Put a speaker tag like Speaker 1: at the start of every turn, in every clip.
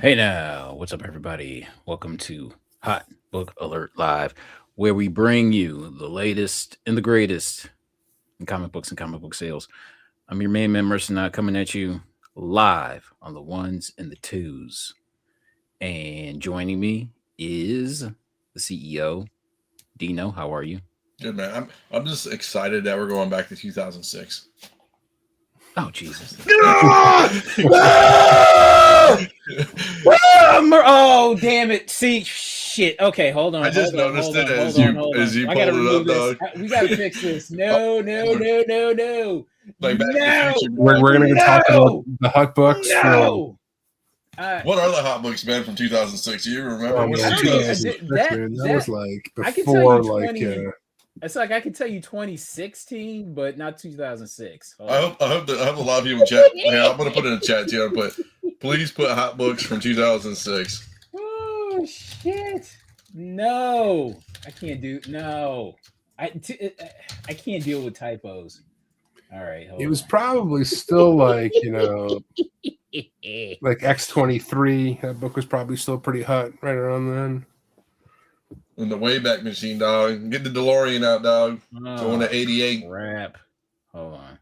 Speaker 1: Hey now, what's up, everybody? Welcome to Hot Book Alert Live, where we bring you the latest and the greatest in comic books and comic book sales. I'm your main man, Mercenary, coming at you live on the ones and the twos. And joining me is the CEO, Dino. How are you?
Speaker 2: Good man. I'm just excited that we're going back to 2006.
Speaker 1: Oh, Jesus. Oh, damn it. See, shit. Okay, hold on.
Speaker 2: I just noticed it as you
Speaker 1: I gotta
Speaker 2: pulled it
Speaker 1: remove
Speaker 2: up,
Speaker 1: this.
Speaker 2: dog.
Speaker 1: We gotta fix this. No.
Speaker 2: Like Back to the Future.
Speaker 3: We're gonna talk about the hot books.
Speaker 1: No.
Speaker 2: What are the hot books, man, from 2006? Do you remember?
Speaker 3: From,
Speaker 2: What's
Speaker 1: I don't know.
Speaker 2: 2006?
Speaker 3: that was like
Speaker 1: I can tell you
Speaker 3: before,
Speaker 1: 20. It's like I can tell you 2016, but not 2006.
Speaker 2: I hope that a lot of people in chat. Yeah, I'm gonna put it in the chat too. But please put hot books from 2006.
Speaker 1: Oh shit! No, I can't do. No, I can't deal with typos. All right,
Speaker 3: it was probably still like like X-23. That book was probably still pretty hot right around then.
Speaker 2: In the Wayback Machine, dog. Get the DeLorean out, dog. Going to 88.
Speaker 1: Crap. Hold on.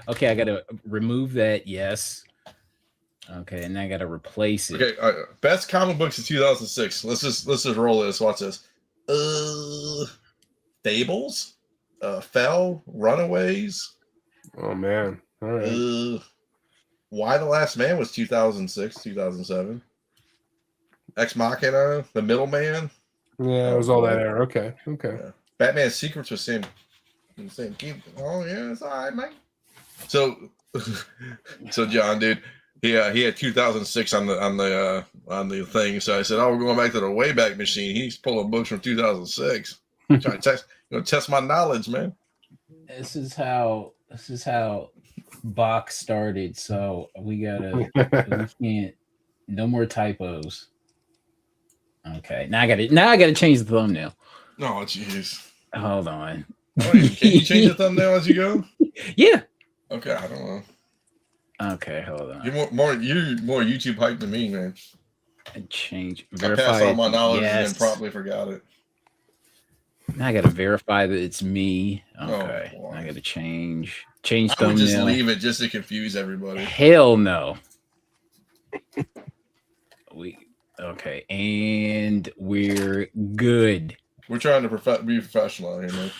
Speaker 1: Okay, I gotta remove that. Yes. Okay, and I gotta replace it.
Speaker 2: Okay, best comic books of 2006. Let's just roll this. Watch this. Fables, Fell, Runaways.
Speaker 3: Oh man! All right.
Speaker 2: Why the Last Man was 2006, 2007. Ex Machina, The Middleman.
Speaker 3: Yeah, it was all that era. Okay.
Speaker 2: Yeah. Batman's Secrets was same. Oh yeah, it's all right, man. So John, dude, he had 2006 on the thing. So I said, "Oh, we're going back to the Wayback Machine." He's pulling books from 2006. Trying to test my knowledge, man.
Speaker 1: This is how Bach started. So we can't. No more typos. Okay, now I gotta change the thumbnail.
Speaker 2: Oh, jeez.
Speaker 1: Hold on.
Speaker 2: Oh, can you change the thumbnail as you go?
Speaker 1: Yeah.
Speaker 2: Okay, I don't know.
Speaker 1: Okay, hold on.
Speaker 2: You're more YouTube hype than me, man.
Speaker 1: And change.
Speaker 2: Verify. I passed all my knowledge and then probably forgot it.
Speaker 1: Now I gotta verify that it's me. Okay, I gotta change thumbnail.
Speaker 2: I would just leave it just to confuse everybody.
Speaker 1: Hell no. Okay, and we're good.
Speaker 2: We're trying to be professional out here, man.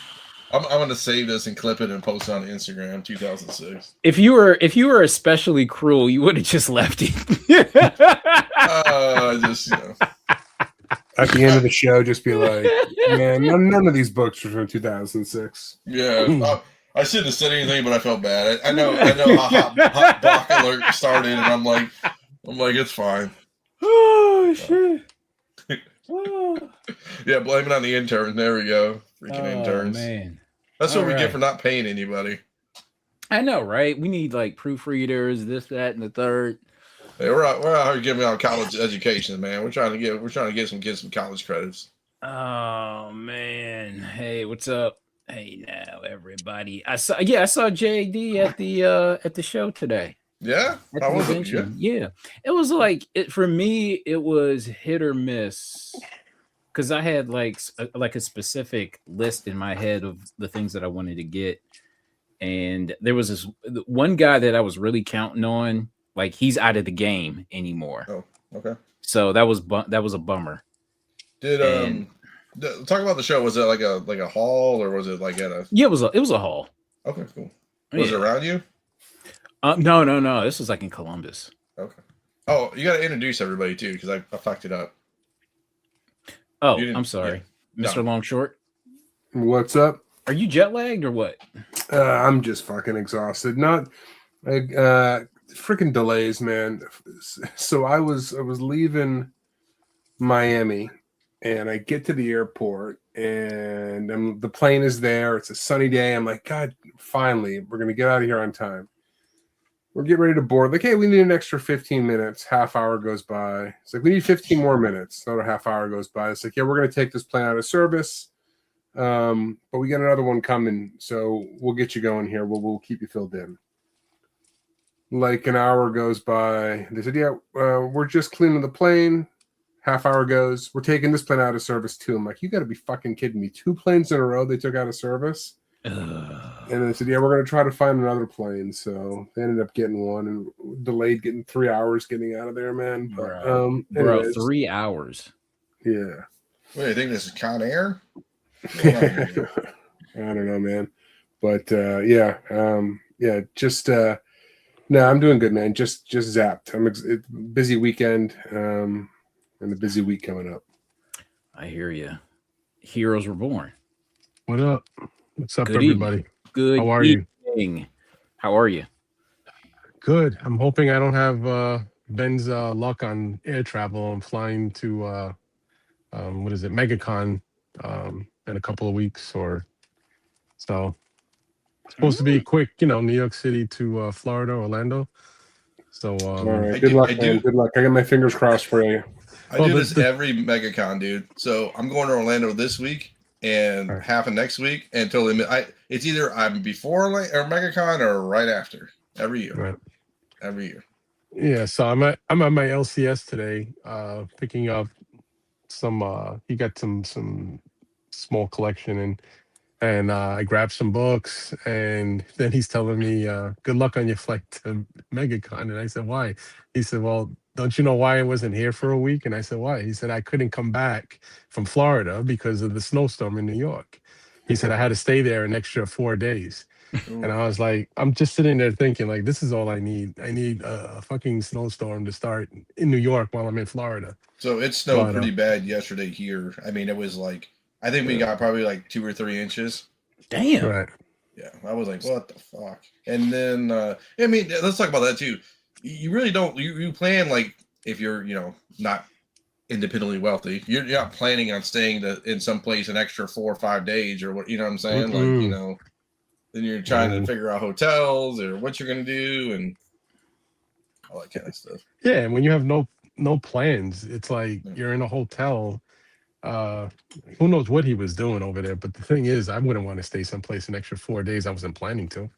Speaker 2: I'm going to save this and clip it and post it on Instagram. 2006.
Speaker 1: If you were especially cruel, you would have just left it.
Speaker 2: Just
Speaker 3: at the end of the show, just be like, "Man, none of these books are from 2006."
Speaker 2: Yeah, I shouldn't have said anything, but I felt bad. I know how hot Bach alert started, and I'm like, it's fine.
Speaker 1: Oh shit!
Speaker 2: Yeah, blame it on the interns. There we go. Freaking interns.
Speaker 1: Man.
Speaker 2: That's what we get for not paying anybody.
Speaker 1: I know, right? We need like proofreaders, this, that, and the third.
Speaker 2: Hey, we're out here giving out college education, man. We're trying to get some kids some college credits.
Speaker 1: Oh man. Hey, what's up? Hey now, everybody. I saw JD at the show today.
Speaker 2: Yeah, how was it?
Speaker 1: Yeah, it was like for me. It was hit or miss because I had like a specific list in my head of the things that I wanted to get, and there was this one guy that I was really counting on. Like he's out of the game anymore.
Speaker 2: Oh, okay.
Speaker 1: So that was a bummer.
Speaker 2: Did talk about the show? Was it like a hall or was it like at a?
Speaker 1: Yeah, it was a hall.
Speaker 2: Okay, cool. Was it around you?
Speaker 1: No. This was like in Columbus.
Speaker 2: Okay. Oh, you got to introduce everybody too, because I fucked it up.
Speaker 1: Oh, I'm sorry, yeah. Mr. Longshort.
Speaker 3: What's up?
Speaker 1: Are you jet lagged or what?
Speaker 3: I'm just fucking exhausted. Not freaking delays, man. So I was leaving Miami, and I get to the airport, and the plane is there. It's a sunny day. I'm like, God, finally, we're gonna get out of here on time. We're getting ready to board. Like, hey, we need an extra 15 minutes. Half hour goes by. It's like, we need 15 more minutes. Another half hour goes by. It's like, yeah, we're going to take this plane out of service. But we got another one coming. So we'll get you going here. We'll keep you filled in. like an hour goes by. They said, "Yeah, we're just cleaning the plane." Half hour goes, "We're taking this plane out of service too." I'm like, "You got to be fucking kidding me! 2 planes in a row they took out of service."
Speaker 1: Ugh.
Speaker 3: And they said, "Yeah, we're going to try to find another plane." So they ended up getting one and delayed getting 3 hours getting out of there, man. But
Speaker 1: Bro,
Speaker 3: anyways,
Speaker 1: 3 hours.
Speaker 3: yeah.
Speaker 2: What do you think? This is Con Air?
Speaker 3: I don't know, man. But yeah, just no, I'm doing good, man. Just zapped. Busy weekend, and a busy week coming up.
Speaker 1: I hear you. Heroes were born.
Speaker 4: What up? What's up,
Speaker 1: Good
Speaker 4: everybody?
Speaker 1: evening. Good
Speaker 4: How are you?
Speaker 1: evening. How are you?
Speaker 4: Good. I'm hoping I don't have Ben's luck on air travel. I'm flying to what is it, MegaCon in a couple of weeks or so. It's supposed to be quick, New York City to Florida, Orlando. So
Speaker 3: All right,
Speaker 2: I
Speaker 3: good
Speaker 2: do-
Speaker 3: luck,
Speaker 2: I
Speaker 3: man.
Speaker 2: do-
Speaker 3: Good luck. I got my fingers crossed for you.
Speaker 2: I
Speaker 4: Well,
Speaker 2: do
Speaker 4: the-
Speaker 2: this
Speaker 4: the-
Speaker 2: every MegaCon, dude. So I'm going to Orlando this week and
Speaker 4: Right.
Speaker 2: half of next week until it's either I'm before or MegaCon or right after every year.
Speaker 4: right.
Speaker 2: Every year.
Speaker 4: Yeah, so I'm at my LCS today, picking up some he got some small collection and I grabbed some books, and then he's telling me, "Good luck on your flight to MegaCon." And I said, "Why?" He said, "Well, don't you know why I wasn't here for a week?" And I said, "Why?" He said, "I couldn't come back from Florida because of the snowstorm in New York." He said, "I had to stay there an extra 4 days."
Speaker 2: Ooh.
Speaker 4: And I was like, I'm just sitting there thinking, like, this is all I need. I need a fucking snowstorm to start in New York while I'm in Florida.
Speaker 2: So it snowed
Speaker 4: But,
Speaker 2: pretty bad yesterday here. I mean, it was like I think we
Speaker 4: Yeah.
Speaker 2: got probably like 2 or 3 inches.
Speaker 1: Damn.
Speaker 4: Right.
Speaker 2: Yeah, I was like, what the fuck? And then I mean, let's talk about that too. You really don't you plan like if you're not independently wealthy, you're not planning on staying in some place an extra 4 or 5 days or what, you know what I'm saying?
Speaker 4: Mm-mm.
Speaker 2: Like, then you're trying to
Speaker 4: Mm.
Speaker 2: figure out hotels or what you're gonna do and all that kind of stuff.
Speaker 4: Yeah, and when you have no plans, it's like
Speaker 2: Yeah.
Speaker 4: you're in a hotel. Uh, who knows what he was doing over there? But the thing is, I wouldn't want to stay someplace an extra 4 days. I wasn't planning to.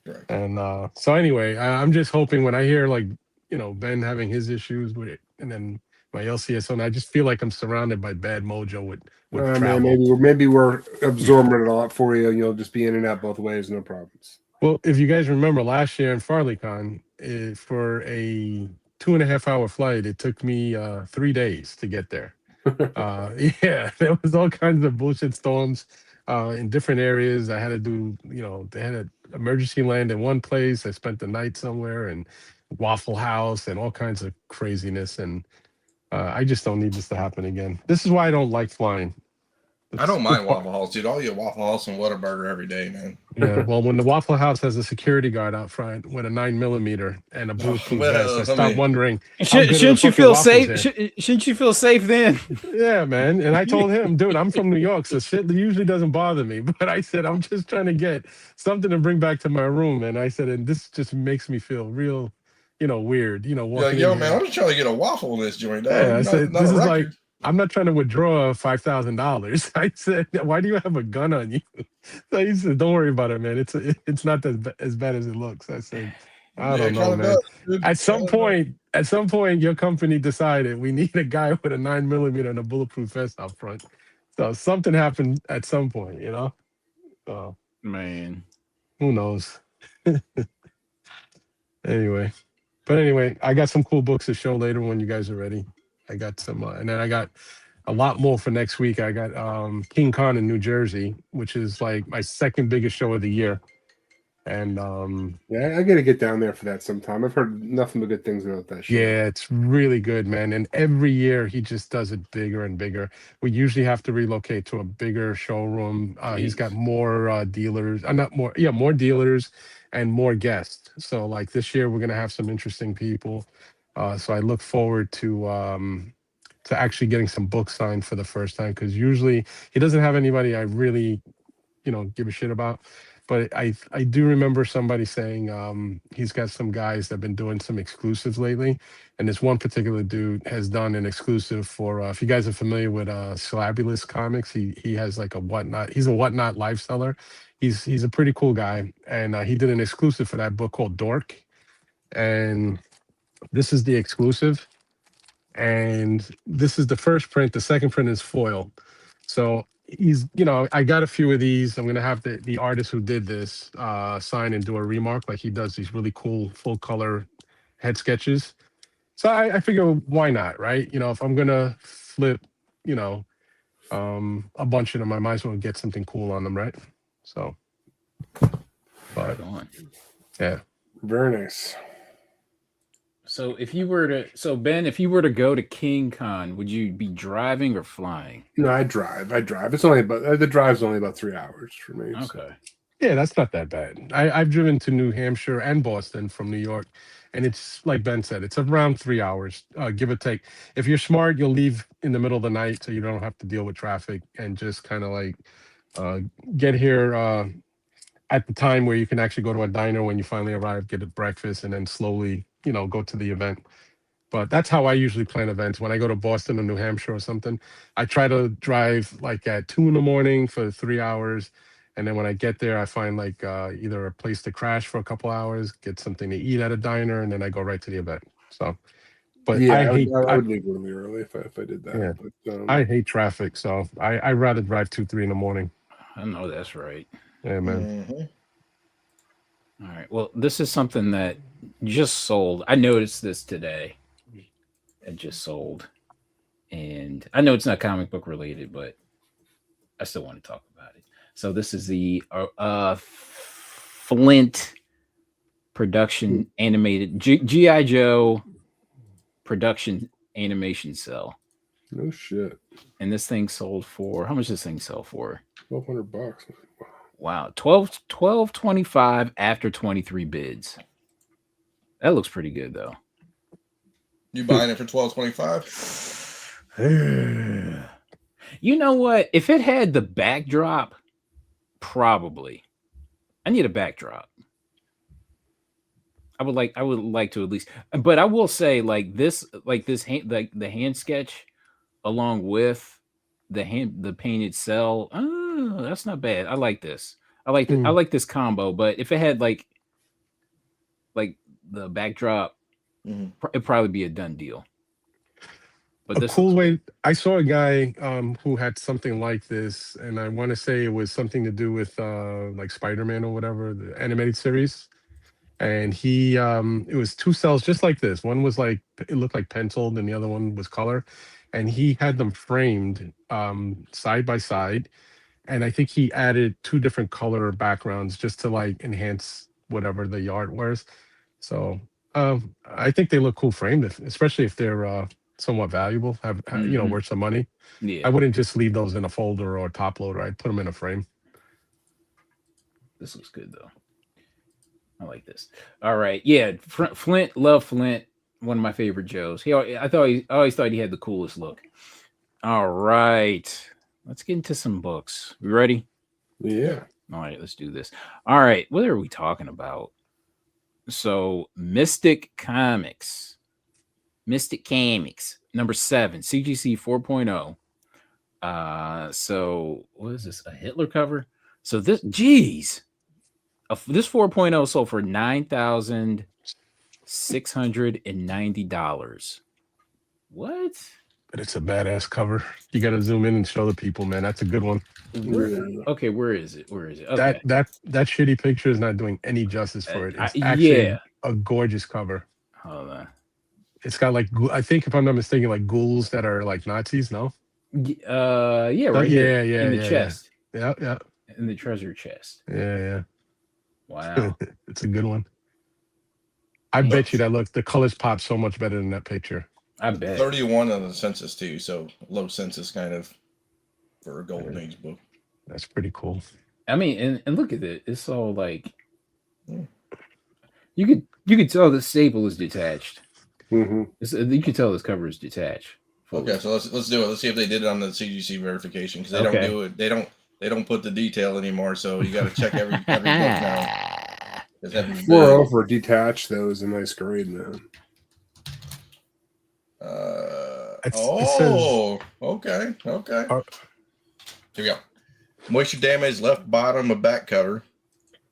Speaker 2: Correct.
Speaker 4: And so anyway, I'm just hoping when I hear like Ben having his issues with it, and then my LCS on, I just feel like I'm surrounded by bad mojo with
Speaker 3: Man,
Speaker 4: travel.
Speaker 3: maybe we're absorbing it a lot for you. You'll just be in and out both ways, no problems.
Speaker 4: Well, if you guys remember last year in FarleyCon, for a 2.5 hour flight, it took me 3 days to get there. Yeah, there was all kinds of bullshit storms in different areas. I had to do, they had an emergency land in one place. I spent the night somewhere and Waffle House and all kinds of craziness. And I just don't need this to happen again. This is why I don't like flying.
Speaker 2: I don't mind Waffle House, dude. I'll eat Waffle House and Whataburger every day, man.
Speaker 4: Yeah, well, when the Waffle House has a security guard out front with a 9mm and a bulletproof
Speaker 2: well,
Speaker 4: vest, I
Speaker 2: I
Speaker 4: start
Speaker 2: mean-
Speaker 4: wondering.
Speaker 1: Shouldn't you feel safe? Shouldn't you feel safe then?
Speaker 4: Yeah, man. And I told him, dude, I'm from New York, so shit usually doesn't bother me. But I said, I'm just trying to get something to bring back to my room. And I said, and this just makes me feel real, weird.
Speaker 2: You're
Speaker 4: Walking
Speaker 2: like,
Speaker 4: in
Speaker 2: yo,
Speaker 4: here.
Speaker 2: man, I'm just trying to get a waffle in this joint. Dog.
Speaker 4: Yeah, I said,
Speaker 2: not
Speaker 4: this
Speaker 2: a
Speaker 4: is
Speaker 2: record.
Speaker 4: like, I'm not trying to withdraw $5,000. I said, why do you have a gun on you? So he said, don't worry about it, man. It's not as bad as it looks. I said, I don't know, man. At some point, your company decided we need a guy with a 9mm and a bulletproof vest out front. So something happened at some point, So
Speaker 1: Man.
Speaker 4: who knows? Anyway, I got some cool books to show later when you guys are ready. I got some, and then I got a lot more for next week. I got King Kong in New Jersey, which is like my second biggest show of the year. And
Speaker 3: Yeah, I got to get down there for that sometime. I've heard nothing but good things about that show.
Speaker 4: yeah, it's really good, man. And every year he just does it bigger and bigger. We usually have to relocate to a bigger showroom. He's got more dealers, more dealers and more guests. So like this year we're gonna have some interesting people. So I look forward to actually getting some books signed for the first time, because usually he doesn't have anybody I really give a shit about. But I do remember somebody saying he's got some guys that have been doing some exclusives lately, and this one particular dude has done an exclusive for. If you guys are familiar with Slabulous Comics, he has like a Whatnot. He's a Whatnot live seller. He's a pretty cool guy, and he did an exclusive for that book called Dork. and this is the exclusive. And this is the first print. The second print is foil. So I got a few of these. I'm gonna have the artist who did this sign and do a remark. Like he does these really cool full color head sketches. So I figure why not, right? If I'm gonna flip, you know, a bunch of them, I might as well get something cool on them, right? So, but
Speaker 1: Right on.
Speaker 4: yeah.
Speaker 3: Very nice.
Speaker 1: So Ben, if you were to go to King Con, would you be driving or flying?
Speaker 3: No, I drive. It's only about the drive's only about 3 hours for me. So.
Speaker 1: Okay.
Speaker 4: Yeah, that's not that bad. I've driven to New Hampshire and Boston from New York, and it's like Ben said, it's around 3 hours, give or take. If you're smart, you'll leave in the middle of the night so you don't have to deal with traffic and just kind of like get here at the time where you can actually go to a diner when you finally arrive, get a breakfast, and then slowly, go to the event. But that's how I usually plan events. When I go to Boston or New Hampshire or something, I try to drive like at 2 in the morning for 3 hours. And then when I get there, I find like either a place to crash for a couple hours, get something to eat at a diner, and then I go right to the event. So, but
Speaker 3: Yeah,
Speaker 4: I hate,
Speaker 3: I would leave really early if I did that.
Speaker 4: yeah,
Speaker 3: But,
Speaker 4: I hate traffic. So I rather drive 2, 3 in the morning.
Speaker 1: I know that's right.
Speaker 4: Yeah, man.
Speaker 2: Mhm.
Speaker 1: All right. Well, this is something that just sold. I noticed this today. It just sold. And I know it's not comic book related, but I still want to talk about it. So this is the Flint production animated G.I. Joe production animation cell.
Speaker 3: no shit.
Speaker 1: And this thing sold for how much does this thing sell for?
Speaker 3: $1,200.
Speaker 1: Wow. 12.25 after 23 bids. That looks pretty good though.
Speaker 2: You buying it for $12.25?
Speaker 1: You know what? If it had the backdrop, probably. I need a backdrop. I would like to at least, but I will say like this hand, like the hand sketch along with the painted cell. Oh, that's not bad. I like this. I like this combo, but if it had like the backdrop, it'd probably be a done deal. But
Speaker 4: a cool way. I saw a guy who had something like this, and I want to say it was something to do with like Spider-Man or whatever, the animated series. And he it was 2 cells just like this. One was like it looked like penciled, and the other one was color. And he had them framed side by side. And I think he added 2 different color backgrounds just to like enhance whatever the art was. So I think they look cool framed, especially if they're somewhat valuable, have worth some money.
Speaker 1: Yeah,
Speaker 4: I wouldn't just leave those in a folder or a top loader. I'd put them in a frame.
Speaker 1: This looks good though. I like this. All right, yeah, Flint, love Flint. One of my favorite Joes. I always thought he had the coolest look. All right, let's get into some books. We ready?
Speaker 3: Yeah.
Speaker 1: All right, let's do this. All right, what are we talking about? So, Mystic Comics, number 7, CGC 4.0. So what is this? A Hitler cover? So this 4.0 sold for $9,690. What?
Speaker 4: But it's a badass cover. You got to zoom in and show the people, man. That's a good one.
Speaker 1: Okay, where is it? Okay.
Speaker 4: That shitty picture is not doing any justice for it. It's actually a gorgeous cover.
Speaker 1: Hold on.
Speaker 4: It's got like I think if I'm not mistaken, like ghouls that are like Nazis. No.
Speaker 1: Yeah, right here.
Speaker 4: Yeah.
Speaker 1: In the chest.
Speaker 4: Yeah.
Speaker 1: In the treasure chest.
Speaker 4: Yeah.
Speaker 1: Wow.
Speaker 4: It's a good one. I bet you that the colors pop so much better than that picture.
Speaker 1: I bet.
Speaker 2: 31 on the census too, so low census kind of for a golden age book.
Speaker 4: That's pretty cool.
Speaker 1: I mean, and look at it. It's all like you could tell the staple is detached.
Speaker 3: Mm-hmm.
Speaker 1: You could tell this cover is detached.
Speaker 2: Okay, so let's do it. Let's see if they did it on the CGC verification because they don't do it. They don't put the detail anymore. So you got to check every book now.
Speaker 3: 4.0 detached though is a nice grade, man.
Speaker 2: Okay. Here we go. Moisture damage, left bottom of back cover,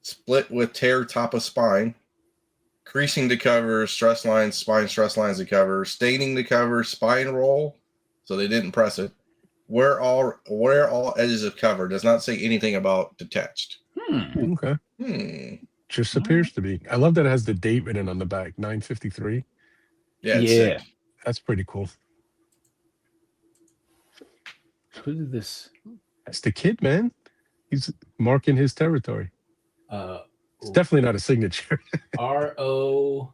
Speaker 2: split with tear top of spine, creasing the cover, stress lines, spine stress lines to cover, staining the cover, spine roll, so they didn't press it. Where all edges of cover does not say anything about detached.
Speaker 4: Okay. Just appears to be. I love that it has the date written on the back, 953.
Speaker 2: Yeah, it's
Speaker 1: Yeah.
Speaker 2: sick.
Speaker 4: That's pretty cool.
Speaker 1: Who did this?
Speaker 4: That's the kid, man. He's marking his territory. It's definitely not a signature.
Speaker 1: R.O.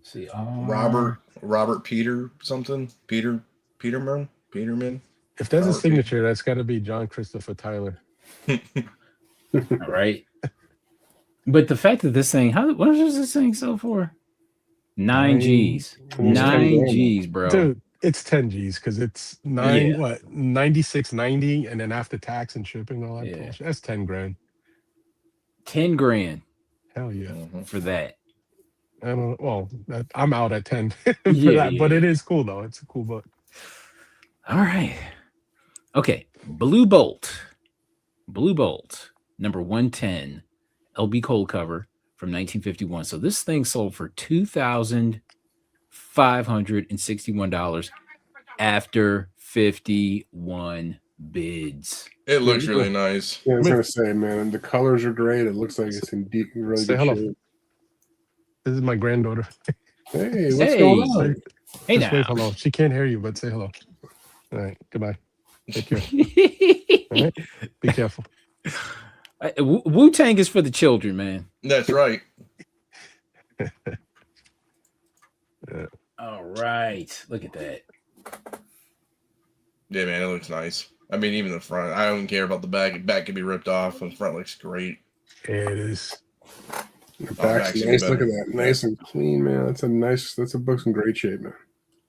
Speaker 1: See,
Speaker 2: Robert Peter something. Peterman.
Speaker 4: If there's a
Speaker 2: Robert
Speaker 4: signature, that's got to be John Christopher Tyler.
Speaker 1: all right. But the fact that this thing, what does this thing sell for? 9 G's.
Speaker 3: Almost 10
Speaker 1: 9
Speaker 3: grand.
Speaker 1: G's, bro.
Speaker 4: Dude, it's 10 G's because it's 96.90, and then after tax and shipping, all that bullshit. That's 10 grand.
Speaker 1: 10 grand
Speaker 4: Hell yeah.
Speaker 1: for that.
Speaker 4: I don't. Well, I'm out at 10 for that, but it is cool though. It's a cool book.
Speaker 1: All right. Okay. Blue Bolt, number 110, LB Cole cover from 1951. So this thing sold for $2,561 after 51 bids.
Speaker 2: It looks really nice.
Speaker 3: Yeah, I was gonna say, man, the colors are great. It looks like it's in deep, really
Speaker 4: Say
Speaker 3: good
Speaker 4: hello.
Speaker 3: shape.
Speaker 4: This is my granddaughter.
Speaker 3: Hey, what's going on?
Speaker 1: Hey,
Speaker 4: Just
Speaker 1: now.
Speaker 4: wave hello. She can't hear you, but say hello. All right. Goodbye. Take care. All right. Be careful.
Speaker 1: Wu-Tang is for the children, man.
Speaker 2: That's right.
Speaker 1: All right. Look at that.
Speaker 2: Yeah, man, it looks nice. I mean, even the front. I don't care about the back. The back can be ripped off. The front looks great.
Speaker 4: It is.
Speaker 3: The back's
Speaker 2: back's
Speaker 3: nice.
Speaker 2: better.
Speaker 3: Look at that, nice and clean, man. That's a book's in great shape, man.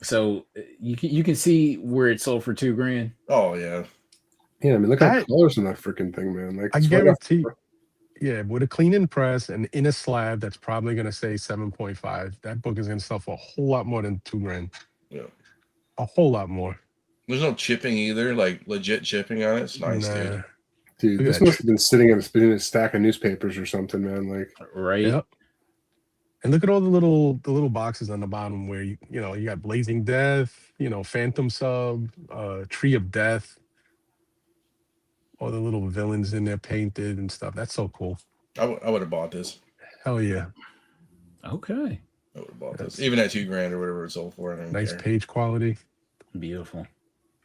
Speaker 1: So you can see where it sold for $2,000.
Speaker 2: Oh yeah.
Speaker 3: Yeah, I mean, look at the colors in that freaking thing, man. Like,
Speaker 4: I
Speaker 3: it's right off-
Speaker 4: guarantee. Yeah, with a clean and press and in a slab, that's probably going to say 7.5. That book is going to sell for a whole lot more than $2,000.
Speaker 2: Yeah.
Speaker 4: A whole lot more.
Speaker 2: There's no chipping either, like legit chipping on it. It's nice, dude.
Speaker 3: Dude,
Speaker 4: Look at
Speaker 3: this
Speaker 4: that
Speaker 3: must have been sitting in a stack of newspapers or something, man. Like,
Speaker 1: Right.
Speaker 4: Yep. And look at all the little boxes on the bottom where you got Blazing Death, Phantom Sub, Tree of Death, all the little villains in there painted and stuff. That's so cool.
Speaker 2: I would have bought this.
Speaker 4: Hell yeah.
Speaker 1: Okay.
Speaker 2: I would have bought this, even at $2,000 or whatever it sold for. I don't
Speaker 4: Nice
Speaker 2: care.
Speaker 4: page quality.
Speaker 1: Beautiful.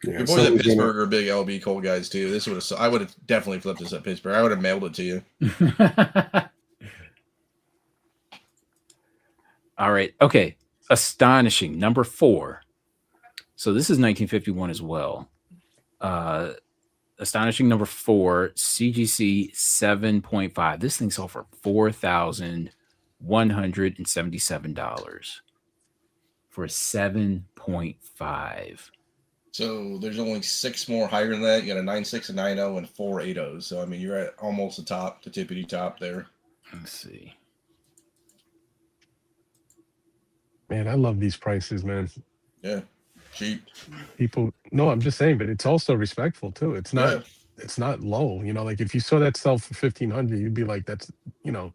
Speaker 3: yeah,
Speaker 2: Your boys at
Speaker 3: someone's
Speaker 2: Pittsburgh are big LB Cole guys too. I would have definitely flipped this at Pittsburgh. I would have mailed it to you.
Speaker 1: All right. Okay. Astonishing. Number 4. So this is 1951 as well. Astonishing number 4, CGC 7.5. This thing sold for $4,177 for 7.5.
Speaker 2: So there's only 6 more higher than that. You got a 9.6, a 9.0, and 4 8.0s. So I mean, you're at almost the top, the tippity top there.
Speaker 1: Let's see.
Speaker 4: Man, I love these prices, man.
Speaker 2: Yeah, cheap.
Speaker 4: People, no, I'm just saying, but it's also respectful too. It's not,
Speaker 2: Yeah.
Speaker 4: it's not low. Like if you saw that sell for 1,500, you'd be like, that's a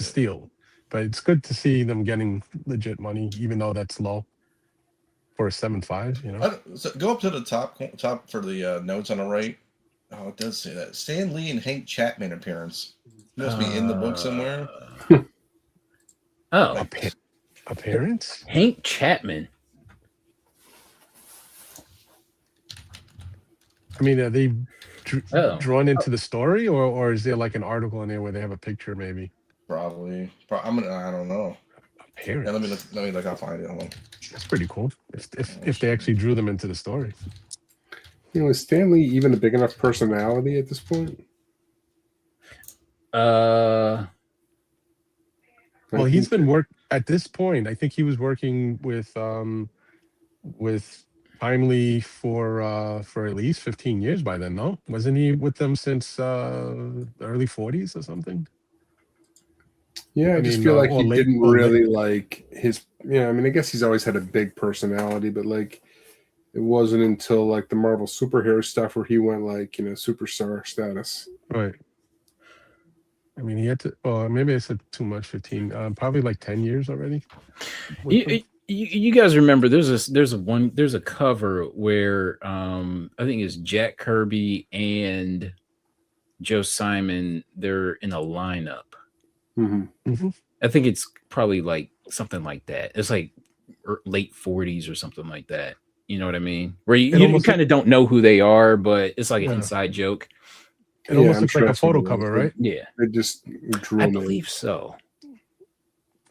Speaker 4: steal. But it's good to see them getting legit money, even though that's low for a 7.5.
Speaker 2: So go up to the top for the notes on the right. Oh, it does say that Stan Lee and Hank Chapman appearance must be in the book somewhere.
Speaker 1: Oh,
Speaker 4: Appearance?
Speaker 1: Hank Chapman.
Speaker 4: I mean, are they drawn into the story, or is there like an article in there where they have a picture? Maybe.
Speaker 2: Probably. I don't know.
Speaker 4: Appearance.
Speaker 2: Yeah, let me look. I'll find it. Hold on.
Speaker 4: That's pretty cool. If they actually drew them into the story.
Speaker 3: is Stanley even a big enough personality at this point?
Speaker 1: Uh,
Speaker 4: Well, he's been at this point. I think he was working with Timely for at least 15 years by then. No, wasn't he with them since the early 40s or something?
Speaker 3: Yeah, I just feel like he didn't really like his. Yeah, I mean, I guess he's always had a big personality, but like, it wasn't until like the Marvel superhero stuff where he went like superstar status.
Speaker 4: Right. I mean, he had to. Well, maybe I said too much. 15, probably like 10 years already.
Speaker 1: You guys remember there's a cover where I think it's Jack Kirby and Joe Simon. They're in a lineup.
Speaker 3: Mm-hmm.
Speaker 1: I think it's probably like something like that. It's like late 40s or something like that. You know what I mean? Where you kind of don't know who they are, but it's like an inside joke.
Speaker 4: It almost looks like a photo cover, right?
Speaker 1: Yeah.
Speaker 3: They just drew
Speaker 1: I
Speaker 3: them in.
Speaker 1: believe so.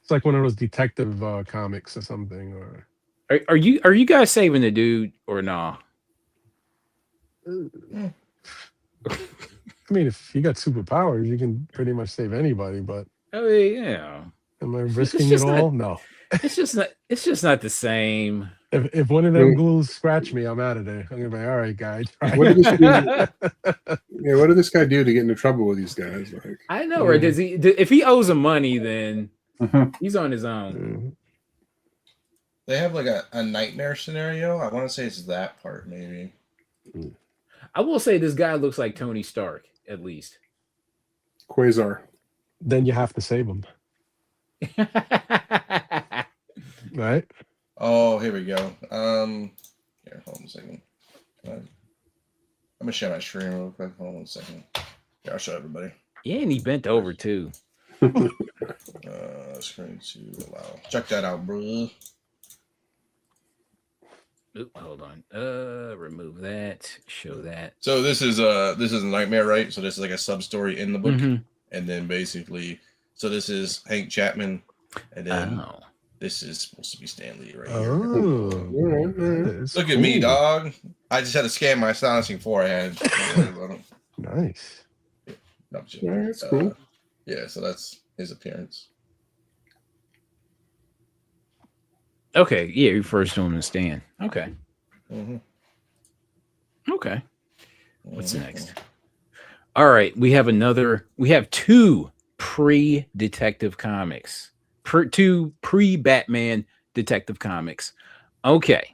Speaker 4: It's like one of those detective comics or something. Or
Speaker 1: Are you guys saving the dude or nah?
Speaker 4: I mean, if you got superpowers, you can pretty much save anybody. But
Speaker 1: Oh yeah.
Speaker 4: am I risking it all? No.
Speaker 1: It's just not the same.
Speaker 4: If one of them ghouls scratch me, I'm out of there. I'm gonna be all right, guys.
Speaker 3: What did this do? Yeah, what did this guy do to get into trouble with these guys? Like,
Speaker 1: I know, right? Does he? If he owes them money, then he's on his own.
Speaker 2: They have like a nightmare scenario. I want to say it's that part, maybe.
Speaker 1: I will say this guy looks like Tony Stark, at least.
Speaker 3: Quasar.
Speaker 4: Then you have to save him. Right?
Speaker 2: Oh, here we go. Here, hold on a second. I'm gonna share my screen real quick. Hold on a second. Yeah, I'll show everybody.
Speaker 1: Yeah, and he bent over too.
Speaker 2: Screen to allow. Check that out, bro.
Speaker 1: Oop, hold on. Remove that. Show that.
Speaker 2: So this is a nightmare, right? So this is like a sub story in the book,
Speaker 1: Mhm.
Speaker 2: and then basically, so this is Hank Chapman, and then this is supposed to be Stanley right here. Look at me, dog. I just had to scan my astonishing forehead.
Speaker 4: Nice.
Speaker 2: No,
Speaker 3: that's cool.
Speaker 2: Yeah, so that's his appearance.
Speaker 1: Okay, yeah, you first to him to stand. Okay. Okay. What's next? All right, we have two pre-detective comics. Two pre-Batman detective comics. Okay.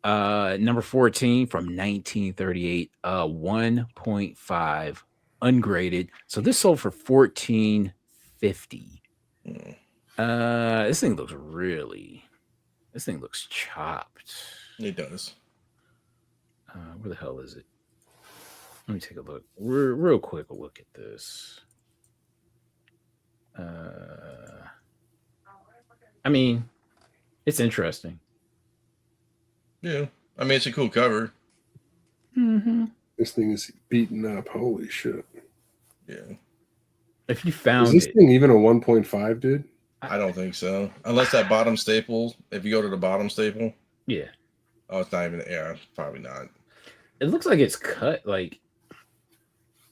Speaker 1: Number 14 from 1938, 1.5 ungraded. So this sold for $14.50. This thing looks chopped.
Speaker 2: It does.
Speaker 1: Where the hell is it? Let me take a look. Real quick a look at this. I mean, it's interesting.
Speaker 2: Yeah. I mean, it's a cool cover.
Speaker 1: Mm-hmm.
Speaker 3: This thing is beaten up. Holy shit.
Speaker 2: Yeah.
Speaker 1: If you found
Speaker 3: is this thing even a 1.5, dude?
Speaker 2: I don't think so. Unless that bottom staple, if you go to the bottom staple.
Speaker 1: Yeah.
Speaker 2: Oh, it's not even, yeah, probably not.
Speaker 1: It looks like it's cut, like,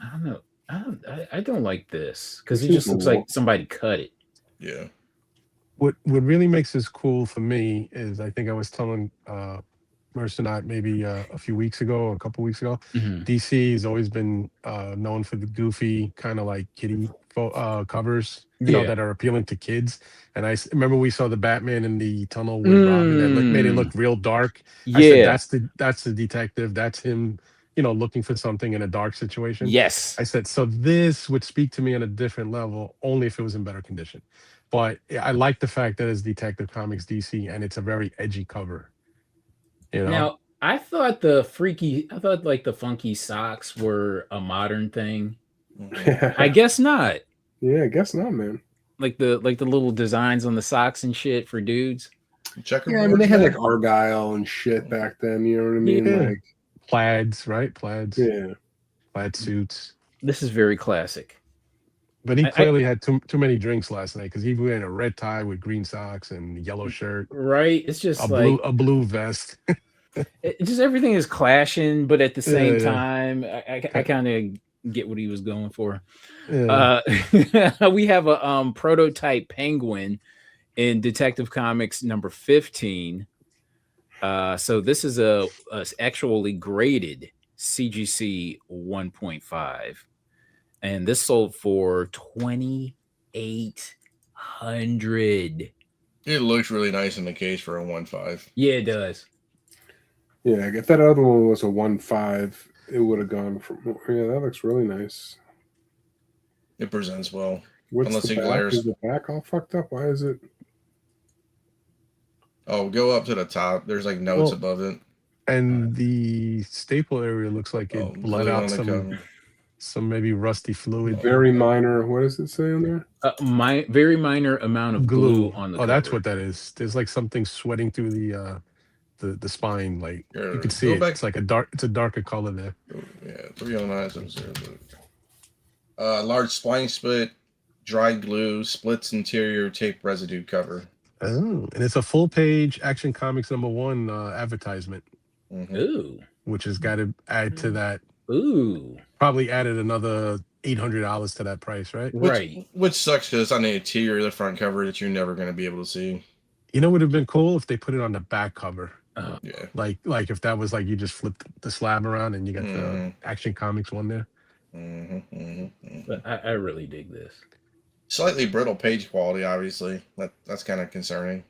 Speaker 1: I don't know. I don't like this because it just looks like somebody cut it.
Speaker 2: Yeah.
Speaker 4: What really makes this cool for me is I think I was telling Mercer not maybe a few weeks ago or a couple weeks ago. DC has always been known for the goofy kind of like kiddie covers, you know, that are appealing to kids. And I remember we saw the Batman in the tunnel with Robin that made it look real dark.
Speaker 1: Yeah,
Speaker 4: I said that's the detective. That's him, you know, looking for something in a dark situation.
Speaker 1: Yes,
Speaker 4: I said so. This would speak to me on a different level, only if it was in better condition. But I like the fact that it's Detective Comics DC and it's a very edgy cover. You know?
Speaker 1: Now, I thought like the funky socks were a modern thing. I guess not.
Speaker 3: Yeah, I guess not, man.
Speaker 1: Like the little designs on the socks and shit for dudes.
Speaker 3: Yeah, I mean they had like Argyle and shit back then. You know what I mean?
Speaker 4: Yeah.
Speaker 3: Like
Speaker 4: plaids, right? Plaids.
Speaker 3: Yeah.
Speaker 4: Plaid suits.
Speaker 1: This is very classic.
Speaker 4: But he clearly had too many drinks last night because he wearing a red tie with green socks and yellow shirt.
Speaker 1: Right? It's just
Speaker 4: a blue vest.
Speaker 1: Just everything is clashing, but at the same time, I kind of get what he was going for. Yeah. We have a prototype penguin in Detective Comics number 15. So this is a actually graded CGC 1.5. And this sold for $2,800.
Speaker 2: It looks really nice in the case for a 1.5.
Speaker 1: Yeah, it does.
Speaker 3: Yeah, if that other one was a 1.5, it would have gone from. Yeah, that looks really nice.
Speaker 2: It presents well.
Speaker 3: What's
Speaker 2: Unless
Speaker 3: the
Speaker 2: it
Speaker 3: back?
Speaker 2: glares.
Speaker 3: Is the back all fucked up? Why is it?
Speaker 2: Oh, go up to the top. There's like notes
Speaker 4: Well,
Speaker 2: above it.
Speaker 4: And the staple area looks like
Speaker 2: Oh,
Speaker 4: it bled
Speaker 2: glue
Speaker 4: out
Speaker 2: on the cover.
Speaker 4: some maybe rusty fluid.
Speaker 3: Very minor. What does it say on there?
Speaker 1: My very minor amount of glue on the
Speaker 4: Oh,
Speaker 1: cover.
Speaker 4: that's what that is. There's like something sweating through the spine. Like
Speaker 2: Here,
Speaker 4: you can see
Speaker 2: go
Speaker 4: it.
Speaker 2: back.
Speaker 4: It's like it's a darker color there.
Speaker 2: Yeah, 309. Large spline split, dried glue, splits interior tape residue cover.
Speaker 4: Oh, and it's a full page Action Comics #1 advertisement,
Speaker 2: Mhm.
Speaker 1: Ooh.
Speaker 4: which has got to add to that.
Speaker 1: Ooh.
Speaker 4: Probably added another $800 to that price, right?
Speaker 1: Right.
Speaker 2: Which sucks because it's on the interior of the front cover that you're never going to be able to see.
Speaker 4: You know, what would have been cool if they put it on the back cover.
Speaker 2: Yeah.
Speaker 4: Like if that was like you just flipped the slab around and you got the Action Comics one there.
Speaker 1: But I really dig this.
Speaker 2: Slightly brittle page quality, obviously. That's kind of concerning.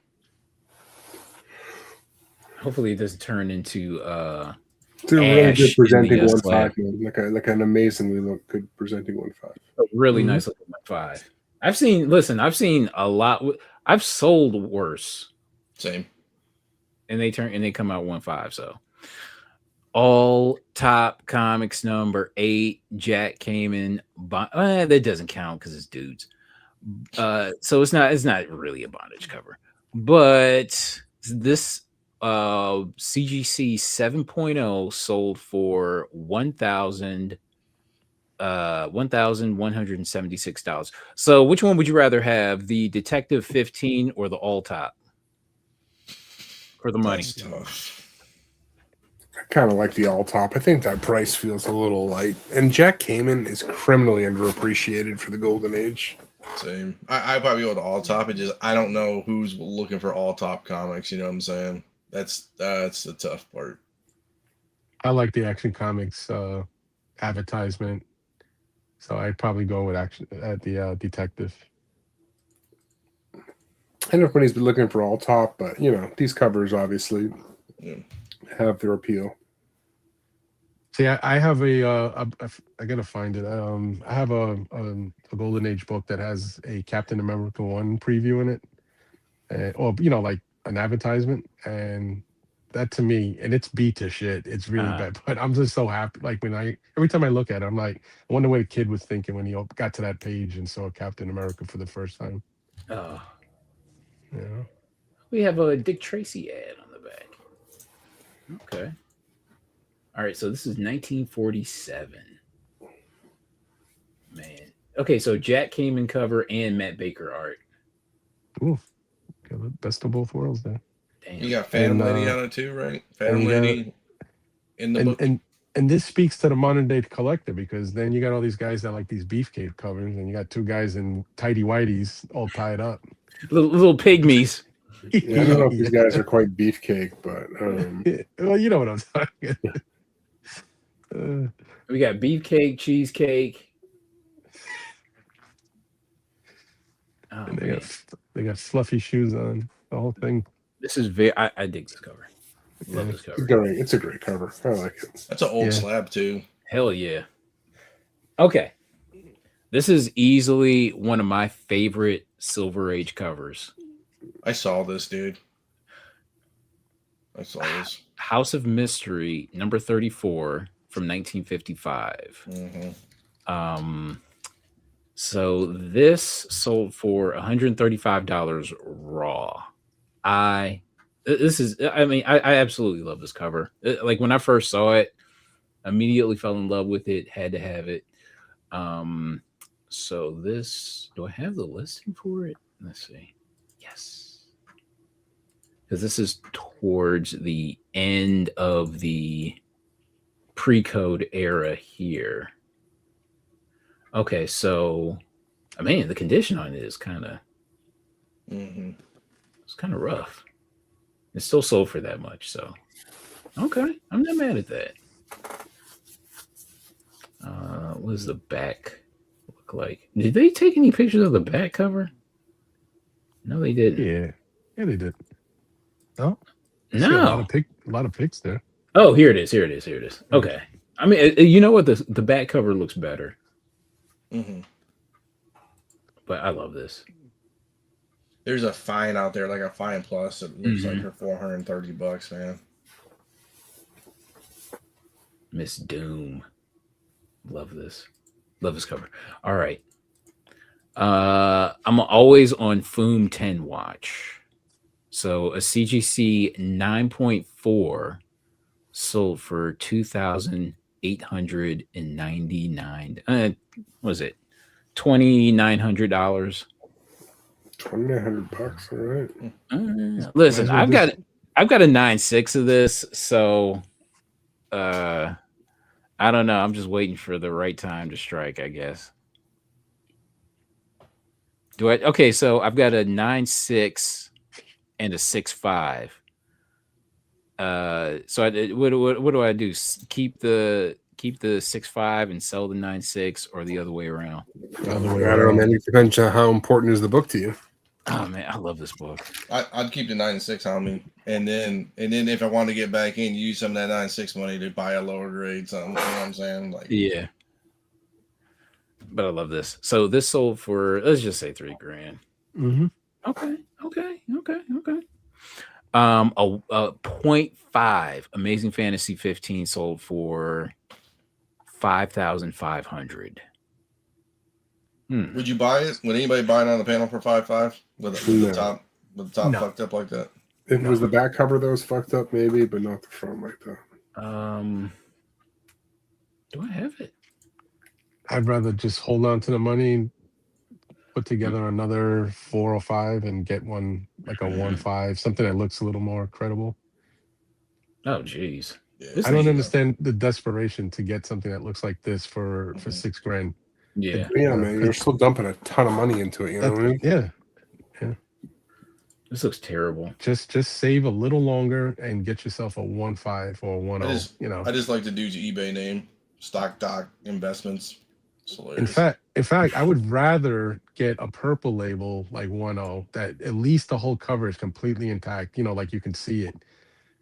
Speaker 1: Hopefully it doesn't turn into
Speaker 3: It's a really
Speaker 1: Ash
Speaker 3: good
Speaker 1: in
Speaker 3: presenting
Speaker 1: the,
Speaker 3: 1.5,
Speaker 1: slab.
Speaker 3: man. Like an amazingly look good presenting 1.5.
Speaker 1: a really nice looking 1.5. I've seen a lot. I've sold worse,
Speaker 2: Same.
Speaker 1: and they come out 1.5. So all top comics #8. Jack came in. That doesn't count because it's dudes. So it's not really a bondage cover, but this CGC 7.0 sold for $1,176. So which one would you rather have, the Detective 15 or the all top for the money?
Speaker 2: That's tough.
Speaker 3: I kind of like the all top. I think that price feels a little light. And Jack Kamen is criminally underappreciated for the golden age.
Speaker 2: Same. I probably go with all top. It just I don't know who's looking for all top comics. You know what I'm saying? That's the tough part.
Speaker 4: I like the Action Comics advertisement, so I'd probably go with the Detective.
Speaker 3: I know everybody's been looking for all top, but these covers obviously have their appeal.
Speaker 4: See, I have I gotta find it. I have a Golden Age book that has a Captain America 1 preview in it, or like an advertisement, and that to me, and it's beat to shit. It's really bad, but I'm just so happy. Like every time I look at it, I'm like, I wonder what a kid was thinking when he got to that page and saw Captain America for the first time.
Speaker 1: Oh,
Speaker 4: Yeah.
Speaker 1: we have a Dick Tracy ad on the back. Okay. All right, so this is 1947. Man. Okay, so Jack Kamen cover and Matt Baker art.
Speaker 4: Ooh, got the best of both worlds there.
Speaker 1: Damn.
Speaker 2: You got Phantom Lady on it too, right? Phantom
Speaker 4: got-
Speaker 2: Lady in the book.
Speaker 4: And this speaks to the modern day collector, because then you got all these guys that like these beefcake covers, and you got two guys in tidy whities all tied up.
Speaker 1: Little pygmies.
Speaker 3: Yeah, I don't know if these guys are quite beefcake, but
Speaker 4: well, you know what I'm talking.
Speaker 1: We got beefcake, cheesecake. Oh,
Speaker 4: And
Speaker 1: man.
Speaker 4: they got fluffy shoes on, the whole thing.
Speaker 1: This is very. I dig this cover. Love this cover.
Speaker 3: it's a great cover. I like it.
Speaker 2: That's an old
Speaker 4: Yeah.
Speaker 2: slab too.
Speaker 1: Hell yeah. Okay. This is easily one of my favorite Silver Age covers.
Speaker 2: I saw this, dude. I saw this.
Speaker 1: House of Mystery, number 34 from 1955. So this sold for $135 raw. I absolutely love this cover. Like when I first saw it, immediately fell in love with it, had to have it. So this, do I have the listing for it? Let's see. Yes. Because this is towards the end of the pre-code era here. Okay, so I mean the condition on it is kind of it's kind of rough. It's still sold for that much, so okay, I'm not mad at that. What does the back look like? Did they take any pictures of the back cover? No, they didn't.
Speaker 4: Yeah, they did. No,
Speaker 1: No.
Speaker 4: a lot of pics there.
Speaker 1: Oh, here it is. Okay. I mean, you know what? The back cover looks better. but I love this.
Speaker 2: There's a fine out there, like a fine plus. It looks like
Speaker 1: Mhm.
Speaker 2: for $430, man.
Speaker 1: Miss Doom. Love this. Love this cover. All right. I'm always on Foom 10 watch. So a CGC 9.4 sold for $2,899. What was it? $2,900.
Speaker 3: $2,900. All right.
Speaker 1: Listen,
Speaker 4: Might as well
Speaker 1: I've got a 9.6 of this, so I don't know. I'm just waiting for the right time to strike, I guess. Okay, so I've got a 9.6 and a 6.5. What do I do? Keep the 6.5 and sell the 9.6, or the other way around?
Speaker 4: The other way
Speaker 3: I don't know,
Speaker 4: around.
Speaker 3: man. It depends on how important is the book to you.
Speaker 1: Oh man, I love this book.
Speaker 2: I'd keep the 9.6 on me, and then if I want to get back in, use some of that 9.6 money to buy a lower grade something. You know what I'm saying? Like,
Speaker 1: Yeah. But I love this. So this sold for, let's just say $3,000.
Speaker 4: Mm-hmm.
Speaker 1: Okay. A 0.5 Amazing Fantasy 15 sold for 5,500.
Speaker 2: would you buy it? Would anybody buy it on the panel for 5.5 with
Speaker 3: No.
Speaker 2: the top
Speaker 4: No.
Speaker 2: fucked up like that?
Speaker 3: If it was the back cover that was fucked up, maybe, but not the front like that.
Speaker 1: Do I have it?
Speaker 4: I'd rather just hold on to the money, put together another 4 or 5, and get one like a 1.5, something that looks a little more credible.
Speaker 1: Oh, geez.
Speaker 2: Yeah,
Speaker 4: I don't understand the desperation to get something that looks like this for $6,000.
Speaker 1: Yeah.
Speaker 3: Yeah, man. You're still dumping a ton of money into it. You know what I mean?
Speaker 4: Yeah.
Speaker 1: This looks terrible.
Speaker 4: Just save a little longer and get yourself a 1.5 or a 1.0. You know.
Speaker 2: I just like the dude's eBay name, Stock Doc Investments.
Speaker 4: In fact, I would rather get a purple label like 1.0 that at least the whole cover is completely intact. You know, like you can see it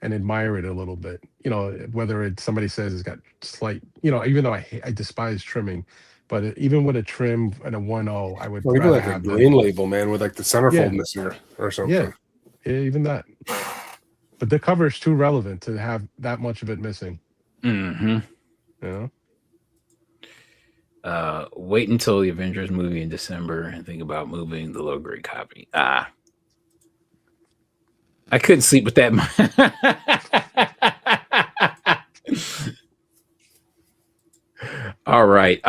Speaker 4: and admire it a little bit. You know, whether it's somebody says it's got slight. You know, even though I despise trimming, but even with a trim and a 1.0, I would
Speaker 3: Well, even
Speaker 4: rather
Speaker 3: like a
Speaker 4: have
Speaker 3: green label, man, with like the centerfold missing or something.
Speaker 4: Yeah, even that. But the cover is too relevant to have that much of it missing.
Speaker 1: Mm-hmm.
Speaker 4: You know.
Speaker 1: Wait until the Avengers movie in December and think about moving the low grade copy. I couldn't sleep with that. All right.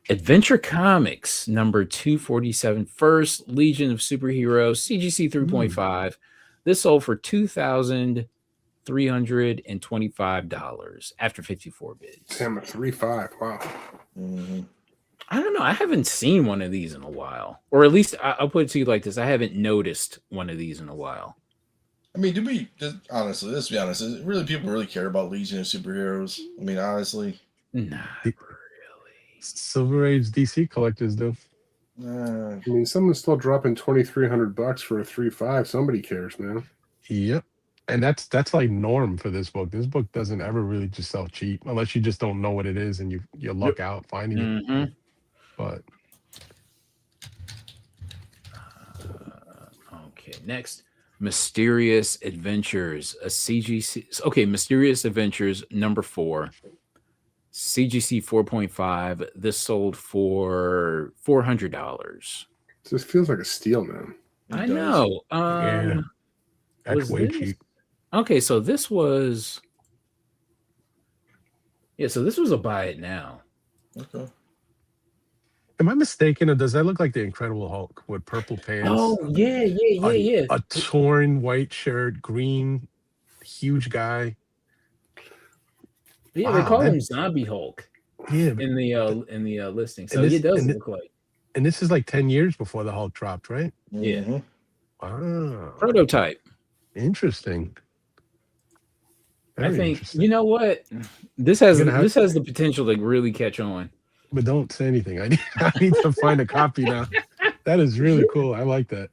Speaker 1: Adventure Comics number 247, First Legion of Superheroes, CGC 3.5. This sold for $2,325 after 54 bids.
Speaker 3: Damn, a 3.5. Wow.
Speaker 2: Mm-hmm.
Speaker 1: I don't know. I haven't seen one of these in a while, or at least I'll put it to you like this: I haven't noticed one of these in a while.
Speaker 2: I mean, honestly, let's be honest. Really, people really care about Legion of Superheroes. I mean, honestly,
Speaker 1: Nah, really.
Speaker 4: Silver Age DC collectors do.
Speaker 3: I mean, someone's still dropping $2,300 for a 3.5. Somebody cares, man.
Speaker 4: Yep. And that's like norm for this book. This book doesn't ever really just sell cheap unless you just don't know what it is and you luck out finding it. But
Speaker 1: okay, next, Mysterious Adventures, a CGC. Okay, Mysterious Adventures number 4, CGC 4.5. This sold for $400.
Speaker 3: This feels like a steal, man.
Speaker 1: I know.
Speaker 4: yeah, that's way
Speaker 1: this?
Speaker 4: cheap.
Speaker 1: Okay, so this was. Yeah, so this was a buy it now.
Speaker 2: Okay.
Speaker 4: Am I mistaken, or does that look like the Incredible Hulk with purple pants?
Speaker 1: Oh yeah.
Speaker 4: A torn white shirt, green, huge guy.
Speaker 1: Yeah, they call him Zombie Hulk.
Speaker 4: Yeah,
Speaker 1: in the listing. So it does look like.
Speaker 4: And this is like 10 years before the Hulk dropped, right?
Speaker 2: Mm-hmm.
Speaker 1: Yeah.
Speaker 4: Wow.
Speaker 1: Prototype.
Speaker 4: Interesting.
Speaker 1: I think you know what? This has the potential to really catch on.
Speaker 4: But don't say anything. I need to find a copy now. That is really cool. I like that.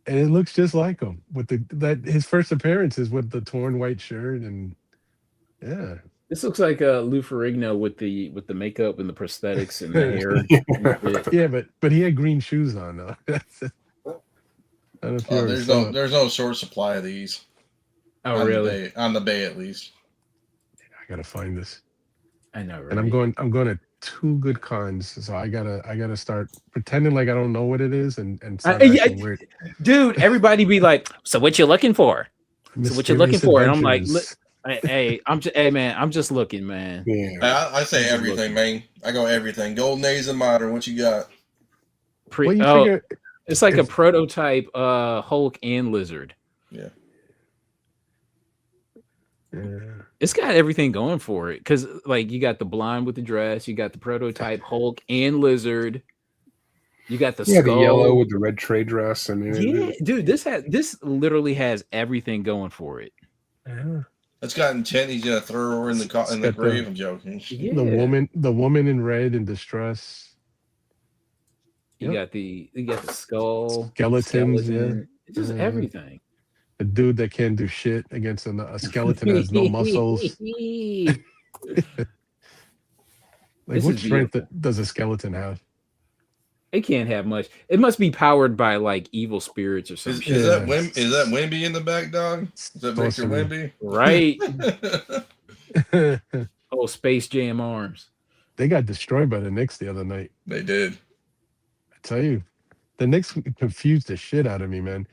Speaker 4: And it looks just like him with that his first appearance is with the torn white shirt and yeah.
Speaker 1: This looks like Lou Ferrigno with the makeup and the prosthetics and the hair. And shit.
Speaker 4: Yeah, but he had green shoes on though. I don't know if you ever saw it.
Speaker 2: there's no short supply of these.
Speaker 1: Oh,
Speaker 2: on
Speaker 1: really?
Speaker 2: The bay, on the bay, at least.
Speaker 4: I gotta find this.
Speaker 1: I know, right?
Speaker 4: And I'm going to 2 good cons, so I gotta start pretending like I don't know what it is and start acting weird.
Speaker 1: Dude, everybody be like, "So what you looking for? So what you looking for?" And I'm like, "Look, hey, man, I'm just looking, man."
Speaker 3: Yeah.
Speaker 2: I say everything, man. I go everything. Golden Age and modern. What you got?
Speaker 4: Well, you figure
Speaker 1: It's like a prototype Hulk and Lizard.
Speaker 2: Yeah.
Speaker 1: It's got everything going for it because, like, you got the blonde with the dress, you got the prototype Hulk and Lizard, you got the skull.
Speaker 3: The yellow with the red trade dress. I mean,
Speaker 1: dude, this literally has everything going for it.
Speaker 4: Yeah.
Speaker 2: It's got intent. He's gonna throw her in the grave. I'm joking.
Speaker 1: Yeah.
Speaker 4: The woman in red in distress.
Speaker 1: You got the skull,
Speaker 4: skeletons.
Speaker 1: skeleton.
Speaker 4: Yeah,
Speaker 1: It's just everything.
Speaker 4: A dude that can't do shit against a skeleton that has no muscles. Like, what strength does a skeleton have?
Speaker 1: It can't have much. It must be powered by like evil spirits or something.
Speaker 2: Is that Wimby in the back, dog? Is that Victor Wimby?
Speaker 1: Right. Oh, Space Jam arms.
Speaker 4: They got destroyed by the Knicks the other night.
Speaker 2: They did.
Speaker 4: I tell you, the Knicks confused the shit out of me, man.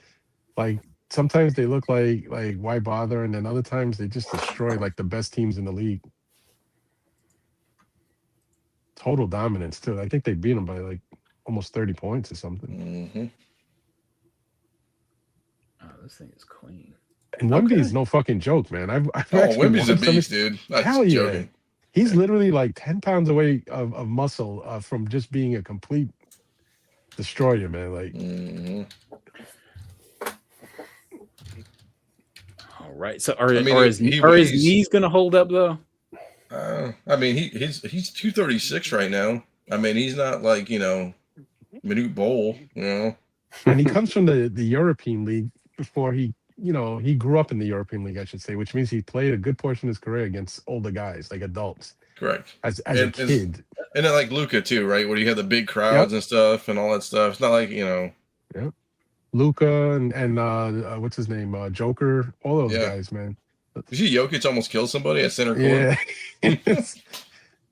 Speaker 4: Like, sometimes they look like why bother, and then other times they just destroy like the best teams in the league. Total dominance too. I think they beat them by like almost 30 points or something.
Speaker 2: Mm-hmm.
Speaker 1: Oh, this thing is clean.
Speaker 4: And Wemby is no fucking joke, man. I've
Speaker 2: Wemby's a beast, dude.
Speaker 4: Hell yeah. Joking. He's literally like 10 pounds away of muscle from just being a complete destroyer, man. Like.
Speaker 2: Mm-hmm.
Speaker 1: All right. So are his knees gonna hold up though?
Speaker 2: I mean, he's 236 right now. I mean, he's not like, Manute Bowl,
Speaker 4: And he comes from the European League before he grew up in the European League, I should say, which means he played a good portion of his career against older guys, like adults.
Speaker 2: Correct.
Speaker 4: As a kid.
Speaker 2: And then like Luka too, right? Where you have the big crowds and stuff and all that stuff. It's not like,
Speaker 4: Yep. Luka and what's his name? Joker, all those guys, man.
Speaker 2: You see Jokic almost kill somebody at center court?
Speaker 4: Yeah.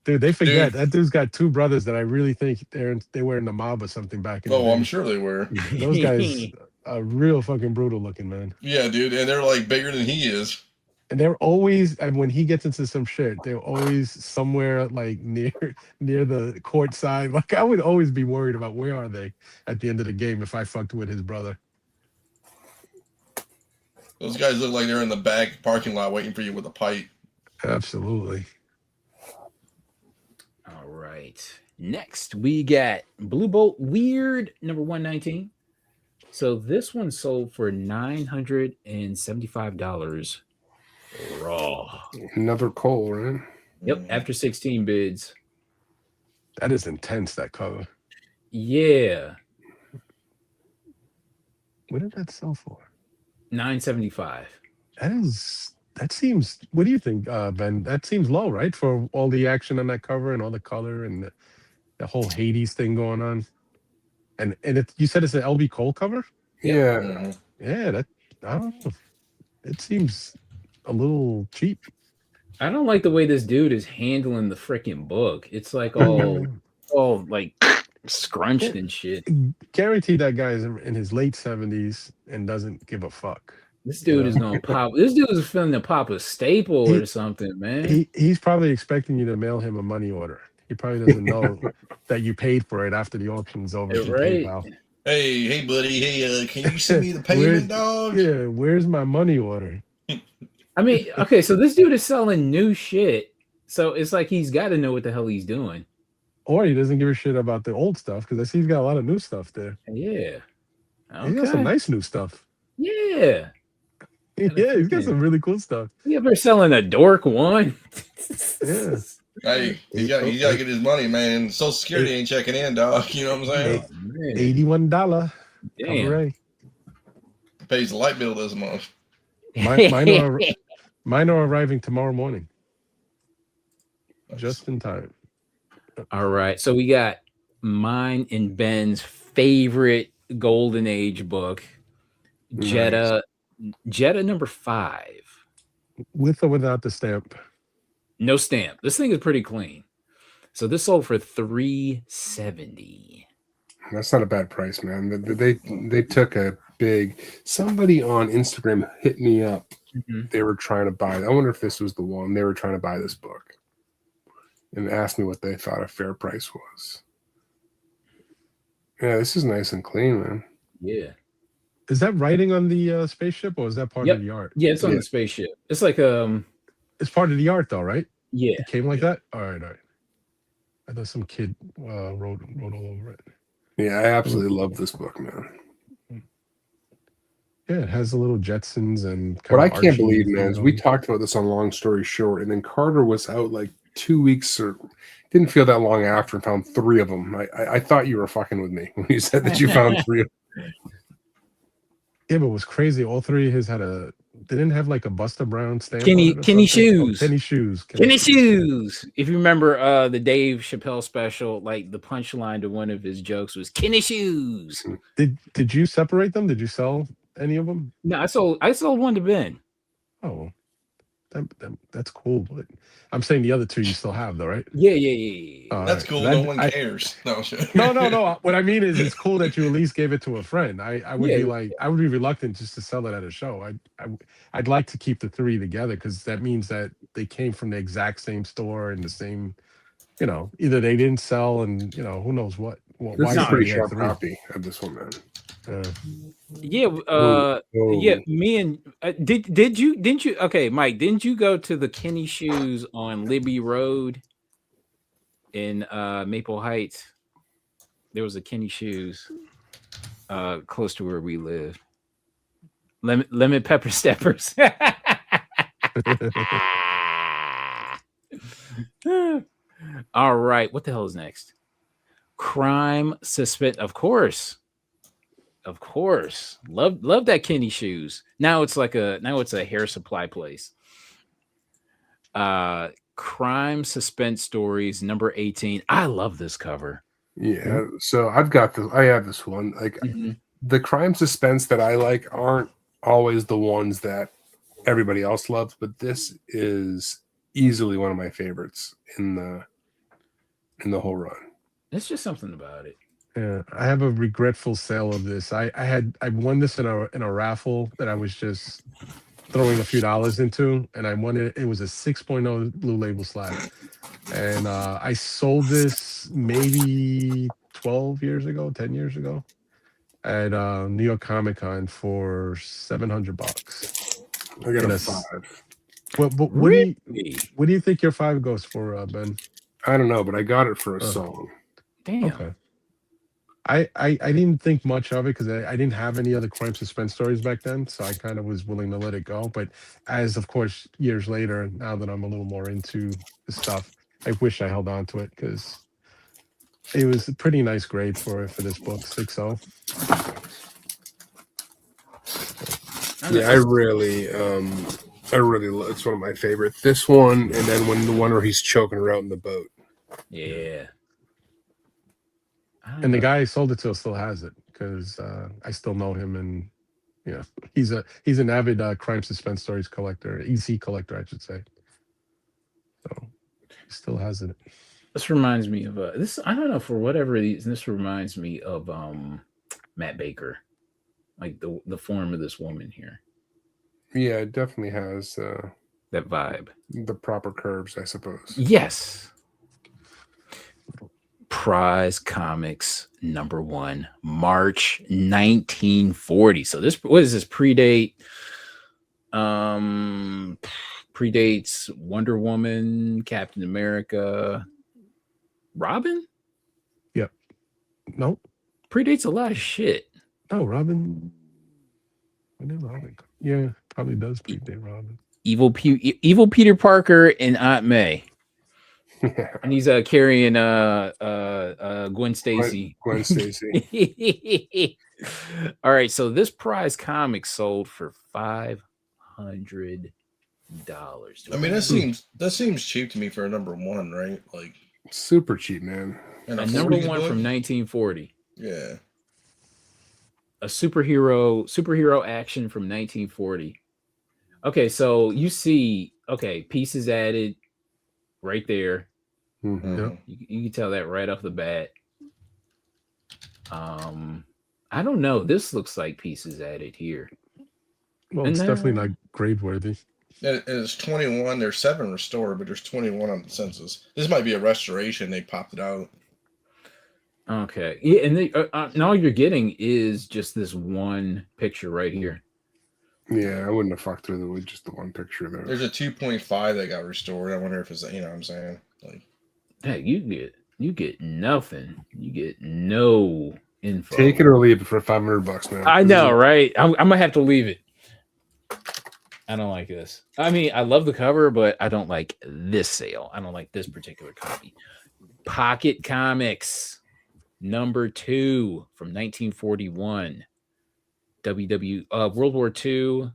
Speaker 4: Dude, they forget that dude's got 2 brothers that I really think they were in the mob or something back in the day.
Speaker 2: I'm sure they were.
Speaker 4: Those guys are real fucking brutal looking, man.
Speaker 2: Yeah, dude. And they're like bigger than he is.
Speaker 4: And they're always, and when he gets into some shit, they're always somewhere like near the court side. Like, I would always be worried about where are they at the end of the game if I fucked with his brother.
Speaker 2: Those guys look like they're in the back parking lot waiting for you with a pipe.
Speaker 4: Absolutely.
Speaker 1: All right. Next, we got Blue Bolt Weird number 119. So this one sold for $975 raw.
Speaker 3: Another Cole, right?
Speaker 1: Yep, after 16 bids.
Speaker 4: That is intense, that cover.
Speaker 1: Yeah.
Speaker 4: What did that sell for?
Speaker 1: $975.
Speaker 4: That seems, what do you think, Ben? That seems low, right? For all the action on that cover and all the color and the whole Hades thing going on. And you said it's an LB Cole cover?
Speaker 3: Yeah.
Speaker 2: Mm-hmm.
Speaker 4: Yeah, I don't know. It seems a little cheap.
Speaker 1: I don't like the way this dude is handling the freaking book. It's like all like scrunched and shit.
Speaker 4: Guaranteed that guy is in his late 70s and doesn't give a fuck.
Speaker 1: This dude is gonna pop. This dude is feeling to pop a staple or something, man.
Speaker 4: He's probably expecting you to mail him a money order. He probably doesn't know that you paid for it after the auction's over.
Speaker 1: Right.
Speaker 2: Hey, buddy. Hey, can you send me the payment, dog?
Speaker 4: Yeah, where's my money order?
Speaker 1: I mean, okay, so this dude is selling new shit. So it's like he's got to know what the hell he's doing.
Speaker 4: Or he doesn't give a shit about the old stuff because I see he's got a lot of new stuff there.
Speaker 1: Yeah. Okay.
Speaker 4: He's got some nice new stuff.
Speaker 1: Yeah.
Speaker 4: Yeah, he's got some really cool stuff.
Speaker 1: You ever selling a dork one?
Speaker 4: Yeah.
Speaker 2: Hey, he got to get his money, man. Social Security ain't checking in, dog. You know what I'm saying?
Speaker 4: $81.
Speaker 1: Damn.
Speaker 4: Hooray.
Speaker 2: Pays the light bill this month.
Speaker 4: Mine are arriving tomorrow morning. Just in time.
Speaker 1: All right. So we got mine and Ben's favorite Golden Age book, Jetta. Jetta number 5.
Speaker 4: With or without the stamp?
Speaker 1: No stamp. This thing is pretty clean. So this sold for $370.
Speaker 3: That's not a bad price, man. They took a big. Somebody on Instagram hit me up. They were trying to buy. I wonder if this was the one. They were trying to buy this book, and asked me what they thought a fair price was. Yeah, this is nice and clean, man.
Speaker 1: Yeah.
Speaker 4: Is that writing on the spaceship, or is that part of the art?
Speaker 1: Yeah, it's on the spaceship. It's like
Speaker 4: it's part of the art, though, right?
Speaker 1: Yeah.
Speaker 4: It came like that. All right. I thought some kid wrote all over it.
Speaker 3: Yeah, I absolutely love this book, man.
Speaker 4: Yeah, it has the little Jetsons and.
Speaker 3: What I can't believe, man, is we talked about this on Long Story Short, and then Carter was out like 2 weeks or didn't feel that long after and found 3 of them. I thought you were fucking with me when you said that you found 3 of them.
Speaker 4: Yeah, but it was crazy. All 3 of his had they didn't have like a Buster Brown stamp.
Speaker 1: Kenny Shoes.
Speaker 4: Kenny Shoes.
Speaker 1: Kenny Shoes. If you remember the Dave Chappelle special, like the punchline to one of his jokes was Kenny Shoes.
Speaker 4: Did you separate them? Did you sell any of them?
Speaker 1: No, I sold one to Ben.
Speaker 4: Oh, that's cool. But I'm saying the other 2 you still have, though, right?
Speaker 1: Yeah.
Speaker 2: That's cool. No one cares. No.
Speaker 4: What I mean is, it's cool that you at least gave it to a friend. I would be reluctant just to sell it at a show. I'd like to keep the 3 together because that means that they came from the exact same store and the same. Either they didn't sell, and who knows what.
Speaker 3: This is a pretty sharp copy of this one, man.
Speaker 1: Yeah, me and didn't you okay, Mike, didn't you go to the Kenny Shoes on Libby Road in Maple Heights? There was a Kenny Shoes close to where we live. Lemon Pepper Steppers. All right, what the hell is next? Crime Suspense, of course. Love that Kenny Shoes. Now it's a hair supply place. Crime Suspense Stories number 18. I love this cover.
Speaker 3: Yeah, so I have this one. Like the crime suspense that I like aren't always the ones that everybody else loves, but this is easily one of my favorites in the whole run.
Speaker 1: There's just something about it.
Speaker 4: Yeah, I have a regretful sale of this. I won this in a raffle that I was just throwing a few dollars into, and I won it. It was a 6.0 Blue Label slab, and I sold this maybe 10 years ago, at New York Comic Con for $700.
Speaker 3: I got a 5.
Speaker 4: But what do you think your 5 goes for, Ben?
Speaker 3: I don't know, but I got it for a song.
Speaker 1: Damn.
Speaker 4: Okay. I didn't think much of it because I didn't have any other crime suspense stories back then, so I kind of was willing to let it go. But as of course years later, now that I'm a little more into the stuff, I wish I held on to it because it was a pretty nice grade for this book, 6.0.
Speaker 3: Yeah, I really it's one of my favorites. This one, and then the one where he's choking her out in the boat.
Speaker 1: Yeah.
Speaker 4: And the guy I sold it to still has it because I still know him, and he's an avid crime suspense stories collector, EC collector, I should say. So he still has it.
Speaker 1: This reminds me of this. I don't know, for whatever reason, this reminds me of Matt Baker, like the form of this woman here.
Speaker 3: Yeah, it definitely has
Speaker 1: that vibe,
Speaker 3: the proper curves, I suppose.
Speaker 1: Yes. Prize Comics number 1, March 1940. So what is this? Predates Wonder Woman, Captain America, Robin?
Speaker 4: Yep. Nope.
Speaker 1: Predates a lot of shit.
Speaker 4: Oh, Robin. When did Robin? Yeah, probably does predate Robin.
Speaker 1: Evil Peter Parker and Aunt May. And he's carrying Gwen Stacy.
Speaker 3: Gwen Stacy.
Speaker 1: All right, so this Prize comic sold for $500.
Speaker 2: I mean, that seems cheap to me for a number one, right? Like
Speaker 3: Super cheap, man.
Speaker 2: and
Speaker 1: a
Speaker 2: a
Speaker 1: number
Speaker 2: 40s
Speaker 1: one
Speaker 2: book?
Speaker 1: from 1940.
Speaker 2: Yeah.
Speaker 1: A superhero action from 1940. Okay, so you see, pieces added right there.
Speaker 3: Mhm.
Speaker 2: Mhm.
Speaker 1: You can tell that right off the bat. I don't know. This looks like pieces added here.
Speaker 4: Well,
Speaker 1: And
Speaker 4: it's definitely not grade worthy.
Speaker 2: And it's 21. There's 7 restored, but there's 21 on the census. This might be a restoration. They popped it out.
Speaker 1: Okay. Yeah, and all you're getting is just this one picture right here.
Speaker 3: Yeah, I wouldn't have fucked with it with just the one picture there.
Speaker 2: There's a 2.5 that got restored. I wonder if it's, you know what I'm saying? Like,
Speaker 1: Hey, you get nothing. You get no info.
Speaker 3: Take it or leave it for $500, man.
Speaker 1: I know, right? I'm gonna have to leave it. I don't like this. I mean, I love the cover, but I don't like this sale. I don't like this particular copy. Pocket Comics number 2 from 1941. World War II.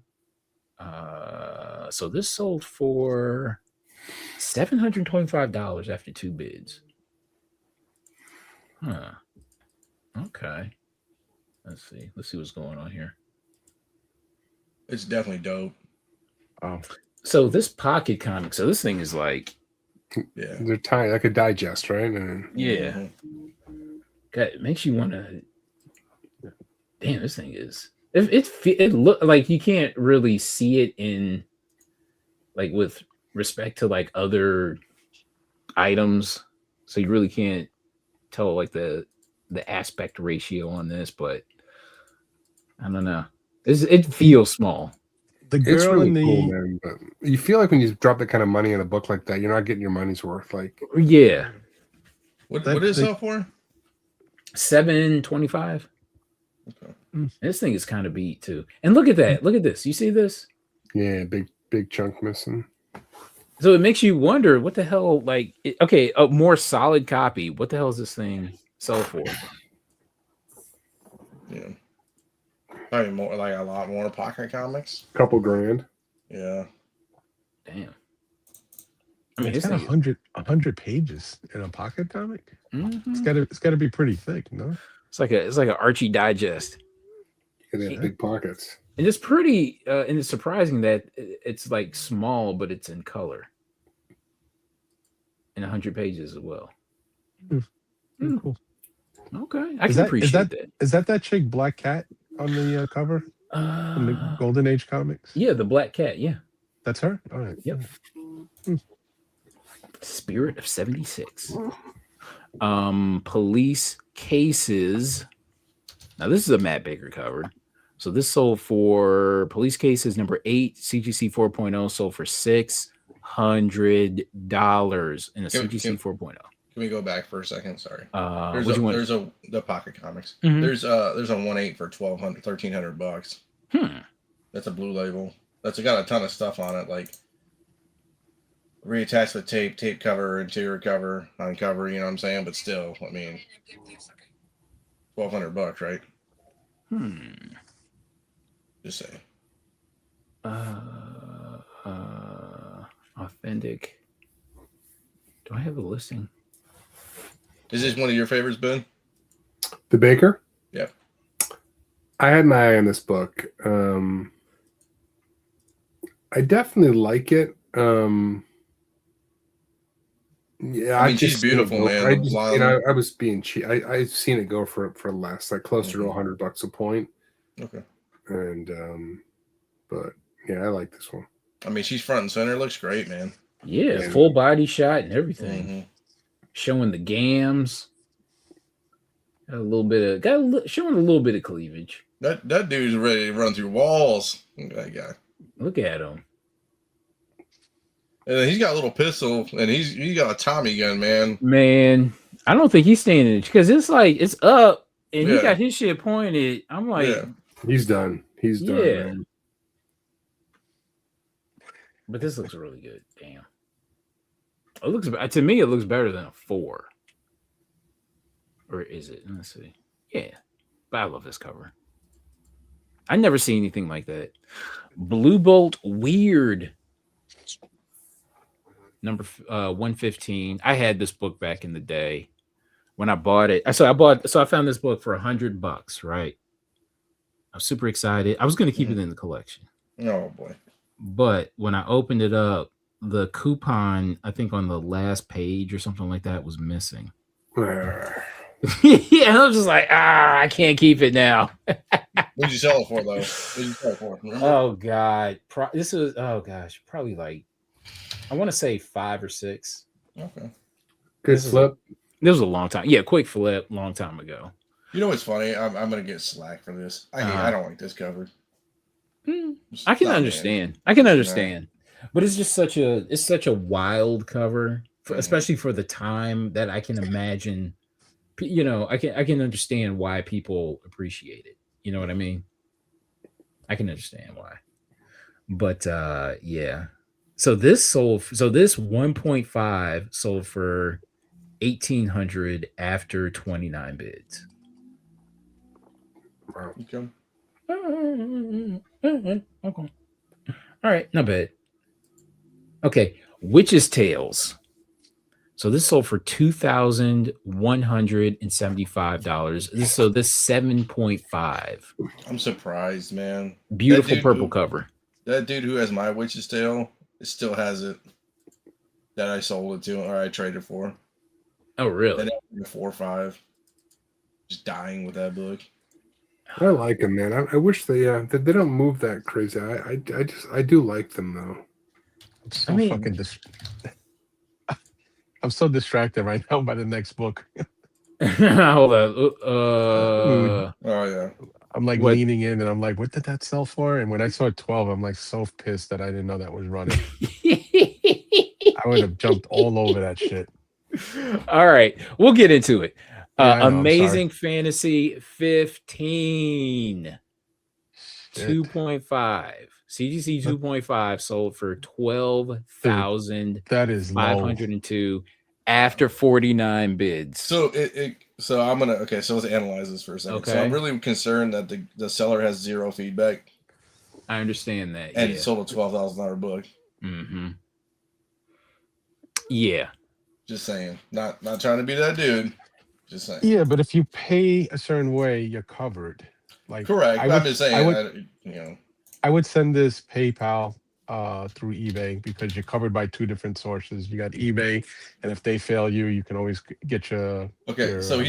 Speaker 1: So this sold for $725 after 2 bids. Huh. Okay. Let's see what's going on here.
Speaker 2: it's definitely dope.
Speaker 3: Oh,
Speaker 1: So this Pocket Comic, so this thing is like,
Speaker 2: Yeah.
Speaker 3: they're tiny, like a digest, right? And
Speaker 1: yeah.
Speaker 2: Mhm.
Speaker 1: God, it makes you want to. Damn, this thing is. It look like you can't really see it in, like, with respect to like other items, so you really can't tell like the aspect ratio on this. But I don't know. It feels small.
Speaker 4: The
Speaker 3: it's
Speaker 4: girl
Speaker 3: really
Speaker 4: in the
Speaker 3: cool, man. But you feel like when you drop that kind of money in a book like that, you're not getting your money's worth. Like,
Speaker 1: Yeah,
Speaker 2: What
Speaker 4: That-
Speaker 2: is
Speaker 4: they-
Speaker 2: that for?
Speaker 1: $725.
Speaker 2: Okay.
Speaker 1: This thing is kind of beat too. And look at that. Look at this. You see this?
Speaker 3: yeah, big chunk missing.
Speaker 1: So it makes you wonder what the hell, like, okay, a more solid copy. What the hell is this thing sell for?
Speaker 2: Yeah. Probably more, like a lot more Pocket Comics.
Speaker 3: Couple grand.
Speaker 2: Yeah.
Speaker 1: Damn. I mean,
Speaker 4: it's
Speaker 1: this
Speaker 4: got
Speaker 1: thing.
Speaker 4: 100 pages in a pocket comic.
Speaker 1: Mhm.
Speaker 4: It's got to be pretty thick, no?
Speaker 1: It's like an Archie digest,
Speaker 3: They have big pockets.
Speaker 1: and it's pretty. And it's surprising that it's like small, but it's in color, and 100 pages as well.
Speaker 4: Cool.
Speaker 1: Okay, I
Speaker 4: Is
Speaker 1: can
Speaker 4: that-
Speaker 1: appreciate that.
Speaker 4: Is that chick Black Cat on the cover from the Golden Age comics?
Speaker 1: Yeah, the Black Cat. Yeah,
Speaker 4: That's her. All right.
Speaker 1: Yep. Spirit of 76. Police Cases. Now this is a Matt Baker cover. So this sold for Police Cases number 8, CGC 4.0 sold for $600 in a CGC 4.0.
Speaker 2: Can we go back for a second? Sorry.
Speaker 1: Which one?
Speaker 2: The Pocket Comics.
Speaker 1: Mhm.
Speaker 2: There's a 1/8 for $1,300. That's a blue label. That's got a ton of stuff on it, like reattach the tape cover, interior cover, on cover. You know what I'm saying? But still, I mean, $1,200, right? Just say.
Speaker 1: Authentic. Do I have a listing?
Speaker 2: Is this one of your favorites, Ben?
Speaker 3: The Baker?
Speaker 2: Yeah.
Speaker 3: I had my eye on this book. I definitely like it. Yeah,
Speaker 2: I mean, she's beautiful, man.
Speaker 3: I was being cheap. I've seen it go for less, like closer to $100 a point.
Speaker 2: Okay.
Speaker 3: And but yeah, I like this one.
Speaker 2: I mean, she's front and center. Looks great, man.
Speaker 1: Yeah,
Speaker 3: Yeah.
Speaker 1: full body shot and everything.
Speaker 2: Mhm.
Speaker 1: Showing the gams. Showing a little bit of cleavage.
Speaker 2: That dude's ready to run through walls. Look at that guy.
Speaker 1: Look at him.
Speaker 2: And then he's got a little pistol, and he's got a Tommy gun, man.
Speaker 1: Man, I don't think he's standing because it's like it's up and he
Speaker 2: Yeah.
Speaker 1: got his shit pointed. I'm like,
Speaker 2: Yeah.
Speaker 3: He's done. He's done.
Speaker 1: Yeah.
Speaker 3: Man.
Speaker 1: but this looks really good. Damn. It looks to me, it looks better than a 4. Or is it? Let's see. Yeah. But I love this cover. I never see anything like that. Blue Bolt Weird number 115. I had this book back in the day when I bought it. So I found this book for $100, right? I was super excited. I was going to keep it in the collection.
Speaker 2: Oh boy.
Speaker 1: But when I opened it up, the coupon, I think on the last page or something like that, was missing. Yeah, I was just like, I can't keep it now.
Speaker 2: What'd you sell it for, though? What'd you sell it for? Remember?
Speaker 1: Oh God, this was probably like, I want to say 5 or 6.
Speaker 2: Okay.
Speaker 3: Good flip.
Speaker 1: This was a long time. Yeah, quick flip, long time ago.
Speaker 2: You know what's funny? I'm gonna get slack for this. I don't like this cover.
Speaker 1: I can understand. I can understand, but it's just such a wild cover, especially for the time that I can imagine. You know, I can understand why people appreciate it. You know what I mean? I can understand why. But yeah. So this 1.5 sold for 1,800 after 29 bids.
Speaker 3: Wow.
Speaker 2: Okay.
Speaker 1: Okay. All right, not bad. Okay, Witch's Tales. So this sold for $2,175. So this 7.5.
Speaker 2: I'm surprised, man.
Speaker 1: Beautiful purple cover.
Speaker 2: That dude who has my Witch's Tale still has it. That I sold it to or I traded for.
Speaker 1: Oh, really?
Speaker 2: 4 or 5. Just dying with that book.
Speaker 3: I like them, man. I wish they don't move that crazy. I do like them though.
Speaker 4: I'm so distracted right now by the next book.
Speaker 1: Hold on.
Speaker 2: Oh yeah.
Speaker 4: I'm like leaning in and I'm like, what did that sell for? And when I saw 12, I'm like so pissed that I didn't know that was running. I would have jumped all over that shit.
Speaker 1: All right, we'll get into it.
Speaker 4: Yeah,
Speaker 1: Amazing Fantasy 15. 2.5. CGC 2.5 sold for 12,502 after 49 bids.
Speaker 2: So so let's analyze this for a second.
Speaker 1: Okay.
Speaker 2: So I'm really concerned that the seller has 0 feedback.
Speaker 1: I understand that.
Speaker 2: And he sold a $12,000 book.
Speaker 1: Mm-hmm. Yeah.
Speaker 2: Just saying. Not trying to be that dude. Just saying.
Speaker 4: Yeah, but if you pay a certain way, you're covered. Like
Speaker 2: correct. I'm just saying
Speaker 4: I would send this PayPal through eBay because you're covered by 2 different sources. You got eBay, and if they fail you, you can always get your
Speaker 2: so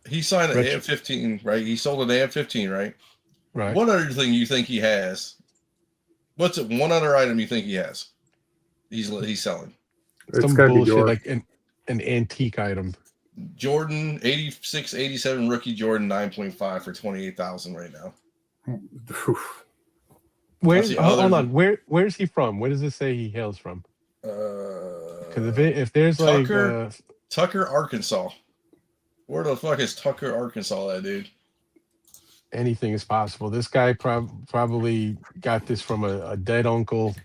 Speaker 2: he signed an AM15, right? He sold an AM15, right?
Speaker 4: Right.
Speaker 2: What other thing you think he has? What's it? One other item you think he has? He's selling.
Speaker 4: Some bullshit like an antique item.
Speaker 2: Jordan 86, 87 rookie Jordan 9.5 for 28,000 right now.
Speaker 4: Hold on. Where's he from? Where does it say he hails from? Because if there's
Speaker 2: Tucker, Arkansas. Where the fuck is Tucker, Arkansas at, dude?
Speaker 4: Anything is possible. This guy probably got this from a dead uncle,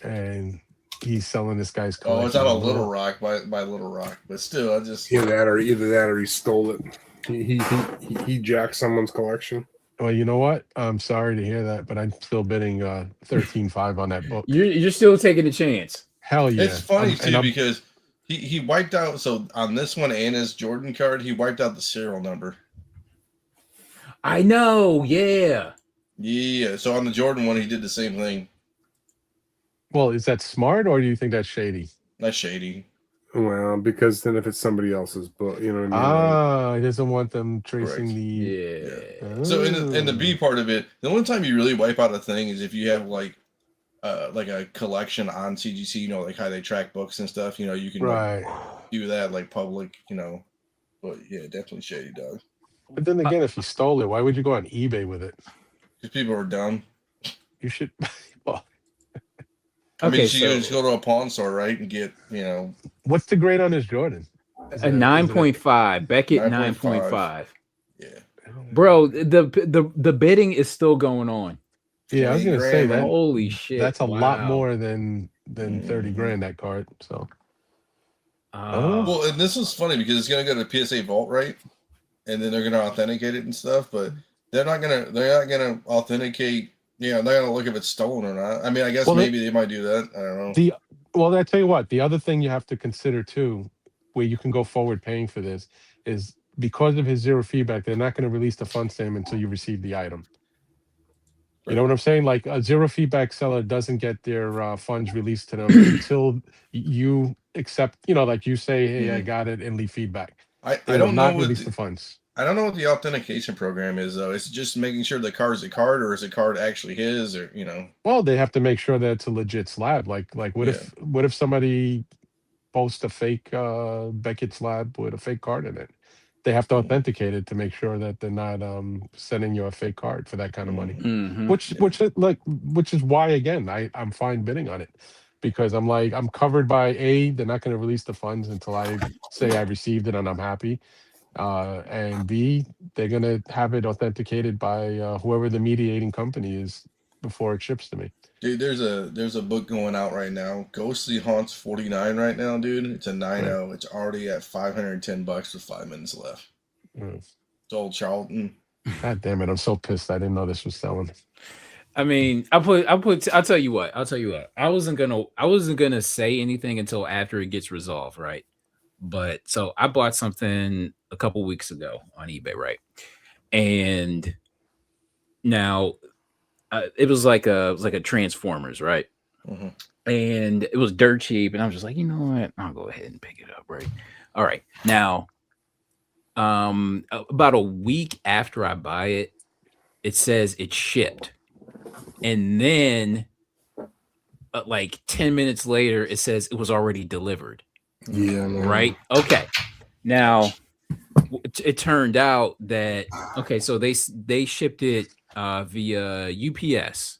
Speaker 4: and he's selling this guy's collection.
Speaker 2: Oh, it's out of Little Rock by Little Rock, but still,
Speaker 3: either that or he stole it. He jacked someone's collection.
Speaker 4: Well, you know what? I'm sorry to hear that, but I'm still bidding 13.5 on that book.
Speaker 1: You're still taking a chance.
Speaker 4: Hell yeah!
Speaker 2: It's funny too because he wiped out. So on this one and his Jordan card, he wiped out the serial number.
Speaker 1: I know. Yeah.
Speaker 2: Yeah. So on the Jordan one, he did the same thing.
Speaker 4: Well, is that smart or do you think that's shady?
Speaker 2: That's shady.
Speaker 3: Well, because then if it's somebody else's book, you know what
Speaker 4: I mean? He doesn't want them tracing
Speaker 2: So in the B part of it, the only time you really wipe out a thing is if you have like a collection on CGC, you know, like how they track books and stuff. You know, you can do that like public, you know. But yeah, definitely shady, dog.
Speaker 4: But then again, if you stole it, why would you go on eBay with it?
Speaker 2: Because people are dumb.
Speaker 4: You should.
Speaker 2: I mean, you just go to a pawn store, right, and get, you know.
Speaker 4: What's the grade on his Jordan?
Speaker 1: A 9.5. Beckett 9.5.
Speaker 2: Yeah.
Speaker 1: Bro, the bidding is still going on.
Speaker 4: Yeah, I was gonna say that.
Speaker 1: Holy shit.
Speaker 4: That's a lot more than 30 grand that card. So.
Speaker 2: Well, and this is funny because it's gonna go to PSA Vault, right? And then they're gonna authenticate it and stuff, but they're not gonna authenticate. Yeah, they're gonna look if it's stolen or not. I mean, I guess maybe they might do that. I don't know.
Speaker 4: Well, I tell you what, the other thing you have to consider too, where you can go forward paying for this, is because of his zero feedback, they're not going to release the fund statement until you receive the item. You know what I'm saying? Like a zero feedback seller doesn't get their funds released to them until you accept, like you say, hey, I got it, and leave feedback.
Speaker 2: I
Speaker 4: They will
Speaker 2: don't know
Speaker 4: not
Speaker 2: what
Speaker 4: release the funds.
Speaker 2: I don't know what the authentication program is though. It's just making sure the card's a card, or is the card actually his, or
Speaker 4: Well, they have to make sure that it's a legit slab. Like what
Speaker 2: Yeah.
Speaker 4: if somebody posts a fake Beckett slab with a fake card in it? They have to authenticate it to make sure that they're not sending you a fake card for that kind of money.
Speaker 1: Mhm.
Speaker 4: Which is why again I'm fine bidding on it, because I'm covered by they're not going to release the funds until I say I received it and I'm happy, and B, they're going to have it authenticated by whoever the mediating company is before it ships to me.
Speaker 2: Dude, there's a book going out right now. Ghostly Haunts 49 right now, dude. It's a 9.0. It's already at $510 with 5 minutes left.
Speaker 4: Mm.
Speaker 2: It's old Charlton.
Speaker 4: God damn it! I'm so pissed. I didn't know this was selling.
Speaker 1: I mean, I'll tell you what. I wasn't gonna say anything until after it gets resolved, right? But so I bought something a couple weeks ago on eBay, right? And now it was like a Transformers, right?
Speaker 2: Mm-hmm.
Speaker 1: And it was dirt cheap, and I was just like, you know what? I'll go ahead and pick it up, right? All right. Now, about a week after I buy it, it says it's shipped. And then like 10 minutes later, it says it was already delivered.
Speaker 3: Yeah, man.
Speaker 1: Right? Okay. Now, it turned out that, okay, so they shipped it via UPS,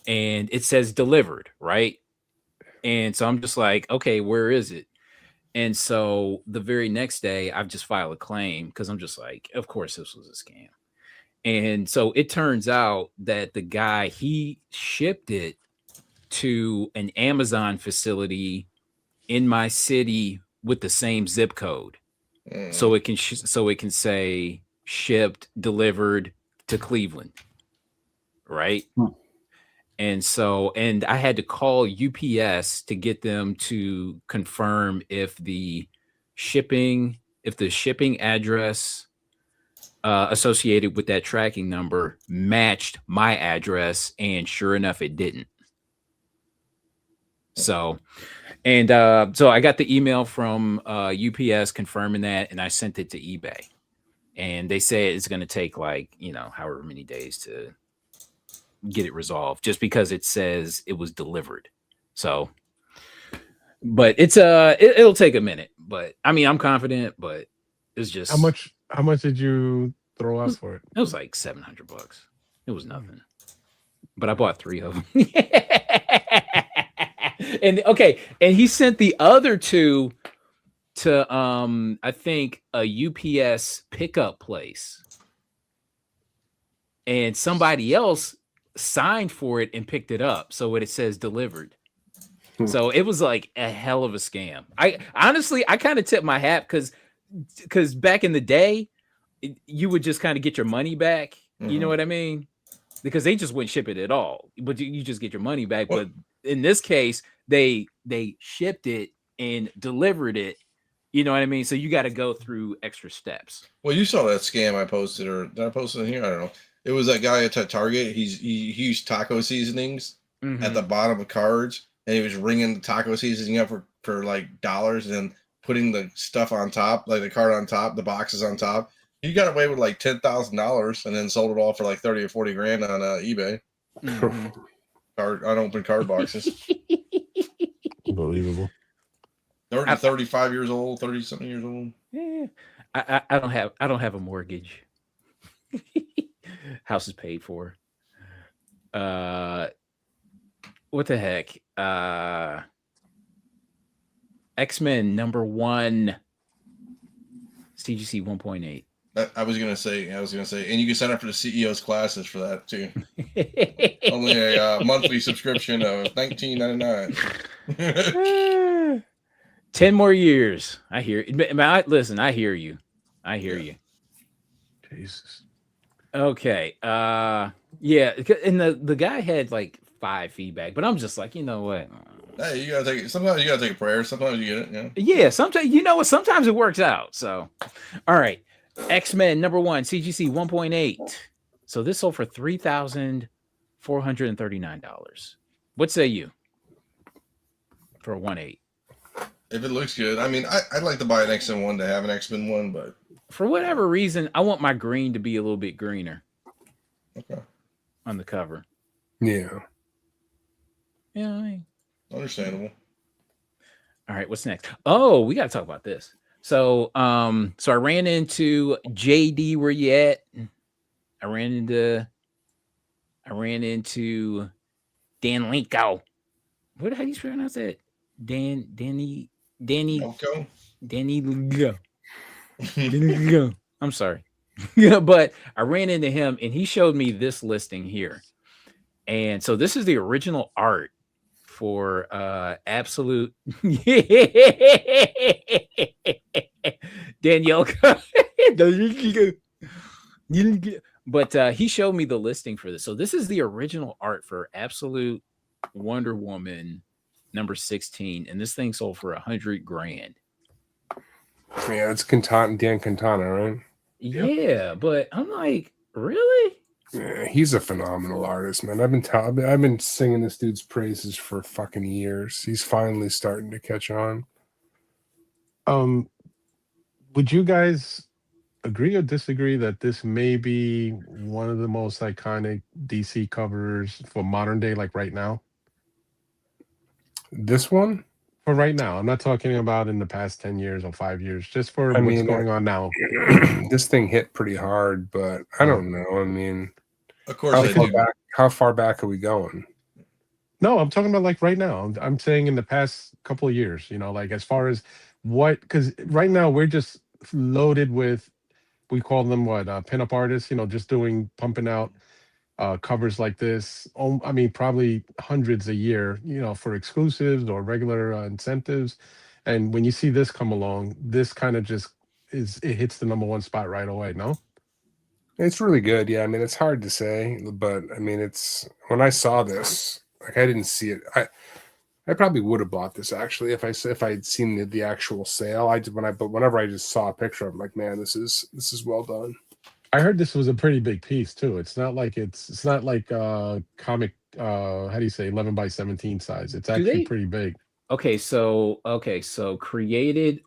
Speaker 1: and it says delivered, right? And so I'm just like, okay, where is it? And so the very next day, I've just filed a claim because I'm just like, of course, this was a scam. And so it turns out that the guy, he shipped it to an Amazon facility in my city with the same zip code. So it can say shipped, delivered to Cleveland. Right? And I had to call UPS to get them to confirm if the shipping address associated with that tracking number matched my address, and sure enough, it didn't. So I got the email from UPS confirming that, and I sent it to eBay, and they say it's going to take like however many days to get it resolved, just because it says it was delivered. So, but it'll take a minute. But I mean, I'm confident, but it's just
Speaker 4: How much did you throw out for it?
Speaker 1: It was like $700. It was nothing. But I bought 3 of them. And okay, and he sent the other 2 to I think a UPS pickup place. And somebody else signed for it and picked it up. So it says delivered. So it was like a hell of a scam. I honestly kind of tipped my hat because back in the day, you would just kind of get your money back. Mm-hmm. You know what I mean? Because they just wouldn't ship it at all, but you just get your money back. What? But in this case, they shipped it and delivered it. You know what I mean? So you got to go through extra steps.
Speaker 2: Well, you saw that scam I posted, or did I post it in here? I don't know. It was that guy at Target. He used taco seasonings at the bottom of cards, and he was ringing the taco seasoning up for like dollars, and then putting the stuff on top, like the card on top, the boxes on top. He got away with like $10,000, and then sold it all for like 30 or 40 grand on eBay. Mm-hmm. Unopened card boxes.
Speaker 4: Unbelievable.
Speaker 2: 35 years old, 30 something years old.
Speaker 1: Yeah, I don't have a mortgage. House is paid for. What the heck? X-Men #1, CGC 1.8.
Speaker 2: I was gonna say, and you can sign up for the CEO's classes for that too. Only a monthly subscription of $19.99.
Speaker 1: 10 more years. I hear. Listen, I hear you. You.
Speaker 4: Jesus.
Speaker 1: Okay. Yeah, and the guy had like 5 feedback, but I'm just like, you know what?
Speaker 2: Hey, you gotta take it. Sometimes you gotta take a prayer. Sometimes you get it. Yeah.
Speaker 1: Yeah, sometimes you know what? Sometimes it works out. So, all right, X-Men #1 CGC 1.8. So this sold for $3,439. What say you for a 1.8?
Speaker 2: If it looks good, I mean, I'd like to buy an X-Men one to have an X-Men one, but
Speaker 1: For whatever reason, I want my green to be a little bit greener
Speaker 2: okay,
Speaker 1: on the cover.
Speaker 3: Yeah.
Speaker 1: Yeah, I mean,
Speaker 2: understandable.
Speaker 1: all right, what's next? Oh, we got to talk about this. So, so I ran into JD. Where you at? I ran into Dan Linko. How do you pronounce that? Danny
Speaker 2: Elko?
Speaker 1: Linko. I'm sorry. Yeah, but I ran into him and he showed me this listing here. And so this is the original art for Absolute Danielle. But he showed me the listing for this. So this is the original art for Absolute Wonder Woman #16, and this thing sold for $100,000.
Speaker 3: Yeah, it's Dan Quintana, right?
Speaker 1: Yeah, but I'm like, really?
Speaker 3: Yeah, he's a phenomenal artist, man. I've been singing this dude's praises for fucking years. He's finally starting to catch on.
Speaker 4: Would you guys agree or disagree that this may be one of the most iconic DC covers for modern day, like right now?
Speaker 3: This one?
Speaker 4: For right now, I'm not talking about in the past 10 years or 5 years, just for
Speaker 3: I
Speaker 4: what's
Speaker 3: mean,
Speaker 4: going on now.
Speaker 3: This thing hit pretty hard, but I don't know. I mean,
Speaker 2: Of course,
Speaker 3: how far back are we going?
Speaker 4: No, I'm talking about like right now. I'm saying in the past couple of years, like as far as what, because right now we're just loaded with, we call them what, pinup artists, just pumping out covers like this. I mean, probably hundreds a year, for exclusives or regular incentives. And when you see this come along, this kind of just it hits the #1 spot right away. No?
Speaker 3: It's really good. Yeah, I mean, it's hard to say, but I mean, it's when I saw this, like I didn't see it. I probably would have bought this actually if I had seen the actual sale. But whenever I just saw a picture, I'm like, man, this is well done.
Speaker 4: I heard this was a pretty big piece too. It's not like comic how do you say 11 by 17 size. It's actually pretty big.
Speaker 1: Okay, so created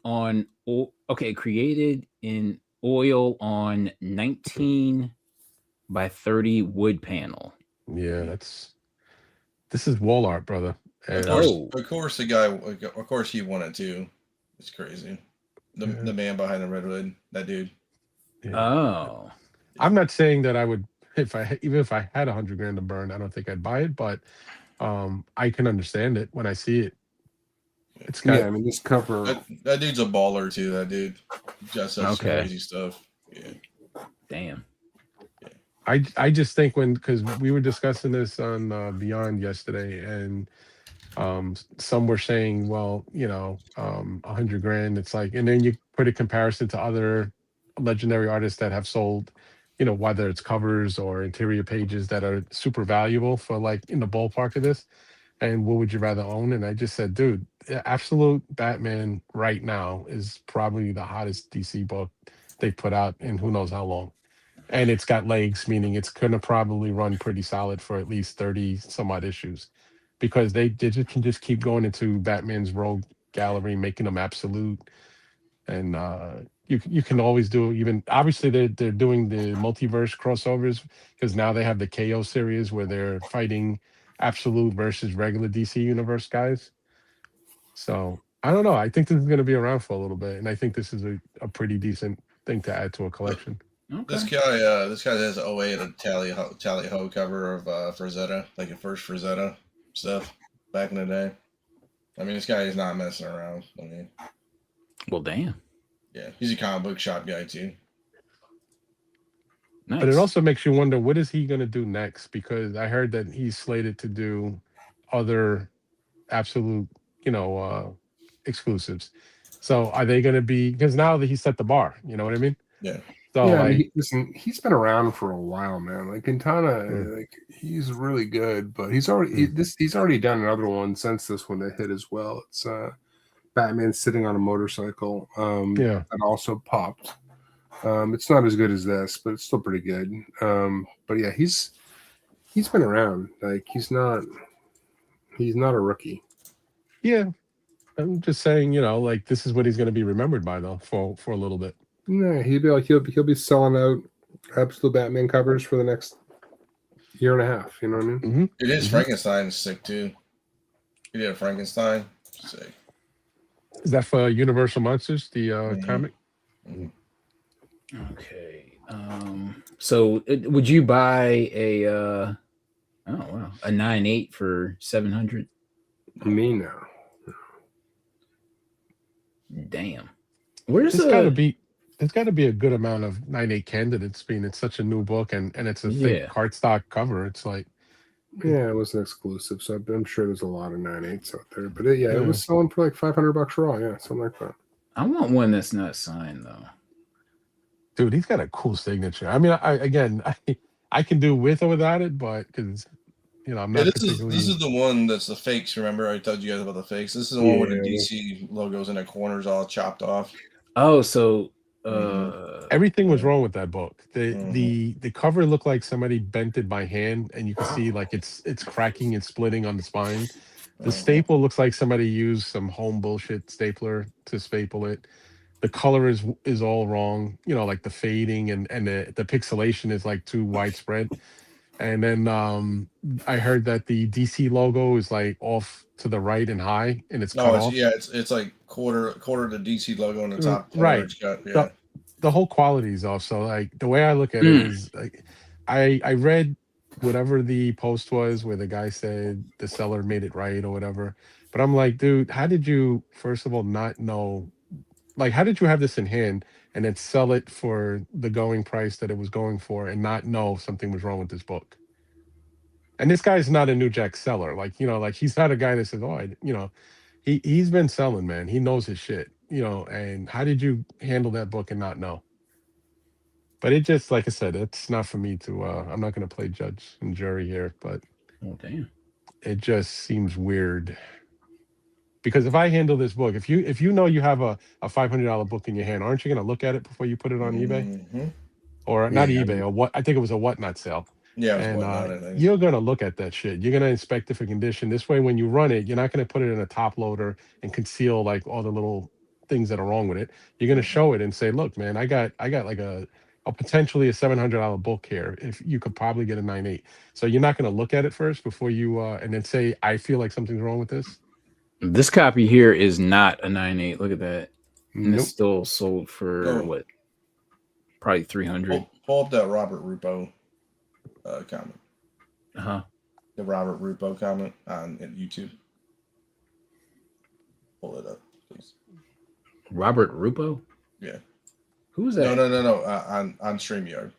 Speaker 1: in oil on 19 by 30 wood panel.
Speaker 4: Yeah, this is wall art, brother.
Speaker 2: Of course, the guy. Of course, he wanted to. It's crazy. The man behind the red hood, that dude.
Speaker 4: Yeah.
Speaker 1: Oh,
Speaker 4: I'm not saying that I would even if I had $100,000 to burn, I don't think I'd buy it, but I can understand it when I see it. It's got,
Speaker 3: I mean, this cover.
Speaker 2: That dude's a baller too. That dude just does crazy stuff. Yeah.
Speaker 1: Damn.
Speaker 4: I just think because we were discussing this on Beyond yesterday, and some were saying, well, $100,000. It's like, and then you put a comparison to other legendary artists that have sold, whether it's covers or interior pages that are super valuable for like in the ballpark of this. And what would you rather own? And I just said, dude, Absolute Batman right now is probably the hottest DC book they put out in who knows how long. And it's got legs, meaning it's going to probably run pretty solid for at least 30 some odd issues, because they can just keep going into Batman's rogue gallery, making them absolute. And you can always do, even obviously they're doing the multiverse crossovers, because now they have the KO series where they're fighting absolute versus regular DC universe guys. So I don't know. I think this is going to be around for a little bit, and I think this is a pretty decent thing to add to a collection.
Speaker 1: Okay.
Speaker 2: This guy has an 08 Tally Ho cover of Frazetta, like the first Frazetta stuff back in the day. I mean, this guy is not messing around. I mean,
Speaker 1: well, damn.
Speaker 2: Yeah, he's a comic book shop guy too.
Speaker 1: Nice.
Speaker 4: But it also makes you wonder, what is he going to do next? Because I heard that he's slated to do other absolute, exclusives. So are they going to be, because now that he set the bar, you know what I mean?
Speaker 2: Yeah.
Speaker 4: So
Speaker 3: Yeah, I mean,
Speaker 4: like,
Speaker 3: listen, he's been around for a while, man. Like Quintana,
Speaker 4: Mm.
Speaker 3: like he's really good, but he's already done another one since this one that hit as well. It's Batman sitting on a motorcycle.
Speaker 4: yeah,
Speaker 3: That also popped. It's not as good as this, but it's still pretty good. But yeah, he's been around. Like he's not a rookie.
Speaker 4: yeah. I'm just saying, like this is what he's going to be remembered by though for a little bit.
Speaker 3: Yeah, he'll be selling out absolute Batman covers for the next year and a half. You know what I mean?
Speaker 4: Hmm.
Speaker 2: It is
Speaker 4: Hmm.
Speaker 2: Frankenstein's sick too. He did a Frankenstein. Sick.
Speaker 4: Is that for Universal Monsters, the
Speaker 2: Mhm.
Speaker 4: comic?
Speaker 2: Mhm.
Speaker 1: Okay. So would you buy a oh wow, a 9.8 for 700?
Speaker 3: Me now.
Speaker 1: Damn. Where's
Speaker 4: There's got to
Speaker 1: a
Speaker 4: be there's got to be a good amount of 9.8 candidates, being it's such a new book and it's a thick
Speaker 1: yeah.
Speaker 4: cardstock cover. It's like,
Speaker 3: Yeah, it was an exclusive, so I'm sure there's a lot of 9.8s out there. But it
Speaker 4: yeah.
Speaker 3: was selling for like $500 raw. Yeah, something like that.
Speaker 1: I want one that's not signed though.
Speaker 4: Dude, he's got a cool signature. I mean, I can do with or without it, but because I'm
Speaker 2: Yeah,
Speaker 4: not
Speaker 2: this
Speaker 4: particularly.
Speaker 2: is the one that's the fakes. Remember, I told you guys about the fakes. This is the one where the
Speaker 3: Yeah,
Speaker 2: DC logos in the corners all chopped off.
Speaker 1: Oh, so
Speaker 2: Mm-hmm.
Speaker 4: Everything was
Speaker 2: Yeah.
Speaker 4: wrong with that book. The
Speaker 2: Mm-hmm.
Speaker 4: the the cover looked like somebody bent it by hand, and you can see like it's cracking and splitting on the spine. The
Speaker 2: Mm-hmm.
Speaker 4: staple looks like somebody used some home bullshit stapler to staple it. The color is all wrong. Like the fading and the pixelation is like too widespread. And then I heard that the DC logo is like off to the right and high, and it's cut
Speaker 2: No,
Speaker 4: off.
Speaker 2: it's like quarter the DC logo in the top corner.
Speaker 4: Right.
Speaker 2: It's got
Speaker 4: The
Speaker 2: yeah.
Speaker 4: the whole quality is off. So like the way I look at it
Speaker 1: mm,
Speaker 4: is like I read whatever the post was where the guy said the seller made it right or whatever. But I'm like, dude, how did you first of all not know, like how did you have this in hand and then sell it for the going price that it was going for and not know something was wrong with this book? And this guy's not a New Jack seller. Like, like he's not a guy that says, "Oh, he's been selling, man. He knows his shit." And how did you handle that book and not know? But it just, like I said, it's not for me to. I'm not going to play judge and jury here, but
Speaker 1: oh damn.
Speaker 4: it just seems weird because if I handle this book, if you know you have a $500 book in your hand, aren't you going to look at it before you put it on eBay
Speaker 2: Mm-hmm.
Speaker 4: or not
Speaker 3: yeah,
Speaker 4: eBay or what? I think it was a whatnot sale.
Speaker 2: Yeah, it was
Speaker 4: And
Speaker 2: whatnot. I think.
Speaker 4: you're going to look at that shit. You're going to inspect it for condition. This way, when you run it, you're not going to put it in a top loader and conceal like all the little things that are wrong with it. You're going to
Speaker 2: Mhm.
Speaker 4: show it and say, "Look, man, I got like a potentially a $700 book here. If you could probably get a 9.8." So you're not going to look at it first before you and then say, "I feel like something's wrong with this."
Speaker 1: This copy here is not a 9.8. Look at that. And it's
Speaker 3: nope.
Speaker 1: still sold for
Speaker 2: Oh,
Speaker 1: what? Probably 300.
Speaker 2: pull up that Robert Rupo comment.
Speaker 1: Uh-huh.
Speaker 2: The Robert Rupo comment on YouTube. Pull it up, please.
Speaker 1: Robert Rupo?
Speaker 2: Yeah.
Speaker 1: Who's that?
Speaker 2: No. On StreamYard.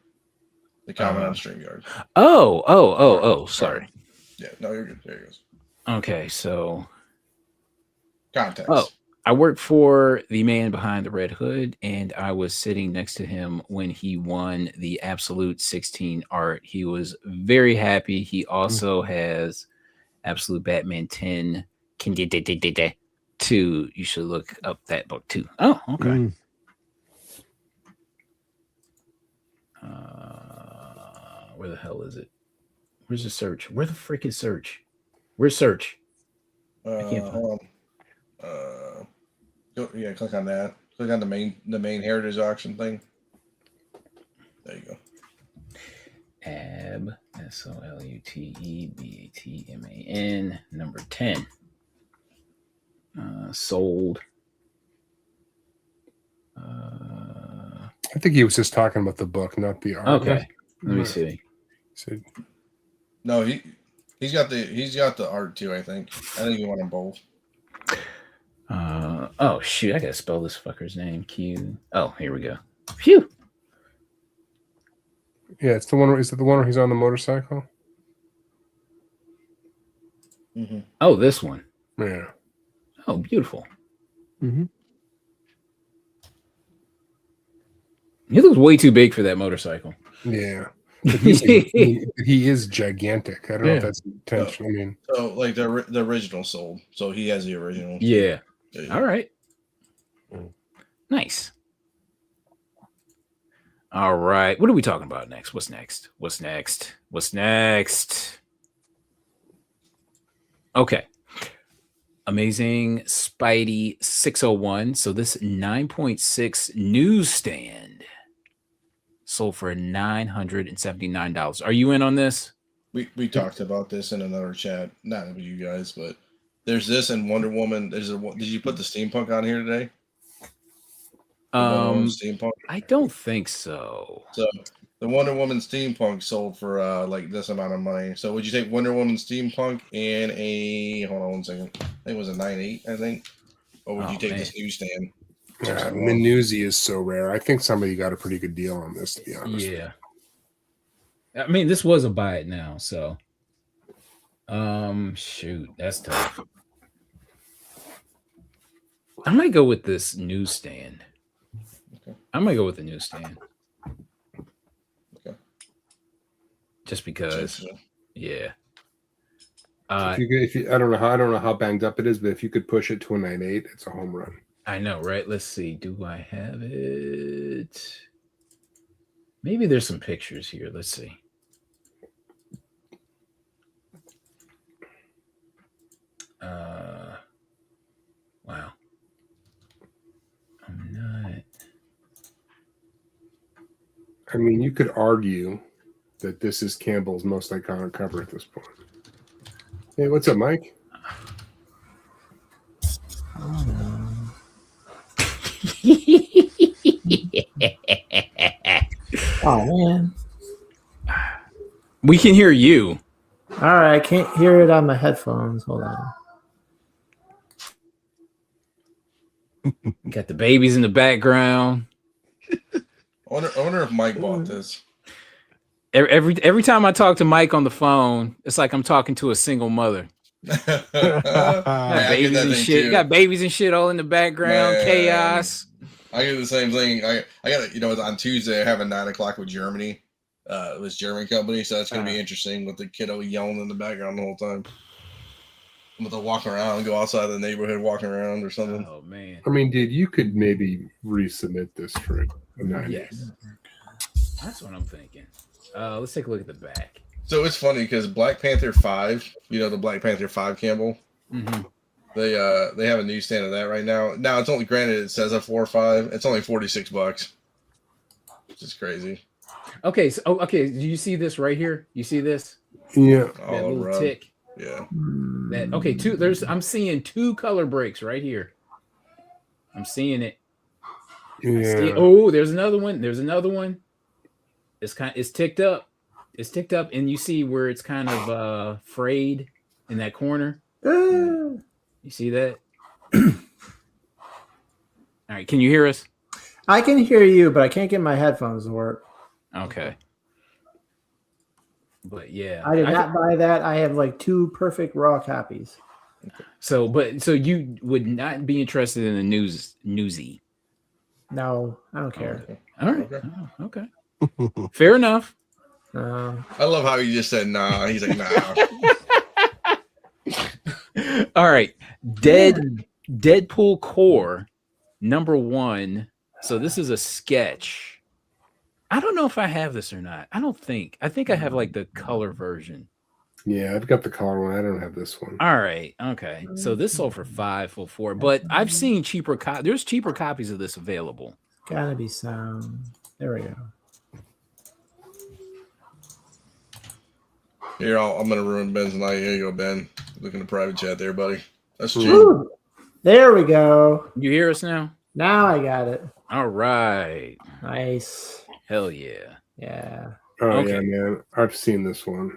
Speaker 2: The comment on StreamYard.
Speaker 1: Oh, sorry.
Speaker 2: Yeah. No, you're good. There he goes.
Speaker 1: Okay, so
Speaker 2: Context.
Speaker 1: oh, I work for the man behind the red hood, and I was sitting next to him when he won the Absolute 16 art. He was very happy. He also has Absolute Batman 10 2. You should look up that book too. Oh, okay.
Speaker 4: Mm.
Speaker 1: Where the hell is it? Where's the search? Where the freak is search? Where's search? I can't find
Speaker 2: Hold on. Click on that. Click on the main heritage auction thing. There you go.
Speaker 1: Ab SOLUTEBATMAN number 10. Sold.
Speaker 3: I think he was just talking about the book, not the art.
Speaker 1: Okay. Let me see.
Speaker 3: So,
Speaker 2: No, he's got the art too. I think he won them both.
Speaker 1: Oh shoot, I gotta spell this fucker's name. Q. Oh, here we go. Phew.
Speaker 3: yeah, it's the one. Is it the one where he's on the motorcycle?
Speaker 2: Mm-hmm.
Speaker 1: Oh, this one.
Speaker 3: Yeah.
Speaker 1: Oh, beautiful.
Speaker 4: Mm-hmm.
Speaker 1: He looks way too big for that motorcycle.
Speaker 3: Yeah. But he is gigantic. I don't know if
Speaker 4: Yeah.
Speaker 3: that's intentional. I mean,
Speaker 2: So like the original sold. So he has the original.
Speaker 1: Yeah.
Speaker 2: Yeah.
Speaker 1: All right. Nice. All right. What are we talking about next? What's next? What's next? What's next? Okay. Amazing Spidey 601. So this 9.6 newsstand sold for $979. Are you in on this?
Speaker 2: We talked about this in another chat, not with you guys, but there's this and Wonder Woman. Did you put the steampunk on here today? Wonder Woman steampunk.
Speaker 1: I don't think so.
Speaker 2: So the Wonder Woman steampunk sold for like this amount of money. So would you take Wonder Woman steampunk and a hold on 1 second? I think it was a 9.8, I think. Or would you take this newsstand?
Speaker 3: Minuzi is so rare. I think somebody got a pretty good deal on this, to be honest.
Speaker 1: Yeah. I mean, this was a buy it now, so shoot, that's tough. I might go with this newsstand.
Speaker 2: Okay.
Speaker 1: I might go with the newsstand.
Speaker 2: Okay.
Speaker 1: Just because, yeah.
Speaker 3: If you, I don't know how banged up it is, but if you could push it to a 9.8, it's a home run.
Speaker 1: I know, right? Let's see. Do I have it? Maybe there's some pictures here. Let's see. Wow. I'm not.
Speaker 3: I mean, you could argue that this is Campbell's most iconic cover at this point. Hey, what's up, Mike?
Speaker 5: Oh man!
Speaker 1: We can hear you.
Speaker 5: All right, I can't hear it on my headphones. Hold on.
Speaker 1: Got the babies in the background.
Speaker 2: I wonder if Mike bought this.
Speaker 1: Every time I talk to Mike on the phone, it's like I'm talking to a single mother. Got babies and shit. Got babies and shit all in the background. Man. Chaos.
Speaker 2: I get the same thing. I got on Tuesday I have a 9 o'clock with Germany. This German company, so that's gonna be interesting with the kiddo yelling in the background the whole time. I'm gonna walk around, go outside the neighborhood, walking around or something.
Speaker 1: Oh man!
Speaker 3: I mean, dude, you could maybe resubmit this for a 9.
Speaker 1: Yes, that's what I'm thinking. Let's take a look at the back.
Speaker 2: So it's funny because Black Panther 5, the Black Panther 5 Campbell.
Speaker 1: Mm-hmm.
Speaker 2: They have a newsstand of that right now. Now it's only, granted it says a 4 or 5. It's only $46, which is crazy.
Speaker 1: Okay, so do you see this right here? You see this?
Speaker 3: Yeah.
Speaker 1: That little tick.
Speaker 2: Yeah.
Speaker 1: I'm seeing 2 color breaks right here. I'm seeing it.
Speaker 3: Yeah.
Speaker 1: There's another one. It's ticked up. It's ticked up, and you see where it's kind of frayed in that corner. You see that? All right, can you hear us?
Speaker 5: I can hear you, but I can't get my headphones to work.
Speaker 1: Okay. But yeah,
Speaker 5: I did not buy that. I have like 2 perfect raw copies.
Speaker 1: So you would not be interested in the newsy?
Speaker 5: No, I don't care.
Speaker 1: Okay. All right. Okay. Fair enough.
Speaker 2: I love how you just said nah. He's like nah.
Speaker 1: All right. Deadpool Core #1. So this is a sketch. I don't know if I have this or not. I think I have like the color version.
Speaker 3: Yeah, I've got the color one. I don't have this one.
Speaker 1: All right. Okay. So this sold for $544, but I've seen cheaper there's cheaper copies of this available.
Speaker 5: Gotta be some. There we go.
Speaker 2: Here, I'm gonna ruin Ben's night. Here you go, Ben. Look in the private chat there, buddy. That's cheap.
Speaker 5: Ooh, there we go.
Speaker 1: You hear us now?
Speaker 5: Now I got it.
Speaker 1: All right.
Speaker 5: Nice.
Speaker 1: Hell yeah.
Speaker 5: Yeah.
Speaker 3: Oh yeah, man. I've seen this one.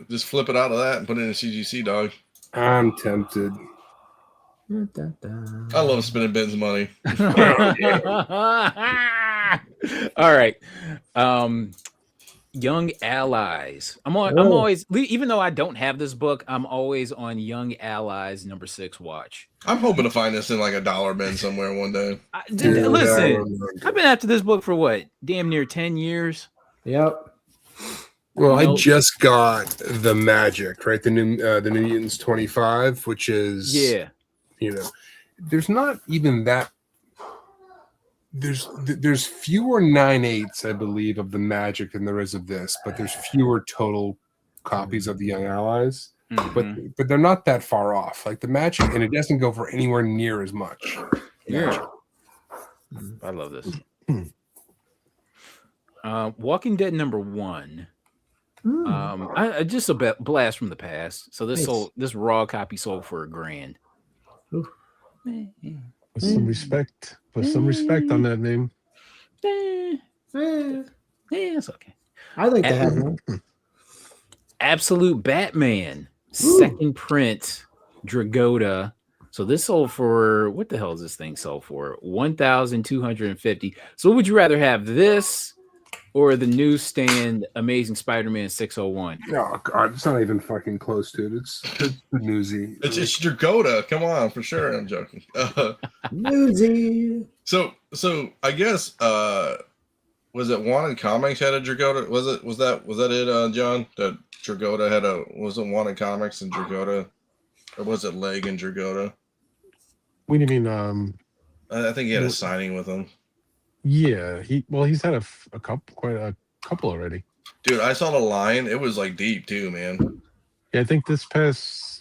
Speaker 2: Just flip it out of that and put it in a CGC, dog.
Speaker 3: I'm tempted.
Speaker 2: I love spending Ben's money.
Speaker 1: All right. Young Allies. I'm always, even though I don't have this book, I'm always on Young Allies #6 watch.
Speaker 2: I'm hoping to find this in like a dollar bin somewhere one day.
Speaker 1: Listen, I've been after this book for what? Damn near 10 years.
Speaker 5: Yep.
Speaker 3: Well,
Speaker 1: Nope.
Speaker 3: I just got the Magic, right? The New Mutants 25, which is there's not even that. There's fewer 9/8s, I believe, of the Magic than there is of this, but there's fewer total copies of the Young Allies.
Speaker 1: Mhm.
Speaker 3: But they're not that far off. Like the Magic, and it doesn't go for anywhere near as much.
Speaker 1: Yeah. I love this. Walking Dead #1. I just a blast from the past. So this this raw copy sold for $1,000.
Speaker 4: With some respect. Put some respect on that name.
Speaker 1: It's okay.
Speaker 5: I like to have one.
Speaker 1: Absolute Batman, second print, Dragotta. So this sold for, what the hell is this thing sold for? $1,250. So what would you rather have, this or the newsstand Amazing Spider-Man 601?
Speaker 3: Oh God, it's not even fucking close to it. It's newsy.
Speaker 2: It's Dragotta. Come on, for sure. I'm joking.
Speaker 5: Newsy.
Speaker 2: So I guess was it Wanted Comics had a Dragotta? Was that it, John? That Dragotta had was it Wanted Comics and Dragotta, or was it Leg and Dragotta?
Speaker 4: What do you mean?
Speaker 2: I think he had a signing with him.
Speaker 4: Yeah, he's had quite a couple already.
Speaker 2: Dude, I saw the line. It was like deep too, man.
Speaker 4: Yeah, I think this past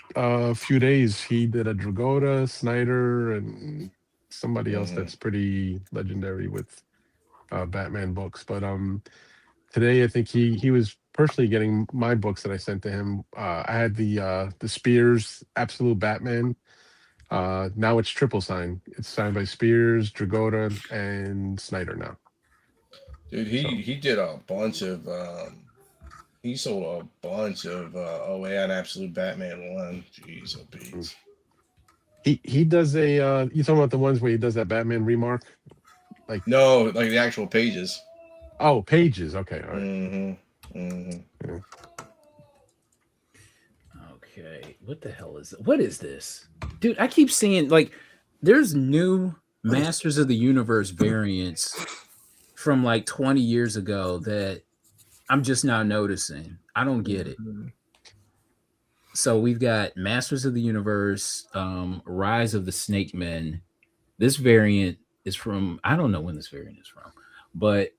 Speaker 4: few days he did a Dragotta, Snyder, and somebody else that's pretty legendary with Batman books. But today I think he was personally getting my books that I sent to him. I had the Spears Absolute Batman. Now it's triple sign. It's signed by Spears, Dragotta, and Snyder now.
Speaker 2: Dude, he did a bunch of he sold a bunch of OA on Absolute Batman 1. Jeez, oh beats.
Speaker 4: He does a you talking about the ones where he does that Batman remark? Like
Speaker 2: no, like the actual pages.
Speaker 4: Oh, pages. Okay, all right.
Speaker 2: Yeah.
Speaker 1: Okay, what the hell is it? What is this? Dude, I keep seeing, like, there's new Masters of the Universe variants from like 20 years ago that I'm just now noticing. I don't get it. So we've got Masters of the Universe, Rise of the Snake Men. This variant is from, I don't know when this variant is from, but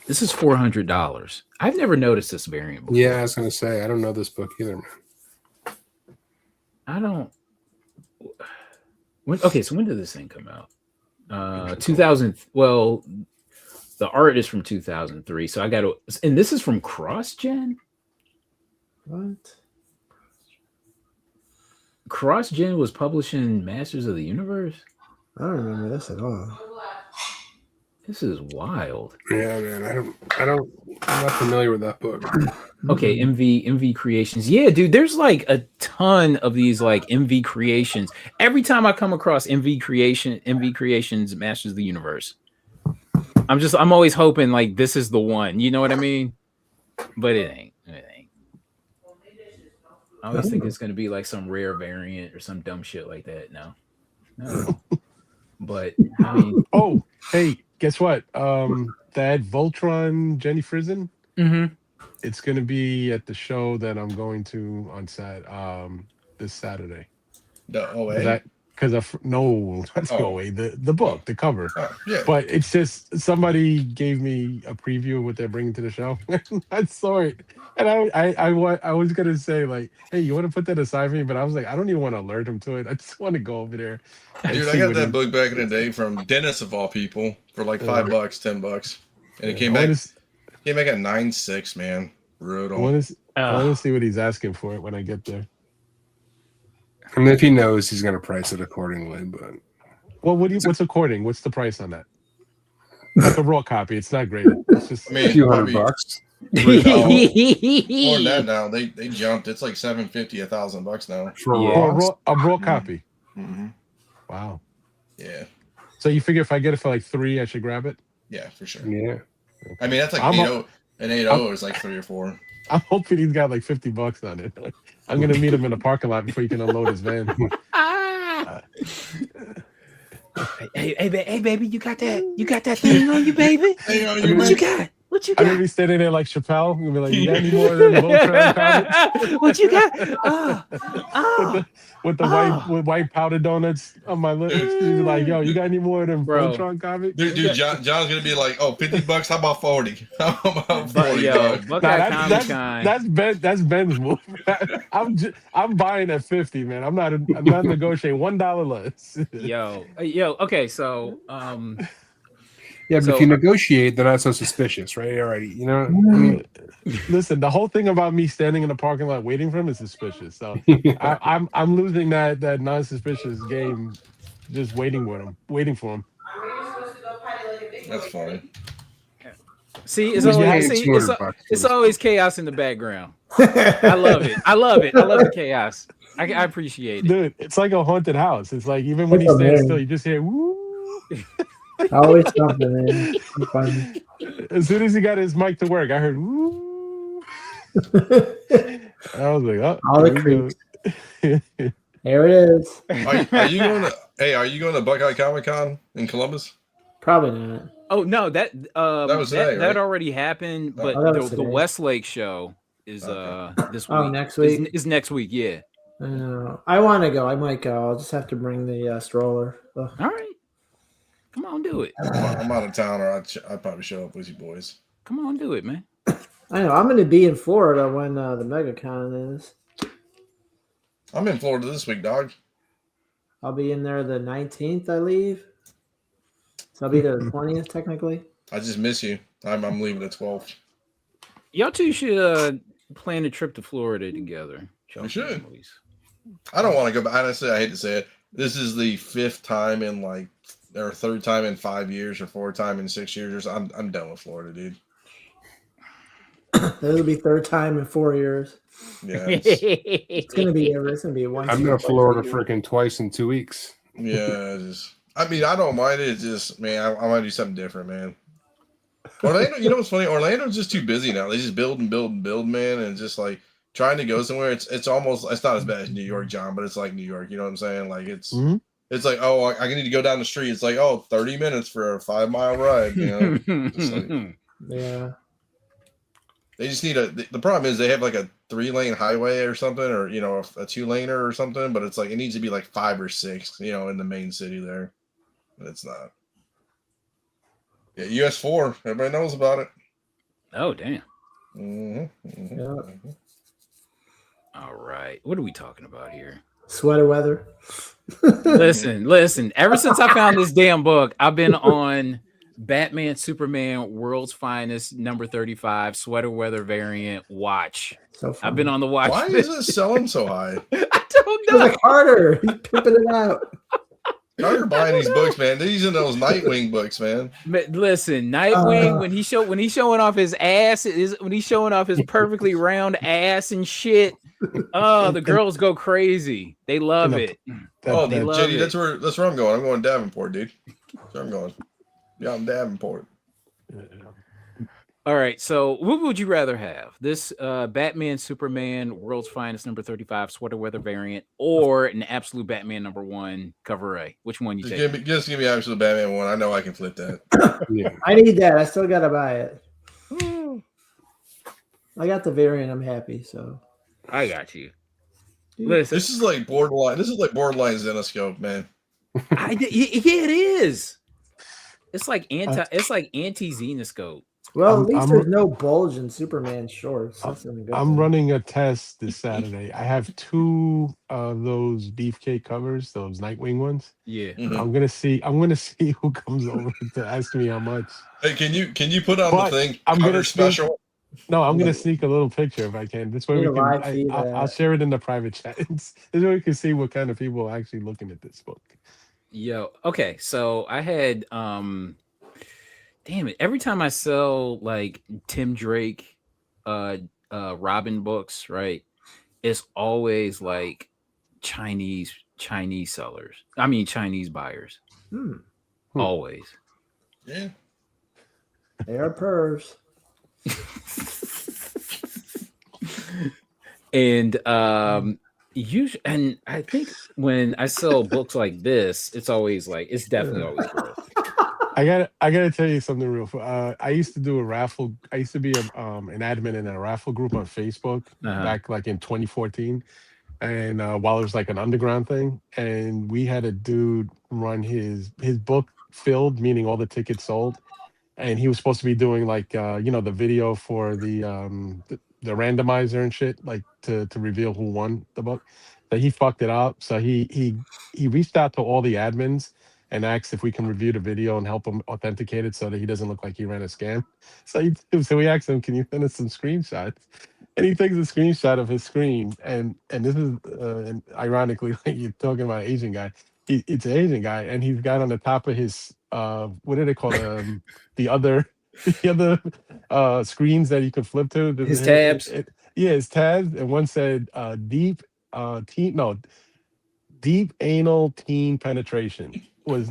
Speaker 1: this is $400. I've never noticed this variant before.
Speaker 3: Yeah, I was gonna say I don't know this book either, man.
Speaker 1: I don't. Okay, so when did this thing come out? 2000. Well, the art is from 2003. So I got to, and this is from CrossGen.
Speaker 5: What?
Speaker 1: CrossGen was publishing Masters of the Universe.
Speaker 5: I don't remember this at all.
Speaker 1: This is wild.
Speaker 3: Yeah, man. I'm not familiar with that book.
Speaker 1: Okay, MV Creations. Yeah, dude, there's like a ton of these like MV Creations. Every time I come across MV Creations Masters of the Universe, I'm always hoping like this is the one. You know what I mean? But it ain't. I always think it's gonna be like some rare variant or some dumb shit like that. No. But I mean,
Speaker 4: oh, hey, guess what? That Voltron Jenny Frizen.
Speaker 1: Mm-hmm.
Speaker 4: It's gonna be at the show that I'm going to on this Saturday.
Speaker 2: The OA?
Speaker 4: No, not the OA, the book, the cover.
Speaker 2: Yeah.
Speaker 4: But it's just somebody gave me a preview of what they're bringing to the show. I saw it, and I was gonna say like, hey, you want to put that aside for me? But I was like, I don't even want to alert him to it. I just want to go over there.
Speaker 2: Dude, I got that book back in the day from Dennis of all people for like $5, $10, and it came back. Came back at 9.6, man. Brutal.
Speaker 4: I want to see what he's asking for it when I get there.
Speaker 3: And if he knows, he's going to price it accordingly. But
Speaker 4: what's according? What's the price on that? Like a raw copy. It's not graded. It's just
Speaker 3: a few $100.
Speaker 2: More than that now. They jumped. It's like $750, $1,000 now
Speaker 4: for a raw copy.
Speaker 2: Mm-hmm.
Speaker 4: Wow.
Speaker 2: Yeah. So
Speaker 4: you figure if I get it for like $3, I should grab it?
Speaker 2: Yeah, for sure.
Speaker 3: Yeah.
Speaker 2: I mean, that's like And 8.0 is like 3 or 4.
Speaker 4: I'm hoping he's got like $50 on it. I'm gonna meet him in a parking lot before he can unload his van.
Speaker 1: Hey, baby, you got that thing on you, baby?
Speaker 2: Hey, are
Speaker 4: you
Speaker 1: What you got? What you
Speaker 4: I'm gonna
Speaker 1: got?
Speaker 4: be standing there like Chappelle. I'm gonna be like, "You got any more of them Voltron comics?"
Speaker 1: What you got?
Speaker 4: with the white powder donuts on my lips. He's like, "Yo, you got any more of them
Speaker 1: Bro.
Speaker 4: Voltron comics?"
Speaker 2: Dude, John's gonna be like, oh, $50. How about 40? How about 40?
Speaker 1: But yo,
Speaker 2: dog?
Speaker 1: Buckeye Comic Con.
Speaker 4: That's Ben's move. I'm buying at 50, man. I'm not negotiating $1 less.
Speaker 1: Yo. Okay, so
Speaker 3: Yeah, but
Speaker 1: So-
Speaker 3: if you negotiate, they're not so suspicious, right? All right, you know. I mean,
Speaker 4: Listen, the whole thing about me standing in the parking lot waiting for him is suspicious. So I'm losing that non-suspicious game, just waiting for him.
Speaker 2: That's funny.
Speaker 1: see,
Speaker 3: Who's paying $200 for
Speaker 1: it's
Speaker 3: this?
Speaker 1: always chaos in the background. I love it. I love the chaos. I appreciate it.
Speaker 4: Dude, it's like a haunted house. It's like even when he
Speaker 5: It's
Speaker 4: stands
Speaker 5: amazing.
Speaker 4: still, you just hear woo.
Speaker 5: Always something, man. I'm funny.
Speaker 4: As soon as he got his mic to work, I heard woo. I was like, oh,
Speaker 5: All the
Speaker 4: here we go.
Speaker 5: There it is.
Speaker 2: Are you going to? Hey, are you going to Buckeye Comic Con in Columbus?
Speaker 5: Probably not.
Speaker 1: Oh no, that
Speaker 2: was today,
Speaker 1: that
Speaker 2: right?
Speaker 1: already happened, but
Speaker 5: Oh, that was
Speaker 1: the
Speaker 5: today.
Speaker 1: Westlake show is this week.
Speaker 5: Oh, next week?
Speaker 1: is next week. Yeah.
Speaker 5: I want to go. I might go. I'll just have to bring the stroller. Ugh.
Speaker 1: All right. Come on, do it.
Speaker 2: I'm out of town, or I'd probably show up with you boys.
Speaker 1: Come on, do it, man.
Speaker 5: I know. I'm going to be in Florida when the MegaCon is.
Speaker 2: I'm in Florida this week, dog.
Speaker 5: I'll be in there the 19th, I leave. So I'll be there the 20th, technically.
Speaker 2: I just miss you. I'm leaving the 12th.
Speaker 1: Y'all two should plan a trip to Florida together.
Speaker 2: We should. I don't want to go back. Honestly, I hate to say it. This is the 5th time in or 3rd time in 5 years, or 4th time in 6 years. I'm done with Florida, dude.
Speaker 5: This will be 3rd time in 4 years.
Speaker 2: Yeah,
Speaker 5: It's gonna be one.
Speaker 3: I'm going to Florida freaking twice in 2 weeks.
Speaker 2: yeah. I mean, I don't mind it. It's just, man, I want to do something different, man. Orlando, you know what's funny? Orlando's just too busy now. They just build and build and build, man, and just like trying to go somewhere. It's almost, it's not as bad as New York, John, but it's like New York. You know what I'm saying? Like it's like, oh, I need to go down the street. It's like, oh, 30 minutes for a 5-mile ride. You know, just like,
Speaker 5: Yeah.
Speaker 2: they just need the problem is they have like a 3-lane highway or something, or a 2-laner or something, but it's like it needs to be like 5 or 6, in the main city there, but it's not. Yeah, US4, everybody knows about it.
Speaker 1: Oh damn.
Speaker 5: Yeah.
Speaker 1: All right. What are we talking about here?
Speaker 5: Sweater weather.
Speaker 1: Listen. Ever since I found this damn book, I've been on Batman Superman World's Finest number 35 sweater weather variant watch.
Speaker 5: So
Speaker 1: I've been on the watch.
Speaker 2: Why is it selling so high?
Speaker 1: I don't know.
Speaker 5: Like Carter, he's pimping it out.
Speaker 2: Now you're buying these books, man. They're using those Nightwing books, man.
Speaker 1: But listen, Nightwing when he's showing off his ass when he's showing off his perfectly round ass and shit. Oh, the girls go crazy. They love it.
Speaker 2: They love JD, it. That's where I'm going. I'm going Davenport, dude. That's where I'm going. Yeah, I'm Davenport.
Speaker 1: All right, so what would you rather have? This Batman Superman World's Finest number 35 sweater weather variant, or an absolute Batman number 1 cover A? Which one you take?
Speaker 2: Just give me absolute Batman 1. I know I can flip that.
Speaker 3: Yeah.
Speaker 5: I need that. I still gotta buy it. I got the variant. I'm happy. So
Speaker 1: I got you. Listen,
Speaker 2: This is like borderline Zenoscope, man.
Speaker 1: yeah, it is. It's like anti-Zenoscope.
Speaker 5: well, at least there's no bulge in Superman shorts. That's a good
Speaker 4: I'm
Speaker 5: thing.
Speaker 4: running a test this Saturday. I have 2 of those beefcake covers, those Nightwing ones.
Speaker 1: Yeah.
Speaker 2: Mhm.
Speaker 4: I'm gonna see who comes over to ask me how much.
Speaker 2: Hey, can you put on
Speaker 4: But
Speaker 2: the thing?
Speaker 4: I'm gonna
Speaker 2: Cover special.
Speaker 4: No, I'm gonna sneak a little picture if I can. This way we
Speaker 5: You're
Speaker 4: can.
Speaker 5: live feed
Speaker 4: I'll
Speaker 5: that.
Speaker 4: share it in the private chat. This way we can see what kind of people are actually looking at this book.
Speaker 1: Yo, okay, so I had damn it, every time I sell like Tim Drake Robin books, right? It's always like Chinese sellers. I mean Chinese buyers.
Speaker 5: Hmm.
Speaker 1: Always.
Speaker 2: Yeah.
Speaker 5: They are purrs.
Speaker 1: And and I think when I sell books like this, it's always like it's definitely always growth.
Speaker 4: I gotta tell you something real. I used to do a raffle. I used to be an admin in a raffle group on Facebook back like in 2014, and while it was like an underground thing, and we had a dude run his book filled, meaning all the tickets sold, and he was supposed to be doing like the video for the randomizer and shit, like to reveal who won the book. But he fucked it up. So he reached out to all the admins and asked if we can review the video and help him authenticate it so that he doesn't look like he ran a scam. So we asked him, "Can you send us some screenshots?" And he takes a screenshot of his screen, and this is and ironically, like you're talking about an Asian guy. It's an Asian guy, and he's got on the top of his what do they call the other the other screens that you could flip to
Speaker 1: His tabs.
Speaker 4: Yeah, his tabs, and one said deep anal teen penetration was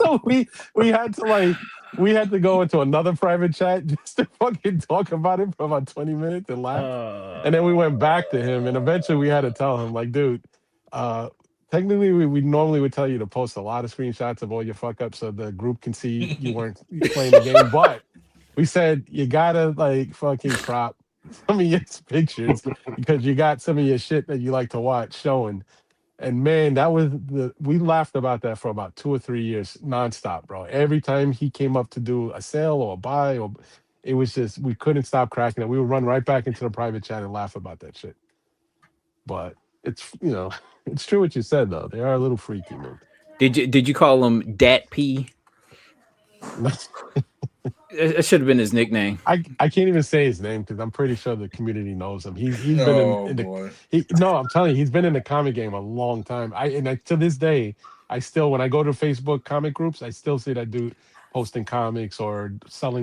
Speaker 4: so we had to go into another private chat just to fucking talk about it for about 20 minutes and laugh. And then we went back to him, and eventually we had to tell him, like, dude, technically we normally would tell you to post a lot of screenshots of all your fuck ups so the group can see you weren't playing the game, but we said you gotta like fucking crop some of your pictures because you got some of your shit that you like to watch showing. And man, we laughed about that for about 2 or 3 years nonstop, bro. Every time he came up to do a sale or a buy, or it was just we couldn't stop cracking it. We would run right back into the private chat and laugh about that shit. But it's it's true what you said though. They are a little freaky, man.
Speaker 1: Did you call him Dat P? It should have been his nickname.
Speaker 4: I can't even say his name because I'm pretty sure the community knows him. He's been in the I'm telling you, he's been in the comic game a long time. To this day, I still when I go to Facebook comic groups, I still see that dude posting comics or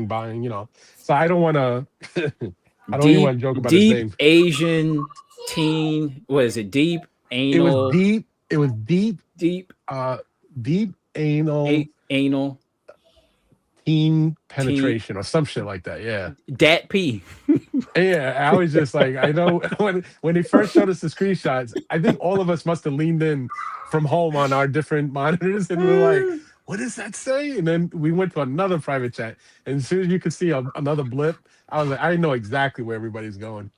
Speaker 4: buying. So I don't want to. I don't even want to joke about his name.
Speaker 1: Deep Asian teen. What is it? Deep anal.
Speaker 4: It was deep. Deep anal.
Speaker 1: Anal.
Speaker 4: Teen penetration or some shit like that. Yeah.
Speaker 1: Dat P.
Speaker 4: Yeah, I was just like, I know when he first showed us the screenshots, I think all of us must have leaned in from home on our different monitors and we were like, what does that say? And then we went to another private chat. And as soon as you could see another blip, I was like, I know exactly where everybody's going.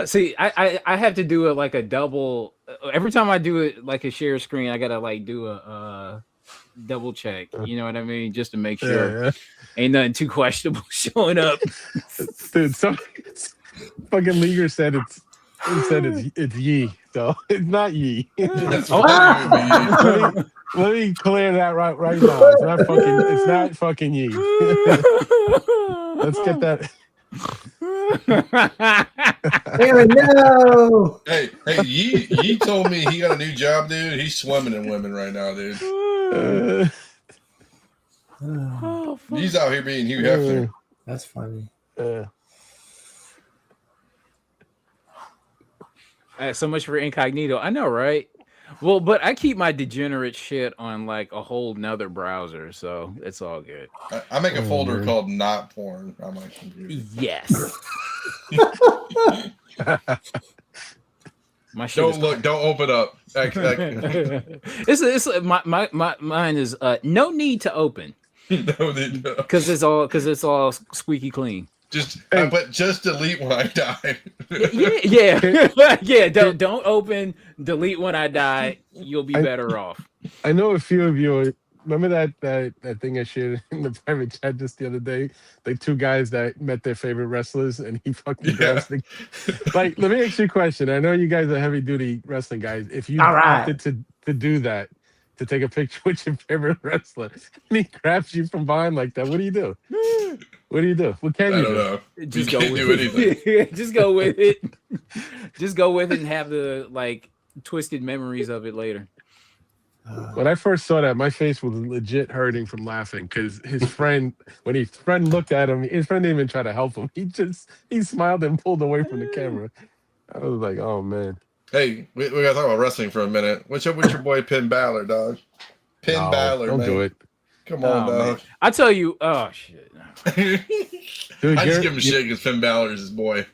Speaker 1: See, I have to do it like a double. Every time I do it like a share screen, I gotta like do a double check. You know what I mean? Just to make sure ain't nothing too questionable showing up.
Speaker 4: Dude, some fucking leaguer said it's ye, so it's not ye. Let me clear that right now. It's not fucking ye. Let's get that.
Speaker 5: Aaron, no.
Speaker 2: Hey, Yee told me he got a new job, dude. He's swimming in women right now, dude. He's out here being Hugh Hefner.
Speaker 5: That's funny.
Speaker 1: So much for incognito. I know, right? Well, but I keep my degenerate shit on like a whole nother browser, so it's all good.
Speaker 2: I make a folder called not porn on my computer.
Speaker 1: Yes. My shit
Speaker 2: don't open up.
Speaker 1: It's mine is no need to open.
Speaker 2: No need to.
Speaker 1: Because it's all squeaky clean.
Speaker 2: But just delete when I die.
Speaker 1: Yeah. Don't open. Delete when I die. You'll be better off.
Speaker 4: I know a few of you. Remember that thing I shared in the private chat just the other day? Like two guys that met their favorite wrestlers, and he fucking grabs the. Like, let me ask you a question. I know you guys are heavy duty wrestling guys. If you opted to do that, to take a picture with your favorite wrestler, and he grabs you from behind like that, what do you do? What do you do? What can you do?
Speaker 2: Know.
Speaker 1: Just go with it. Just go with it. Just go with it and have the like twisted memories of it later.
Speaker 4: When I first saw that, my face was legit hurting from laughing because his friend, when his friend looked at him, his friend didn't even try to help him. He smiled and pulled away from the camera. I was like, oh man.
Speaker 2: Hey, we gotta talk about wrestling for a minute. What's up with your boy Penn Balor, dog? Balor,
Speaker 4: don't
Speaker 2: man.
Speaker 4: do it.
Speaker 2: Come on, dog.
Speaker 1: I tell you, oh shit.
Speaker 4: Dude,
Speaker 2: I just give him shit because Finn Balor is his boy.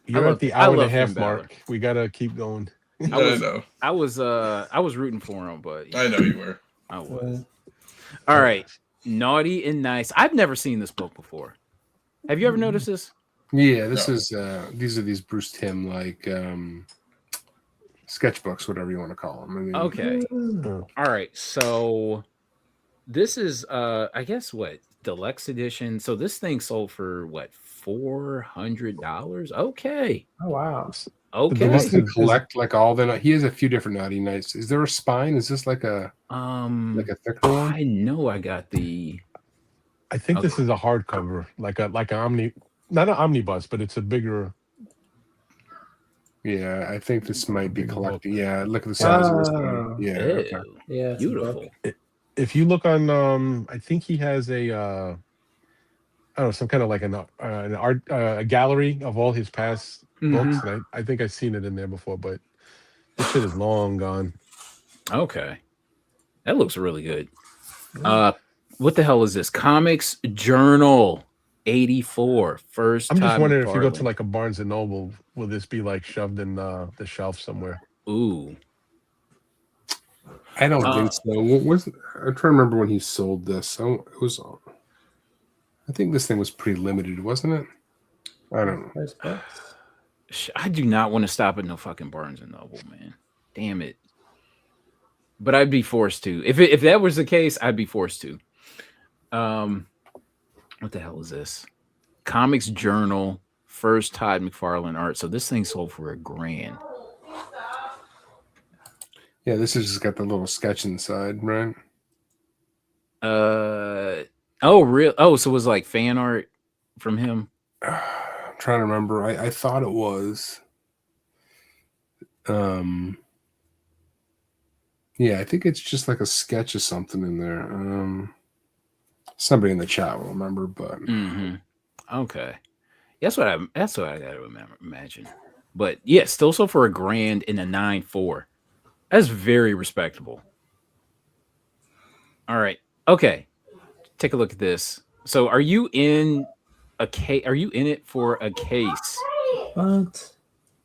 Speaker 4: You're
Speaker 1: love-
Speaker 4: at the
Speaker 1: I
Speaker 4: hour and a
Speaker 1: love Finn
Speaker 4: half
Speaker 1: Balor.
Speaker 4: mark. We gotta keep going.
Speaker 2: I know.
Speaker 1: I was rooting for him, but
Speaker 2: I know you were.
Speaker 1: I was. All right. Naughty and Nice. I've never seen this book before. Have you ever noticed this?
Speaker 3: Yeah, this
Speaker 2: No.
Speaker 3: is these are these Bruce Timm like sketchbooks, whatever you want to call them. I mean,
Speaker 1: Okay.
Speaker 5: Mm.
Speaker 1: All right. So this is I guess what deluxe edition. So this thing sold for what $400? Okay.
Speaker 5: Oh wow.
Speaker 1: Okay.
Speaker 3: does he collect like all the? He has a few different Naughty Nights. Is there a spine? Is this like a thicker one?
Speaker 1: I know I got the
Speaker 4: I think this is a hardcover, like an not an omnibus, but it's a bigger.
Speaker 3: Yeah, I think this might be
Speaker 4: Big book.
Speaker 3: collecting. Yeah, look at the size of this thing.
Speaker 5: Oh.
Speaker 3: Yeah,
Speaker 1: Ew,
Speaker 3: okay.
Speaker 5: Yeah, it's a
Speaker 1: beautiful.
Speaker 5: book.
Speaker 4: If you look on, I think he has a, I don't know, some kind of like an art a gallery of all his past books, and I think I've seen it in there before, but this shit is long gone.
Speaker 1: Okay. That looks really good. What the hell is this? Comics Journal 84. First
Speaker 4: I'm just
Speaker 1: time
Speaker 4: wondering if you go to
Speaker 1: McFarlane.
Speaker 4: like a Barnes and Noble, will this be like shoved in the shelf somewhere?
Speaker 1: Ooh.
Speaker 3: I don't think so. What was I'm trying to remember when he sold this. It was. I think this thing was pretty limited, wasn't it? I don't know.
Speaker 5: Nice books.
Speaker 1: I do not want to stop at no fucking Barnes and Noble, man. Damn it. But I'd be forced to. If that was the case, I'd be forced to. What the hell is this? Comics Journal, first Todd McFarlane art. So this thing sold for $1,000.
Speaker 3: Yeah, this has just got the little sketch inside, right?
Speaker 1: Oh, real? Oh, so it was like fan art from him.
Speaker 3: I'm trying to remember. I thought it was. Yeah, I think it's just like a sketch of something in there. Somebody in the chat will remember, but
Speaker 1: Okay, that's what I gotta imagine. But yeah, still sold for $1,000 in a 9.4. That's very respectable. All right. Okay. Take a look at this. So are you in a case? Are you in it for a case?
Speaker 5: What?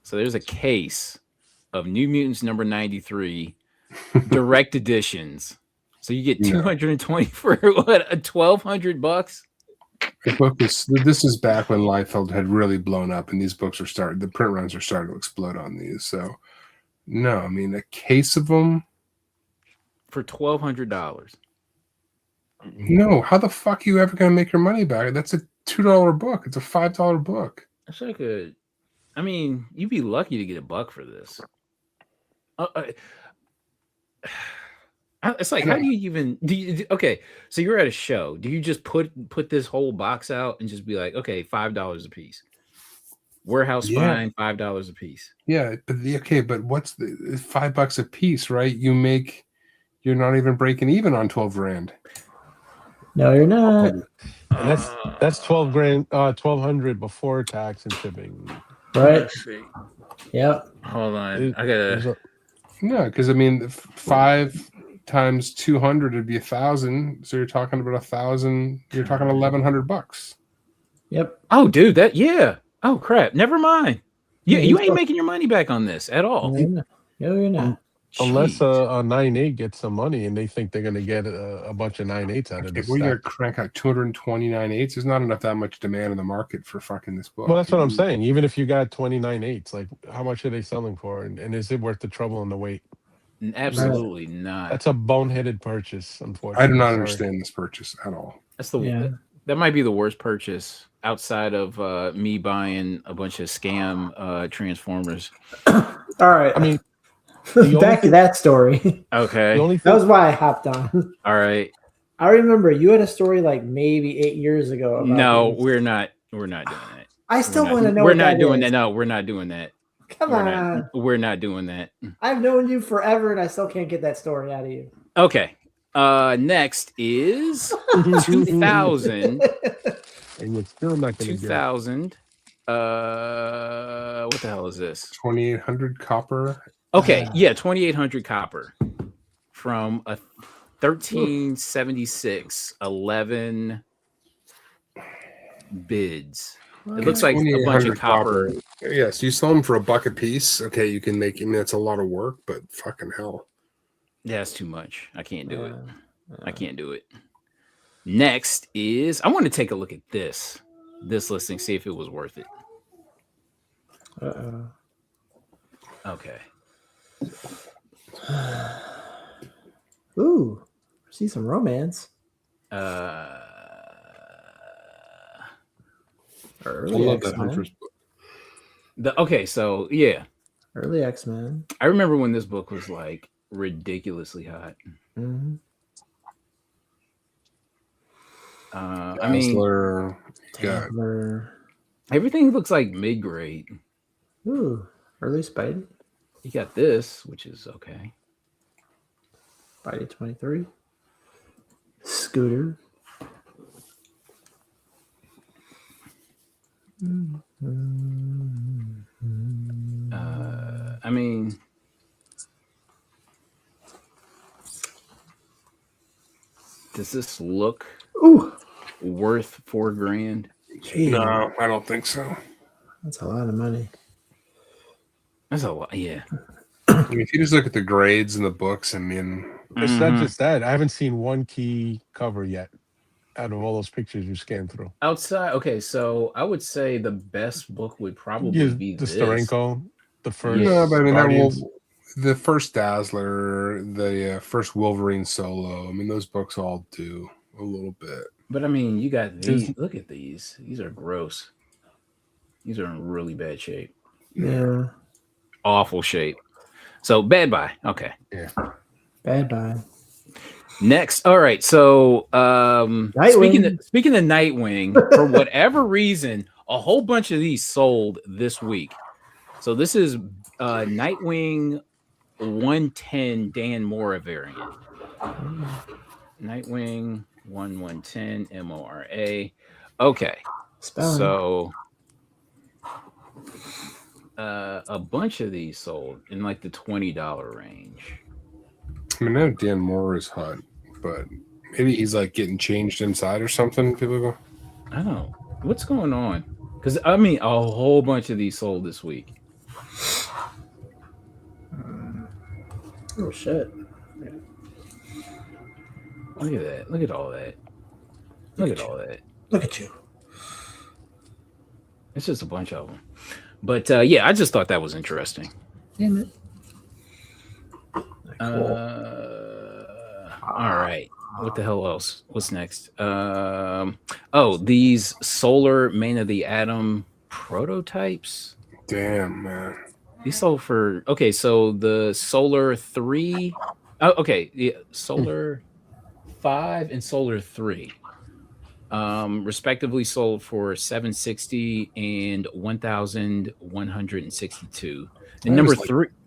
Speaker 1: So there's a case of New Mutants number 93 direct editions. So you get 220 for what, $1,200?
Speaker 3: the book is. This is back when Liefeld had really blown up, and these books are starting. The print runs are starting to explode on these. So, no, I mean a case of them
Speaker 1: For $1,200.
Speaker 3: No, how the fuck are you ever gonna make your money back? That's a $2 book. It's a $5 book.
Speaker 1: That's like I mean, you'd be lucky to get $1 for this. It's like, how do you even okay? So you're at a show. Do you just put this whole box out and just be like, okay, $5 a piece? Warehouse fine, $5 a piece.
Speaker 3: Yeah, but what's the $5 a piece, right? You're not even breaking even on 12 grand.
Speaker 5: No, you're not.
Speaker 4: And that's 12 grand, 1,200 before tax and shipping.
Speaker 5: Right?
Speaker 1: Let's see.
Speaker 5: Yep.
Speaker 1: Hold on. I gotta.
Speaker 3: No, because I mean, 5 times 200 would be 1,000. So you're talking about 1,000. You're talking $1,100.
Speaker 5: Yep.
Speaker 1: Oh, dude, yeah. Oh, crap. Never mind. Yeah, you ain't making your money back on this at all.
Speaker 5: No, you're not.
Speaker 4: Unless
Speaker 1: Jeez.
Speaker 4: a 9.8 gets some money and they think they're going to get a bunch of 9.8s out of this.
Speaker 3: We're gonna crank out 229.8s. There's not enough that much demand in the market for fucking this book.
Speaker 4: Well, that's what I'm saying. Even if you got 29.8s, like how much are they selling for? And is it worth the trouble and the wait?
Speaker 1: Absolutely not.
Speaker 4: That's a boneheaded purchase, unfortunately.
Speaker 3: I do not understand this purchase at all.
Speaker 1: That's that might be the worst purchase outside of me buying a bunch of scam Transformers.
Speaker 5: All right.
Speaker 4: I mean,
Speaker 5: back to that story.
Speaker 1: Okay.
Speaker 4: the only
Speaker 5: That
Speaker 4: thing,
Speaker 5: was why I hopped on.
Speaker 1: All right.
Speaker 5: I remember you had a story like maybe 8 years ago. About
Speaker 1: No,
Speaker 5: these.
Speaker 1: we're not doing that.
Speaker 5: I still want to know.
Speaker 1: We're
Speaker 5: what
Speaker 1: not
Speaker 5: that
Speaker 1: doing
Speaker 5: is.
Speaker 1: that. No, we're not doing that.
Speaker 5: Come on.
Speaker 1: We're not doing that.
Speaker 5: I've known you forever, and I still can't get that story out of you.
Speaker 1: Okay. Next is 2000.
Speaker 4: and you're still not going to get
Speaker 1: 2000. What the hell is this?
Speaker 3: 2,800 copper.
Speaker 1: Okay, yeah, 2800 copper from 1376, 11 bids. It looks like a bunch of
Speaker 3: 2,800
Speaker 1: copper.
Speaker 3: Yes, you sell them for $1 a piece. Okay, you can make. I mean, that's a lot of work, but fucking hell.
Speaker 1: That's too much. I can't do it.
Speaker 5: Yeah.
Speaker 1: I can't do it. Next is I want to take a look at this listing, see if it was worth it.
Speaker 5: Uh-oh.
Speaker 1: Okay.
Speaker 5: Ooh, I see some romance.
Speaker 3: I
Speaker 5: Early
Speaker 3: love that
Speaker 5: X-Men.
Speaker 3: Hunter's book.
Speaker 1: Okay, so yeah.
Speaker 5: Early X-Men.
Speaker 1: I remember when this book was like ridiculously hot.
Speaker 5: Mm-hmm.
Speaker 1: I mean,
Speaker 5: Dazzler.
Speaker 1: everything looks like mid-grade.
Speaker 5: Ooh, early Spidey.
Speaker 1: You got this, which is okay.
Speaker 5: Spidey 23. Scooter.
Speaker 1: I mean, does this look worth $4,000?
Speaker 5: Gee,
Speaker 3: No, I don't think so.
Speaker 5: that's a lot of money.
Speaker 1: That's a lot. Yeah.
Speaker 3: I mean, if you just look at the grades in the books, I mean,
Speaker 4: It's not just that. I haven't seen one key cover yet out of all those pictures you scanned through.
Speaker 1: Outside, okay, so I would say the best book would probably be
Speaker 4: the
Speaker 1: this.
Speaker 4: Steranko, the first.
Speaker 1: Yeah.
Speaker 3: no, but I mean,
Speaker 4: Guardians.
Speaker 3: the first Dazzler, the first Wolverine solo. I mean, those books all do a little bit.
Speaker 1: But I mean, you got these.
Speaker 4: There's-
Speaker 1: Look at these. These are gross. These are in really bad shape.
Speaker 5: Yeah.
Speaker 1: Awful shape. So bad buy. Okay.
Speaker 5: Bad bye.
Speaker 1: Next. All right. So speaking
Speaker 5: Nightwing.
Speaker 1: speaking of Nightwing, for whatever reason, a whole bunch of these sold this week. So this is Nightwing 110 Dan Mora variant. Nightwing 110 MORA. Okay.
Speaker 5: Spelling.
Speaker 1: So a bunch of these sold in like the $20 range.
Speaker 3: I mean, I know Dan Moore is hot, but maybe he's like getting changed inside or something. People go,
Speaker 1: I don't know what's going on, because I mean a whole bunch of these sold this week.
Speaker 5: Oh shit.
Speaker 1: Look at that. Look at all that. Look at all that.
Speaker 5: Look at you.
Speaker 1: It's just a bunch of them. But yeah, I just thought that was interesting.
Speaker 5: Damn it.
Speaker 1: All right. What the hell else? What's next? These solar Man of the Atom prototypes.
Speaker 3: damn, man.
Speaker 1: These sold for so the Solar 3. Yeah, Solar 5 and Solar 3. Respectively sold for $760 and $1,162. And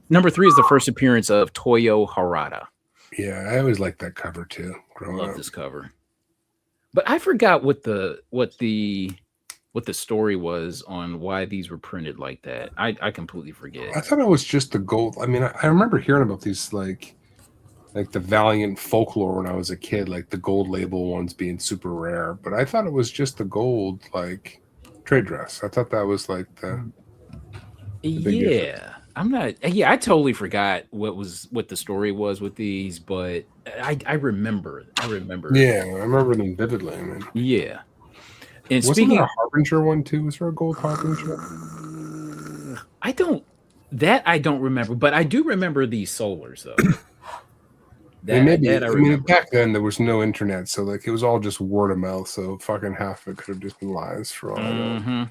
Speaker 1: number three is the first appearance of Toyo Harada.
Speaker 3: Yeah, I always liked that cover too. Growing
Speaker 1: Love
Speaker 3: up.
Speaker 1: this cover. But I forgot what the story was on why these were printed like that. I completely forget.
Speaker 3: I thought it was just the gold. I mean, I remember hearing about these like the Valiant folklore when I was a kid, like the gold label ones being super rare. But I thought it was just the gold like trade dress. I thought that was like the big difference.
Speaker 1: I totally forgot what the story was with these, but I remember.
Speaker 3: Yeah, I remember them vividly. I mean,
Speaker 1: Yeah. And
Speaker 3: wasn't
Speaker 1: speaking
Speaker 3: there a Harbinger one too? Was there a gold Harbinger?
Speaker 1: I don't remember, but I do remember these solars though.
Speaker 3: I mean, back then there was no internet, so like it was all just word of mouth. So fucking half of it could have just been lies for all I know.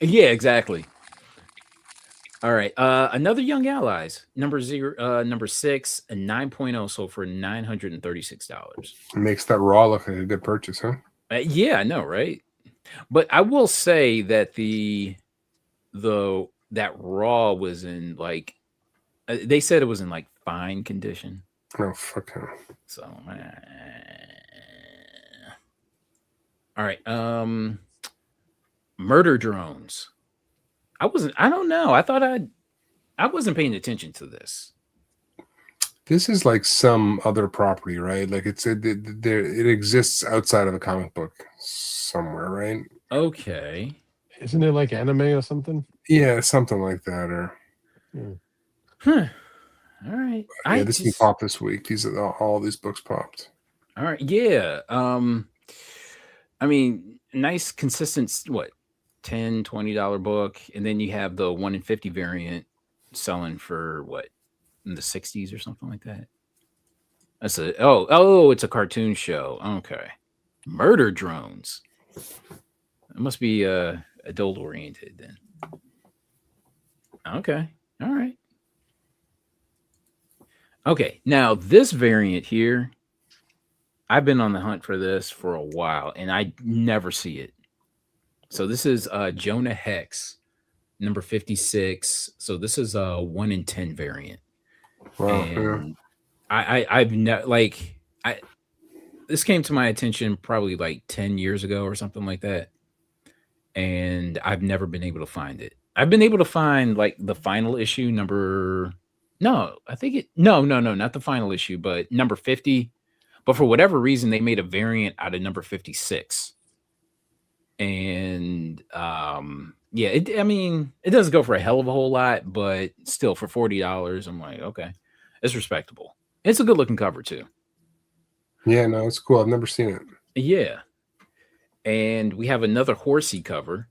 Speaker 1: Yeah, exactly. All right. Another Young Allies, number 6, a 9.0 sold for $936.
Speaker 3: It makes that raw look like a good purchase, huh?
Speaker 1: Yeah, I know, right? But I will say that that raw was in like they said it was in like fine condition.
Speaker 3: Oh fuck him.
Speaker 1: So all right. Murder drones. I don't know. I wasn't paying attention to this.
Speaker 3: This is like some other property, right? Like it exists outside of a comic book somewhere, right?
Speaker 1: Okay.
Speaker 4: Isn't it like anime or something?
Speaker 3: Yeah, something like that. Or
Speaker 4: Yeah.
Speaker 1: Huh. All right.
Speaker 3: yeah, this one popped this week. These are all these books popped.
Speaker 1: All right. Yeah. I mean, nice consistent what, $10-$20 book, and then you have the 1 in 50 variant selling for what, in the 60s or something like that. That's it's a cartoon show. Okay. Murder drones. It must be adult oriented then. Okay. All right. Okay. Now this variant here, I've been on the hunt for this for a while and I never see it. So this is Jonah Hex, number 56. So this is a 1 in 10 variant.
Speaker 3: Wow.
Speaker 1: And I've this came to my attention probably like 10 years ago or something like that. And I've never been able to find it. I've been able to find like the final issue number. No, I think it. No, not the final issue, but number 50. But for whatever reason, they made a variant out of number 56. And yeah, it doesn't go for a hell of a whole lot, but still for $40, I'm like, okay, it's respectable. It's a good looking cover too.
Speaker 3: Yeah, no, it's cool. I've never seen it.
Speaker 1: Yeah. And we have another horsey cover.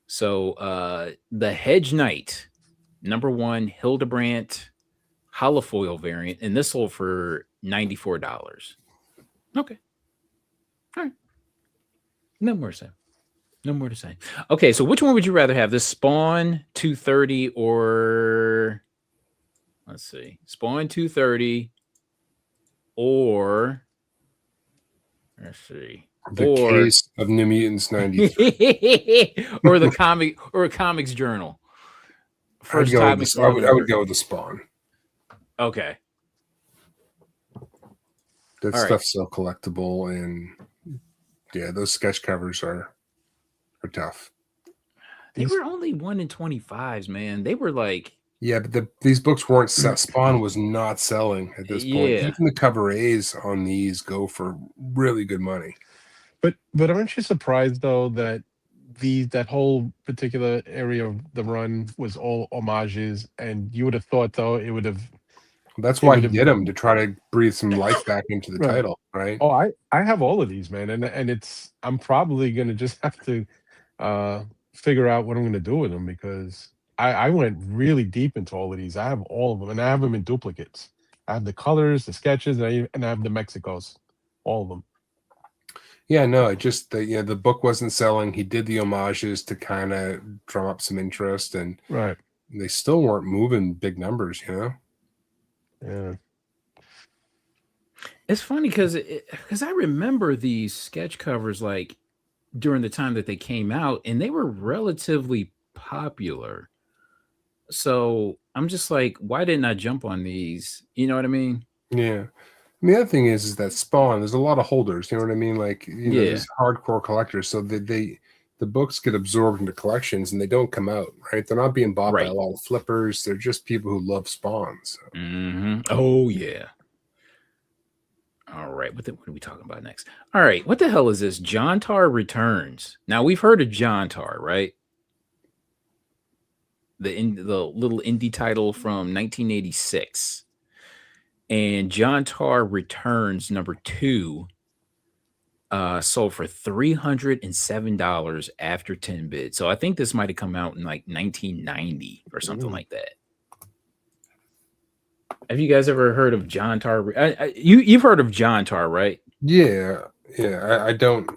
Speaker 1: So the Hedge Knight, number 1, Hildebrandt holofoil variant, and this sold for $94. Okay. All right. No more to say. Okay, so which one would you rather have? This Spawn 230 or let's see, Spawn 230 or let's see.
Speaker 3: The Case of New Mutants 93.
Speaker 1: or the comics journal.
Speaker 3: I would go with the Spawn.
Speaker 1: Okay.
Speaker 3: That stuff's so collectible, and yeah, those sketch covers are tough.
Speaker 1: They were only 1 in 25s, man. They were like,
Speaker 3: yeah, but these books weren't Spawn was not selling at this point. Even the cover A's on these go for really good money.
Speaker 4: But aren't you surprised though that that whole particular area of the run was all homages, and you would have thought though it would have.
Speaker 3: That's why he did them, to try to breathe some life back into the title, right?
Speaker 4: Oh, I have all of these, man, and I'm probably gonna just have to figure out what I'm gonna do with them, because I went really deep into all of these. I have all of them, and I have them in duplicates. I have the colors, the sketches, and I have the Mexicos, all of them.
Speaker 3: Yeah, no, the book wasn't selling. He did the homages to kind of drum up some interest, and they still weren't moving big numbers,
Speaker 4: Yeah.
Speaker 1: It's funny because I remember these sketch covers like during the time that they came out, and they were relatively popular. So I'm just like, why didn't I jump on these? You know what I mean?
Speaker 3: Yeah. And the other thing is that Spawn, there's a lot of holders. You know what I mean? Like, there's hardcore collectors, so the books get absorbed into collections and they don't come out, right? They're not being bought by a lot of flippers. They're just people who love Spawn. So.
Speaker 1: Mm-hmm. Oh yeah. All right. What are we talking about next? All right. What the hell is this? John Tar Returns. Now we've heard of John Tar, right? The little indie title from 1986. And John Tar Returns number 2 sold for $307 after 10 bids. So I think this might have come out in like 1990 or something like that. Have you guys ever heard of John Tar? You've heard of John Tar, right?
Speaker 3: Yeah. I don't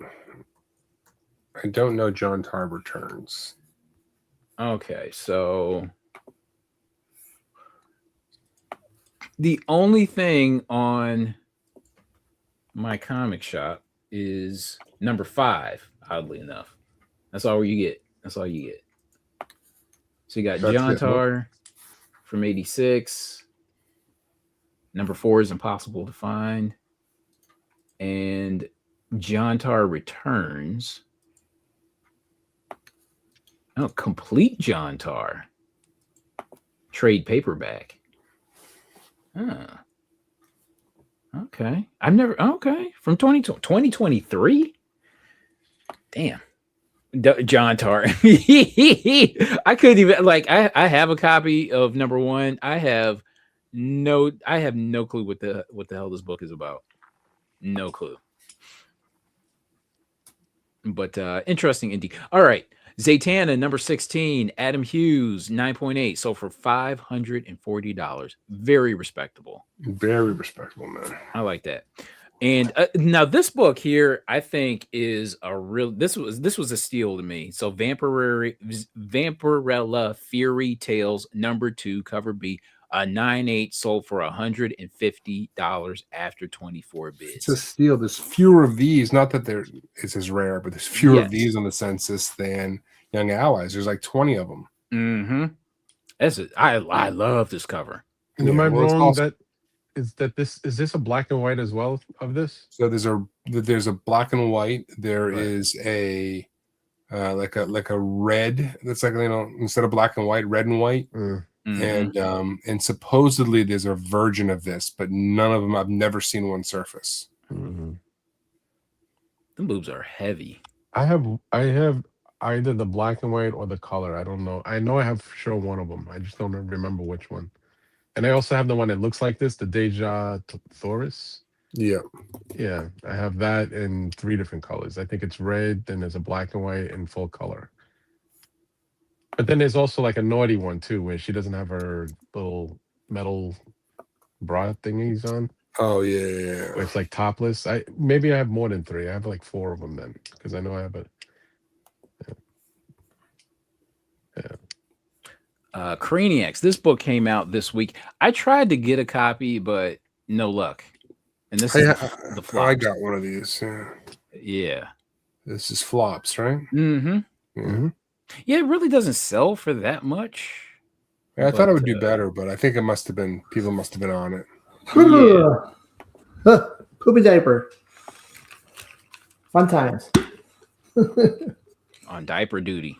Speaker 3: know John Tar Returns.
Speaker 1: Okay, so the only thing on my comic shop is number 5, oddly enough. That's all you get. So you got John Tar from 86. Number 4 is impossible to find. And John Tar Returns. Oh, complete John Tar. Trade paperback. Huh. Okay. I've never. Okay. From 2023. Damn. John Tar. I couldn't even like. I have a copy of number one. I have no clue what the hell this book is about. No clue. But interesting indeed. All right. Zatanna, number 16, Adam Hughes, 9.8. So for $540. Very respectable.
Speaker 3: Very respectable, man.
Speaker 1: I like that. And now this book here, I think is a real. This was a steal to me. So Vampirella Fury Tales #2, cover B, a 9.8, sold for $150 after 24 bids.
Speaker 3: It's a steal. There's fewer of these. Not that it's as rare, but there's fewer
Speaker 1: Yes.
Speaker 3: of these on the census than Young Allies. There's like 20 of them.
Speaker 1: Mm-hmm. I love this cover.
Speaker 4: And am I
Speaker 3: well, it's
Speaker 4: wrong
Speaker 3: also-
Speaker 4: that is this a black and white as well of this?
Speaker 3: So there's a black and white. There
Speaker 4: Right.
Speaker 3: is a like a red that's like, instead of black and white, red and white.
Speaker 4: Mm.
Speaker 1: Mhm.
Speaker 3: And supposedly there's a version of this, but none of them, I've never seen one surface.
Speaker 4: Mhm.
Speaker 1: The boobs are heavy.
Speaker 4: I have either the black and white or the color. I don't know. I know I have for sure one of them. I just don't remember which one. And I also have the one that looks like this, the Deja Thoris.
Speaker 3: Yeah.
Speaker 4: Yeah, I have that in 3 different colors. I think it's red, then there's a black and white and full color. But then there's also like a naughty one too, where she doesn't have her little metal bra thingies on.
Speaker 3: Oh yeah.
Speaker 4: Where it's like topless. Maybe I have more than 3. I have like 4 of them then, because I know I have a.
Speaker 1: Craniacs. This book came out this week. I tried to get a copy, but no luck. And this is the flops.
Speaker 3: I got one of these. Yeah.
Speaker 1: Yeah.
Speaker 3: This is flops, right?
Speaker 1: Mm-hmm.
Speaker 3: Yeah.
Speaker 4: Mm-hmm.
Speaker 1: Yeah, it really doesn't sell for that much.
Speaker 3: Yeah, I thought it would do
Speaker 1: But,
Speaker 3: better, but I think people must have been on it.
Speaker 1: Yeah.
Speaker 5: Poopy diaper. Fun times.
Speaker 1: On diaper duty.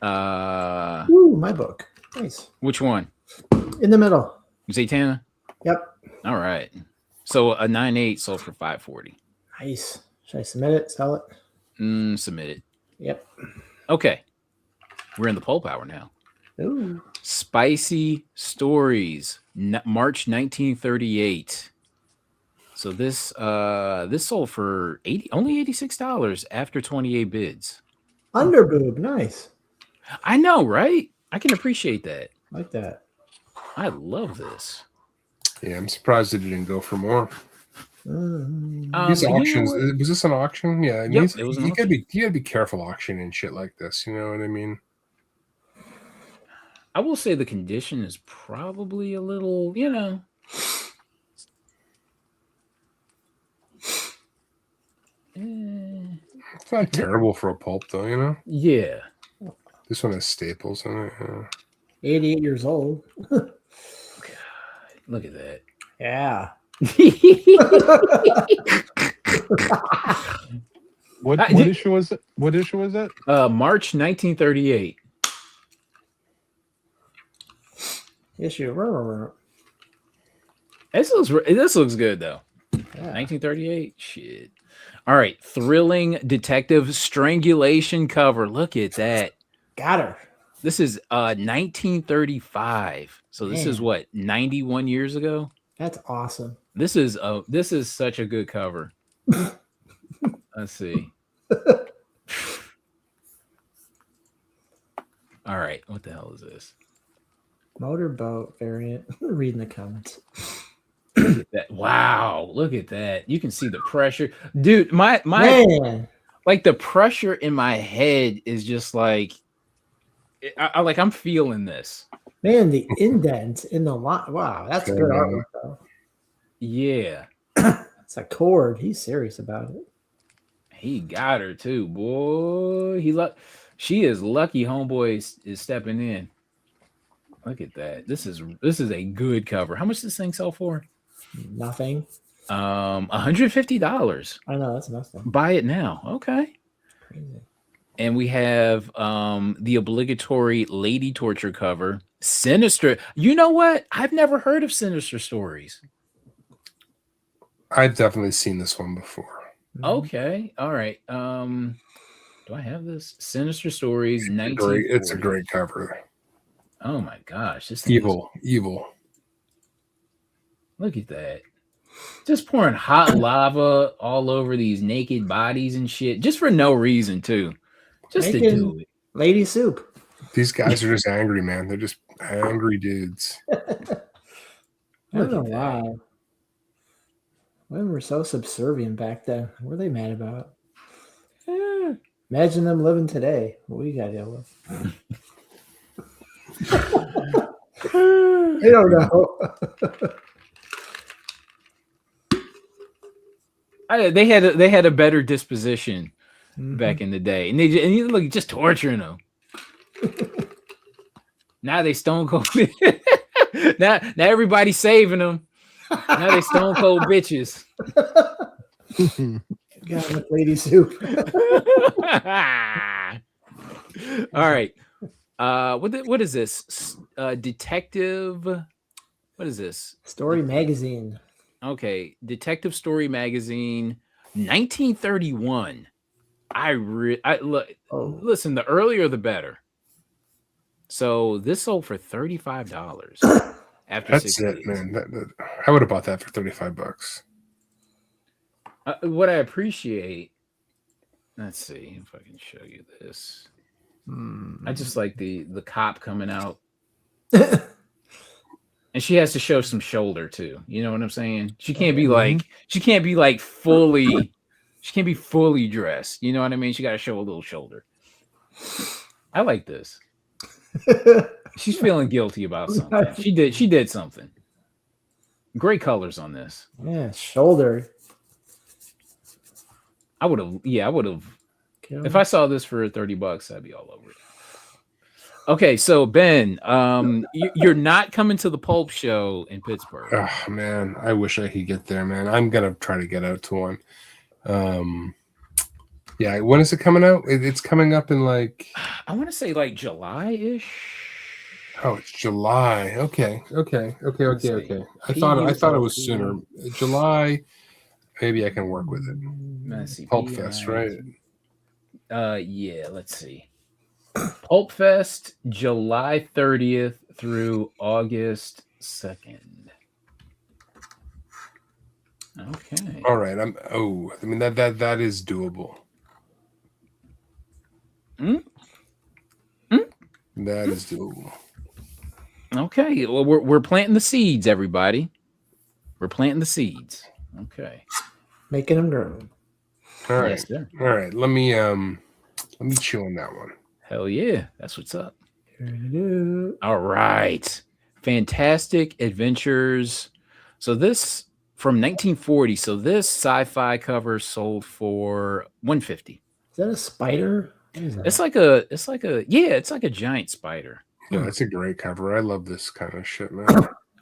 Speaker 5: Ooh, my book. Nice.
Speaker 1: Which one?
Speaker 5: In the middle.
Speaker 1: Zatanna?
Speaker 5: Yep.
Speaker 1: All right. So a 9.8 sold for $540.
Speaker 5: Nice. Should I submit it? Sell it?
Speaker 1: Submit it.
Speaker 5: Yep.
Speaker 1: Okay. We're in the Pulp Hour now.
Speaker 5: Ooh.
Speaker 1: Spicy Stories, March 1938. So this sold for only $86 after 28 bids.
Speaker 5: Underboob. Nice.
Speaker 1: I know, right? I can appreciate that.
Speaker 5: Like that.
Speaker 1: I love this.
Speaker 3: Yeah, I'm surprised that it didn't go for more. These
Speaker 1: you know
Speaker 3: auctions,
Speaker 1: what?
Speaker 3: was this an auction? Yeah, it
Speaker 1: Yep,
Speaker 3: means
Speaker 1: it was an
Speaker 3: you gotta be careful auctioning shit like this. You know what I mean?
Speaker 1: I will say the condition is probably a little,
Speaker 3: It's not terrible for a pulp, though. You know,
Speaker 1: yeah.
Speaker 3: this one has staples in it.
Speaker 5: 88 years old.
Speaker 1: God, look at that.
Speaker 5: Yeah.
Speaker 4: What issue was it? What issue was that?
Speaker 1: March 1938.
Speaker 5: Issue.
Speaker 1: This looks good though.
Speaker 5: Yeah.
Speaker 1: 1938. Shit. All right. Thrilling detective strangulation cover. Look at that.
Speaker 5: Got her.
Speaker 1: This is 1935. So this is
Speaker 5: Man.
Speaker 1: what, 91 years ago?
Speaker 5: That's awesome.
Speaker 1: This is such a good cover. Let's see. All right. What the hell is this?
Speaker 5: Motorboat variant. Reading the comments.
Speaker 1: Wow, look at that. You can see the pressure. Dude, my
Speaker 5: Man.
Speaker 1: like the pressure in my head is just like I'm feeling this.
Speaker 5: Man, the indent in the line. Wow, that's good artwork though.
Speaker 1: Yeah.
Speaker 5: It's a chord. He's serious about it.
Speaker 1: He got her too, boy. She is lucky homeboy is stepping in. Look at that. This is a good cover. How much does this thing sell for?
Speaker 5: Nothing.
Speaker 1: $150.
Speaker 5: I know that's nothing.
Speaker 1: Buy it now. Okay.
Speaker 5: Crazy.
Speaker 1: And we have the obligatory lady torture cover. Sinister. You know what? I've never heard of Sinister Stories.
Speaker 3: I've definitely seen this one before.
Speaker 1: Okay. All right. Do I have this? Sinister Stories,
Speaker 3: It's
Speaker 1: 1940.
Speaker 3: a great cover.
Speaker 1: Oh my gosh. This thing is,
Speaker 3: Evil.
Speaker 1: look at that. Just pouring hot lava all over these naked bodies and shit. Just for no reason, too. Just to
Speaker 5: Making
Speaker 1: do it.
Speaker 5: lady soup.
Speaker 3: These guys are just angry, man. They're just angry dudes.
Speaker 5: I don't
Speaker 1: Look
Speaker 5: know
Speaker 1: at that.
Speaker 5: why. Women were so subservient back then. What are they mad about?
Speaker 1: Eh.
Speaker 5: Imagine them living today. What we got to deal with? I don't know.
Speaker 1: They had a better disposition
Speaker 5: Mhm.
Speaker 1: back in the day, and you look just torturing them. Now they stone cold. now everybody's saving them. Now they stone cold bitches.
Speaker 5: Got with lady soup.
Speaker 1: All right. What is this? Detective. What is this?
Speaker 5: Story magazine.
Speaker 1: Okay, Detective Story Magazine, 1931.
Speaker 5: Oh.
Speaker 1: Listen, the earlier the better. So this sold for $35 after
Speaker 3: That's
Speaker 1: 6
Speaker 3: it,
Speaker 1: days.
Speaker 3: man. I would have bought that for $35.
Speaker 1: What I appreciate, let's see if I can show you this. I just like the cop coming out, and she has to show some shoulder too. You know what I'm saying? She can't be like fully. She can't be fully dressed. You know what I mean? She got to show a little shoulder. I like this. She's feeling guilty about something. She did something. Great colors on this.
Speaker 5: Yeah, shoulder.
Speaker 1: I would have. If I saw this for $30, I'd be all over it. Okay, so Ben, you're not coming to the Pulp show in Pittsburgh.
Speaker 3: Oh man, I wish I could get there, man. I'm gonna try to get out to one. Yeah, when is it coming out? It's coming up in like,
Speaker 1: I want to say like July-ish.
Speaker 3: oh, it's July. Okay.
Speaker 1: Let's see.
Speaker 3: I thought it was sooner. July. Maybe I can work with it.
Speaker 1: Let's see.
Speaker 3: Pulp Fest, right?
Speaker 1: Yeah, let's see. Pulp Fest, July 30th through August 2nd. Okay.
Speaker 3: All right. I mean that is doable. That is doable.
Speaker 1: Okay. Well, we're planting the seeds, everybody. We're planting the seeds. Okay.
Speaker 5: Making them grow.
Speaker 3: All right.
Speaker 1: Yes, sir.
Speaker 3: All right. Let me chew on that one.
Speaker 1: Hell yeah. That's what's up.
Speaker 5: Here you do.
Speaker 1: All right. Fantastic Adventures. So this from 1940. So this sci-fi cover sold for $150.
Speaker 5: Is that a spider? What is that?
Speaker 1: It's like a giant spider.
Speaker 3: Yeah, that's a great cover. I love this kind of shit, man.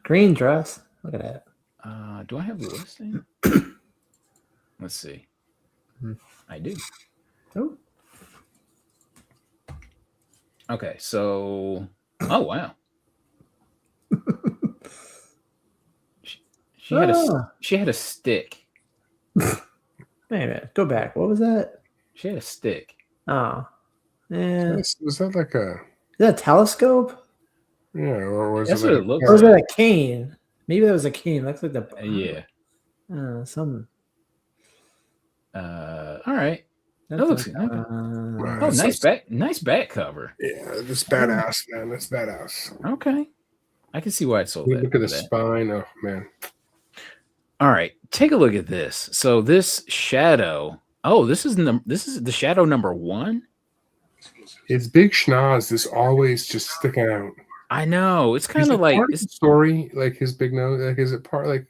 Speaker 5: Green dress. Look at that.
Speaker 1: Do I have the listing? Let's see. I do.
Speaker 5: Oh.
Speaker 1: Okay, so wow. She had a stick.
Speaker 5: Wait a minute. Go back. What was that?
Speaker 1: She had a stick.
Speaker 5: Oh. Yeah.
Speaker 3: Was that like a
Speaker 5: Is that a telescope?
Speaker 3: yeah, or was
Speaker 1: That's
Speaker 3: it
Speaker 1: what
Speaker 3: like
Speaker 1: it looks
Speaker 5: Or was
Speaker 1: like.
Speaker 5: that a cane? Maybe that was a cane. Looks like the
Speaker 1: Yeah.
Speaker 5: some.
Speaker 1: All right. That looks
Speaker 5: like,
Speaker 1: oh, nice back cover.
Speaker 3: Yeah, that's badass, man. That's badass.
Speaker 1: Okay. I can see why it sold that.
Speaker 3: Look at the spine. Oh man.
Speaker 1: All right, take a look at this. So this shadow. Oh, this is the shadow number 1.
Speaker 3: It's big schnoz. This always just sticking out.
Speaker 1: I know. It's kind of like
Speaker 3: part of the story, like his big nose. Like, is it part like?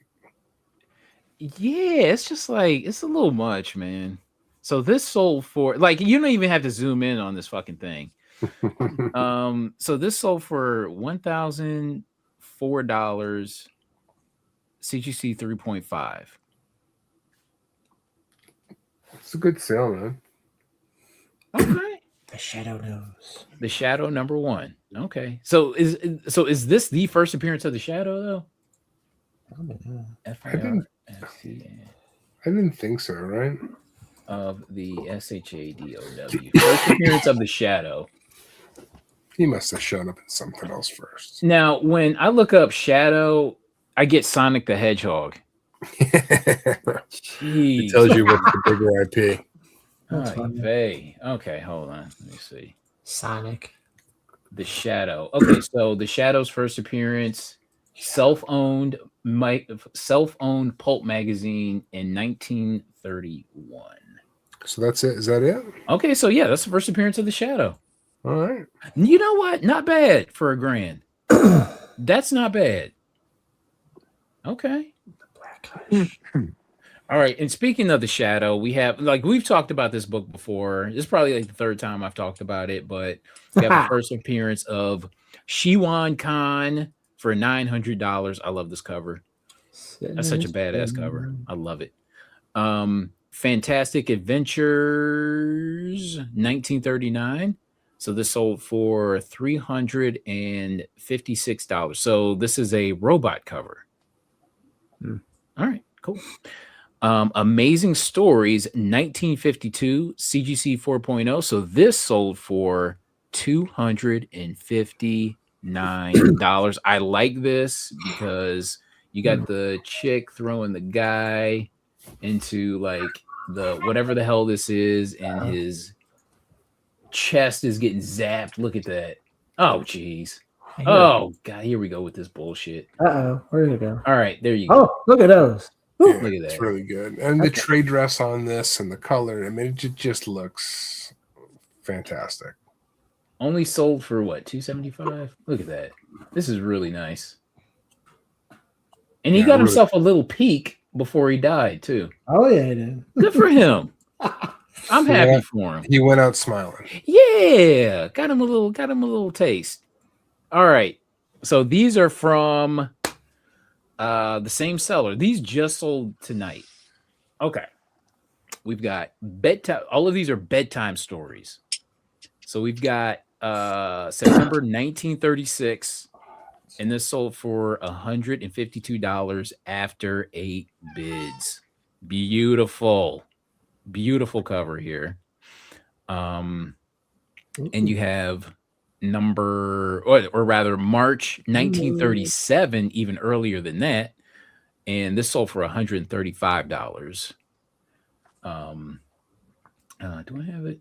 Speaker 1: Yeah, it's just like it's a little much, man. So this sold for like you don't even have to zoom in on this fucking thing. So this sold for $1,004. CGC 3.5.
Speaker 3: It's a good sale, man.
Speaker 1: Okay.
Speaker 5: The shadow knows.
Speaker 1: The Shadow #1. Okay. So is this the first appearance of the Shadow though?
Speaker 5: Probably not.
Speaker 1: FIRST
Speaker 3: I didn't think so, right?
Speaker 1: of the SHADOW. First appearance of the Shadow.
Speaker 3: He must have shown up in something else first.
Speaker 1: Now, when I look up Shadow, I get Sonic the Hedgehog.
Speaker 3: It
Speaker 1: Jeez.
Speaker 3: tells you what's the bigger IP.
Speaker 5: That's
Speaker 1: Ay,
Speaker 5: funny.
Speaker 1: vey. Okay, hold on. Let me see.
Speaker 5: Sonic.
Speaker 1: The Shadow. Okay, so the Shadow's first appearance, self-owned pulp magazine in 1931.
Speaker 3: So that's it. Is that it?
Speaker 1: Okay, so yeah, that's the first appearance of the Shadow.
Speaker 3: All right.
Speaker 1: You know what? Not bad for $1,000. That's not bad. Okay. All right. And speaking of the Shadow, we have we've talked about this book before. This is probably like the third time I've talked about it, but we have the first appearance of Shiwan Khan for $900. I love this cover. That's such a badass cover. I love it. Fantastic Adventures 1939. So this sold for $356. So this is a robot cover. All right, cool. Amazing Stories 1952 CGC 4.0. So this sold for $259. I like this because you got the chick throwing the guy into like the whatever the hell this is, and his chest is getting zapped. Look at that. Oh, jeez. Oh, God. Here we go with this bullshit.
Speaker 5: Uh-oh. Where did it go?
Speaker 1: All right. There you go.
Speaker 5: Oh, look at those.
Speaker 3: Yeah,
Speaker 1: Look at
Speaker 3: it's
Speaker 1: that.
Speaker 3: really good. And the trade dress on this and the color, I mean, it just looks fantastic.
Speaker 1: Only sold for what? $275? Look at that. This is really nice. And he got himself a little peek before he died, too.
Speaker 5: Oh, yeah, he did.
Speaker 1: Good for him. I'm happy for him.
Speaker 3: He went out smiling.
Speaker 1: Yeah, got him a little taste. All right, so these are from the same seller. These just sold tonight. Okay, we've got bedtime. All of these are bedtime stories. So we've got September 1936, and this sold for $152 after 8 bids. Beautiful. Beautiful cover here. And you have March 1937, even earlier than that. And this sold for $135. Do I have it?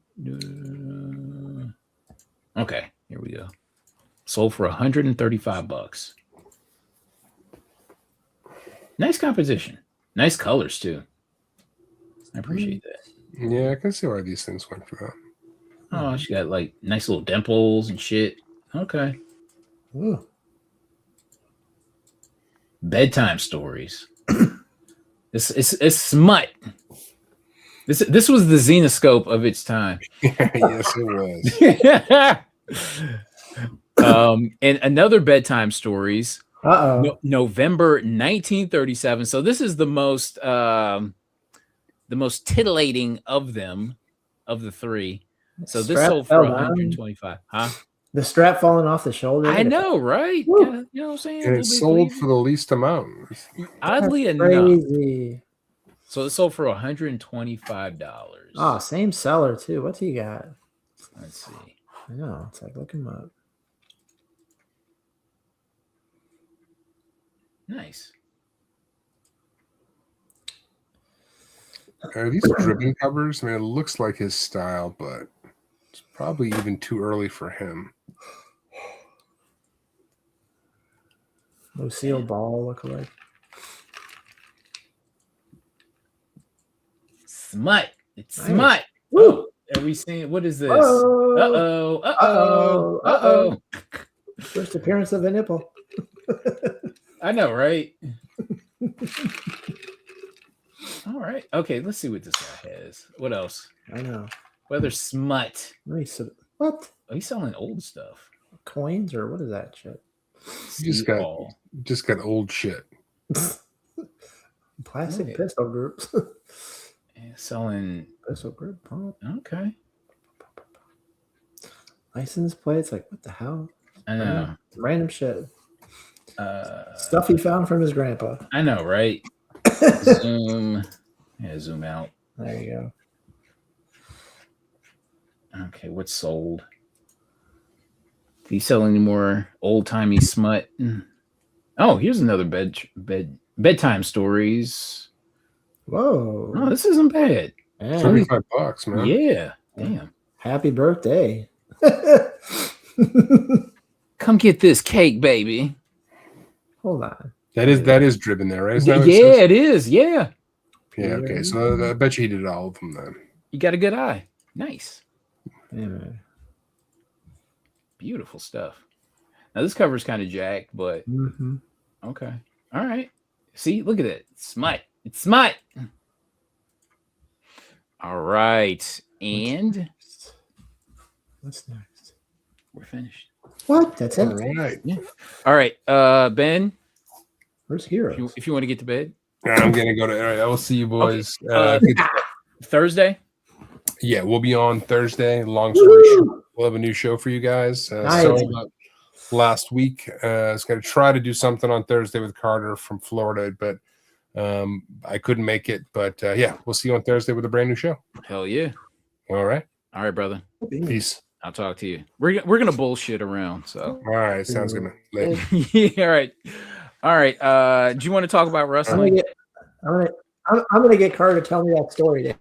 Speaker 1: Okay, here we go. Sold for $135. Nice composition. Nice colors too. I appreciate that.
Speaker 3: Yeah, I can see why these things went for that.
Speaker 1: Oh, she got like nice little dimples and shit. Okay.
Speaker 5: Ooh.
Speaker 1: Bedtime stories. It's smut. This was the Xenoscope of its time.
Speaker 3: Yes, it
Speaker 1: was. And another bedtime stories. November 1937. So this is the most titillating of them, of the three. So this sold for 125. Huh?
Speaker 5: The strap falling off the shoulder.
Speaker 1: I know, right? You know what I'm saying?
Speaker 3: And it sold for the least amount.
Speaker 1: Oddly enough.
Speaker 5: Crazy.
Speaker 1: So it sold for $125.
Speaker 5: Oh, same seller too. What's he got?
Speaker 1: Let's see.
Speaker 5: I know. It's like, look him up.
Speaker 1: Nice.
Speaker 3: Are these driven covers? I mean, it looks like his style, but it's probably even too early for him.
Speaker 5: Lucille Ball lookalike.
Speaker 1: Smut. It's
Speaker 5: Nice.
Speaker 1: smut.
Speaker 5: Woo.
Speaker 1: Are we seeing what is this?
Speaker 5: Uh-oh.
Speaker 1: Uh-oh.
Speaker 5: First appearance of a nipple.
Speaker 1: I know, right? All right. Okay, let's see what this guy has. What else?
Speaker 5: I know.
Speaker 1: Whether smut.
Speaker 5: Nice. What?
Speaker 1: Oh, he's selling old stuff.
Speaker 5: Coins or what is that shit?
Speaker 3: Just got old shit.
Speaker 5: Plastic
Speaker 1: Right.
Speaker 5: pistol groups.
Speaker 1: Yeah, selling
Speaker 5: Pistol group. Pump.
Speaker 1: okay.
Speaker 5: License plates, like what the hell?
Speaker 1: I know.
Speaker 5: Random shit.
Speaker 1: Uh,
Speaker 5: Stuff he found from his grandpa.
Speaker 1: I know, right? Zoom. Yeah, zoom out.
Speaker 5: There you go.
Speaker 1: Okay, what's sold? Do you sell any more old timey smut? Oh, here's another bedtime stories.
Speaker 5: Whoa.
Speaker 1: Oh, this isn't bad.
Speaker 5: Man,
Speaker 3: $35, man.
Speaker 1: Yeah. Damn.
Speaker 5: happy birthday.
Speaker 1: Come get this cake, baby.
Speaker 5: Hold on.
Speaker 3: That is driven there, right? Is that
Speaker 1: Yeah,
Speaker 3: what it says?
Speaker 1: it is. Yeah.
Speaker 3: Yeah, okay. So I bet you he did all of them then.
Speaker 1: You got a good eye. Nice.
Speaker 5: Yeah, man.
Speaker 1: Beautiful stuff. Now this cover's kind of jacked, but
Speaker 5: Mm-hmm.
Speaker 1: okay. All right. See, look at it. It's smut. It's smut. All right. And
Speaker 5: What's next?
Speaker 1: we're finished.
Speaker 5: What? That's
Speaker 3: All
Speaker 5: it?
Speaker 3: right.
Speaker 1: All right. Ben,
Speaker 5: Where's Heroes?
Speaker 1: if you want to get to bed.
Speaker 3: I'm gonna go to. All right, I will see you boys.
Speaker 1: Thursday.
Speaker 3: Yeah, we'll be on Thursday. Long story short, we'll have a new show for you guys.
Speaker 5: Nice.
Speaker 3: Sorry about last week. I was going to try to do something on Thursday with Carter from Florida, but I couldn't make it. But yeah, we'll see you on Thursday with a brand new show.
Speaker 1: Hell yeah.
Speaker 3: All right.
Speaker 1: All right, brother.
Speaker 3: Peace.
Speaker 1: I'll talk to you. We're gonna bullshit around. So
Speaker 3: All right. Sounds good. Later.
Speaker 1: yeah. All right. All right. Do you want to talk about wrestling?
Speaker 5: I'm gonna get Carter to tell me that story. Dave.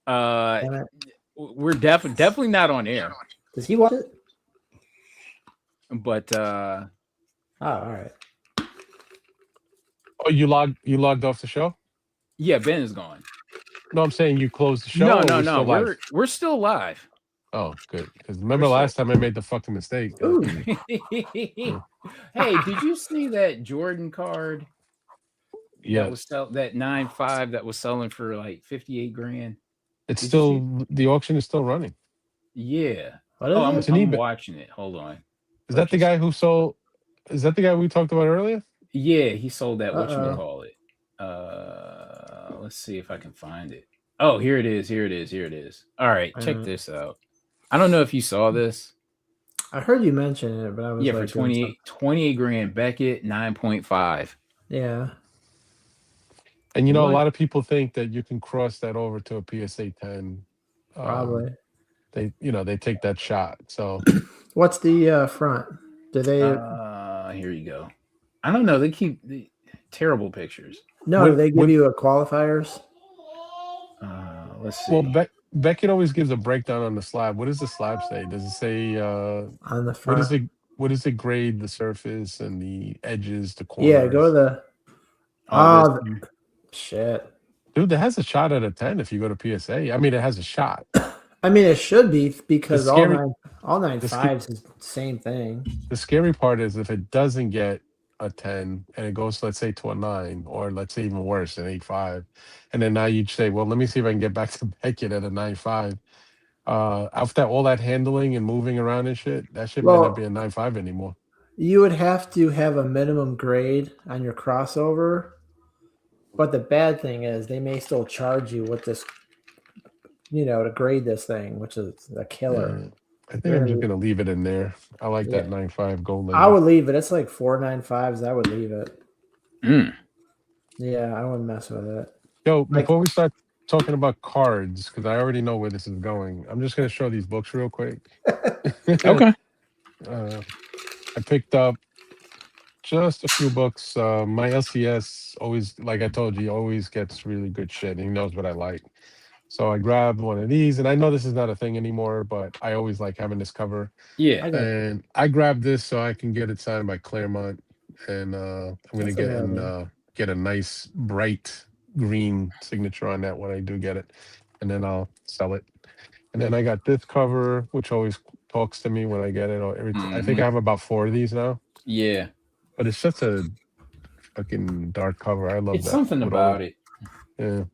Speaker 5: Damn it.
Speaker 1: We're definitely not on air.
Speaker 5: Does he watch it?
Speaker 1: But
Speaker 5: Oh, all right.
Speaker 4: Oh, you logged off the show?
Speaker 1: yeah, Ben is gone.
Speaker 4: No, I'm saying you closed the show.
Speaker 1: No,
Speaker 4: or
Speaker 1: no,
Speaker 4: we're
Speaker 1: no.
Speaker 4: still live?
Speaker 1: We're still live.
Speaker 4: Oh, good. Because remember last time I made the fucking mistake.
Speaker 5: Ooh.
Speaker 1: Hey, did you see that Jordan card?
Speaker 4: Yeah,
Speaker 1: That was that 9.5 that was selling for like 58 grand.
Speaker 4: it's
Speaker 1: Did
Speaker 4: still the auction is still running.
Speaker 1: Yeah.
Speaker 5: What is
Speaker 1: Oh,
Speaker 5: it?
Speaker 1: I'm watching it. Hold on.
Speaker 4: Is that the guy who sold? Is that the guy we talked about earlier?
Speaker 1: Yeah, he sold that. What you
Speaker 5: Uh-oh.
Speaker 1: call it? Let's see if I can find it. Oh, here it is. Here it is. Here it is. All right, check this out. I don't know if you saw this.
Speaker 5: I heard you mention it, but I was
Speaker 1: Yeah,
Speaker 5: like,
Speaker 1: for 28 grand. Beckett 9.5.
Speaker 5: Yeah.
Speaker 4: And you know,
Speaker 1: What?
Speaker 4: a lot of people think that you can cross that over to a PSA 10.
Speaker 5: Probably.
Speaker 4: They take that shot. So
Speaker 5: What's the front? Do they?
Speaker 1: Here you go. I don't know. They keep the terrible pictures.
Speaker 5: No, do they give you a qualifiers?
Speaker 1: Let's see.
Speaker 4: well, Beckett always gives a breakdown on the slab. What does the slab say? Does it say
Speaker 5: On the front.
Speaker 4: what does it grade the surface and the edges, the corners?
Speaker 5: Yeah, go to the.
Speaker 1: Oh,
Speaker 5: Oh, shit.
Speaker 4: Dude, that has a shot at a 10 if you go to PSA. I mean, it has a shot.
Speaker 5: I mean, it should be because
Speaker 4: The
Speaker 5: all
Speaker 4: scary-
Speaker 5: nine
Speaker 4: the
Speaker 5: fives is the same thing.
Speaker 4: The scary part is if it doesn't get a 10 and it goes, let's say, to a 9, or let's say even worse, an 8.5, and then now you'd say, well, let me see if I can get back to Beckett at a 9.5. After all that handling and moving around and shit, that shit might
Speaker 5: Well-
Speaker 4: not be a 9.5 anymore.
Speaker 5: You would have to have a minimum grade on your crossover. But the bad thing is they may still charge you with this, to grade this thing, which is a killer.
Speaker 4: I think I'm just gonna leave it in there. I like that 9.5 gold label.
Speaker 5: I would leave it. It's like 4.95s. I would leave it.
Speaker 1: Mm.
Speaker 5: Yeah, I wouldn't mess with it.
Speaker 4: Yo, before we start talking about cards, because I already know where this is going, I'm just gonna show these books real quick.
Speaker 1: Okay.
Speaker 4: I picked up just a few books. My LCS always, like I told you, always gets really good shit. And he knows what I like. So I grabbed one of these, and I know this is not a thing anymore, but I always like having this cover.
Speaker 1: Yeah.
Speaker 4: And I grabbed this so I can get it signed by Claremont, and I'm gonna get a nice bright green signature on that when I do get it, and then I'll sell it. And then I got this cover, which always talks to me when I get it. Or I think I have about 4 of these now.
Speaker 1: Yeah.
Speaker 4: But it's such a fucking dark cover. I love
Speaker 1: It's
Speaker 4: that.
Speaker 1: something about it.
Speaker 4: Yeah.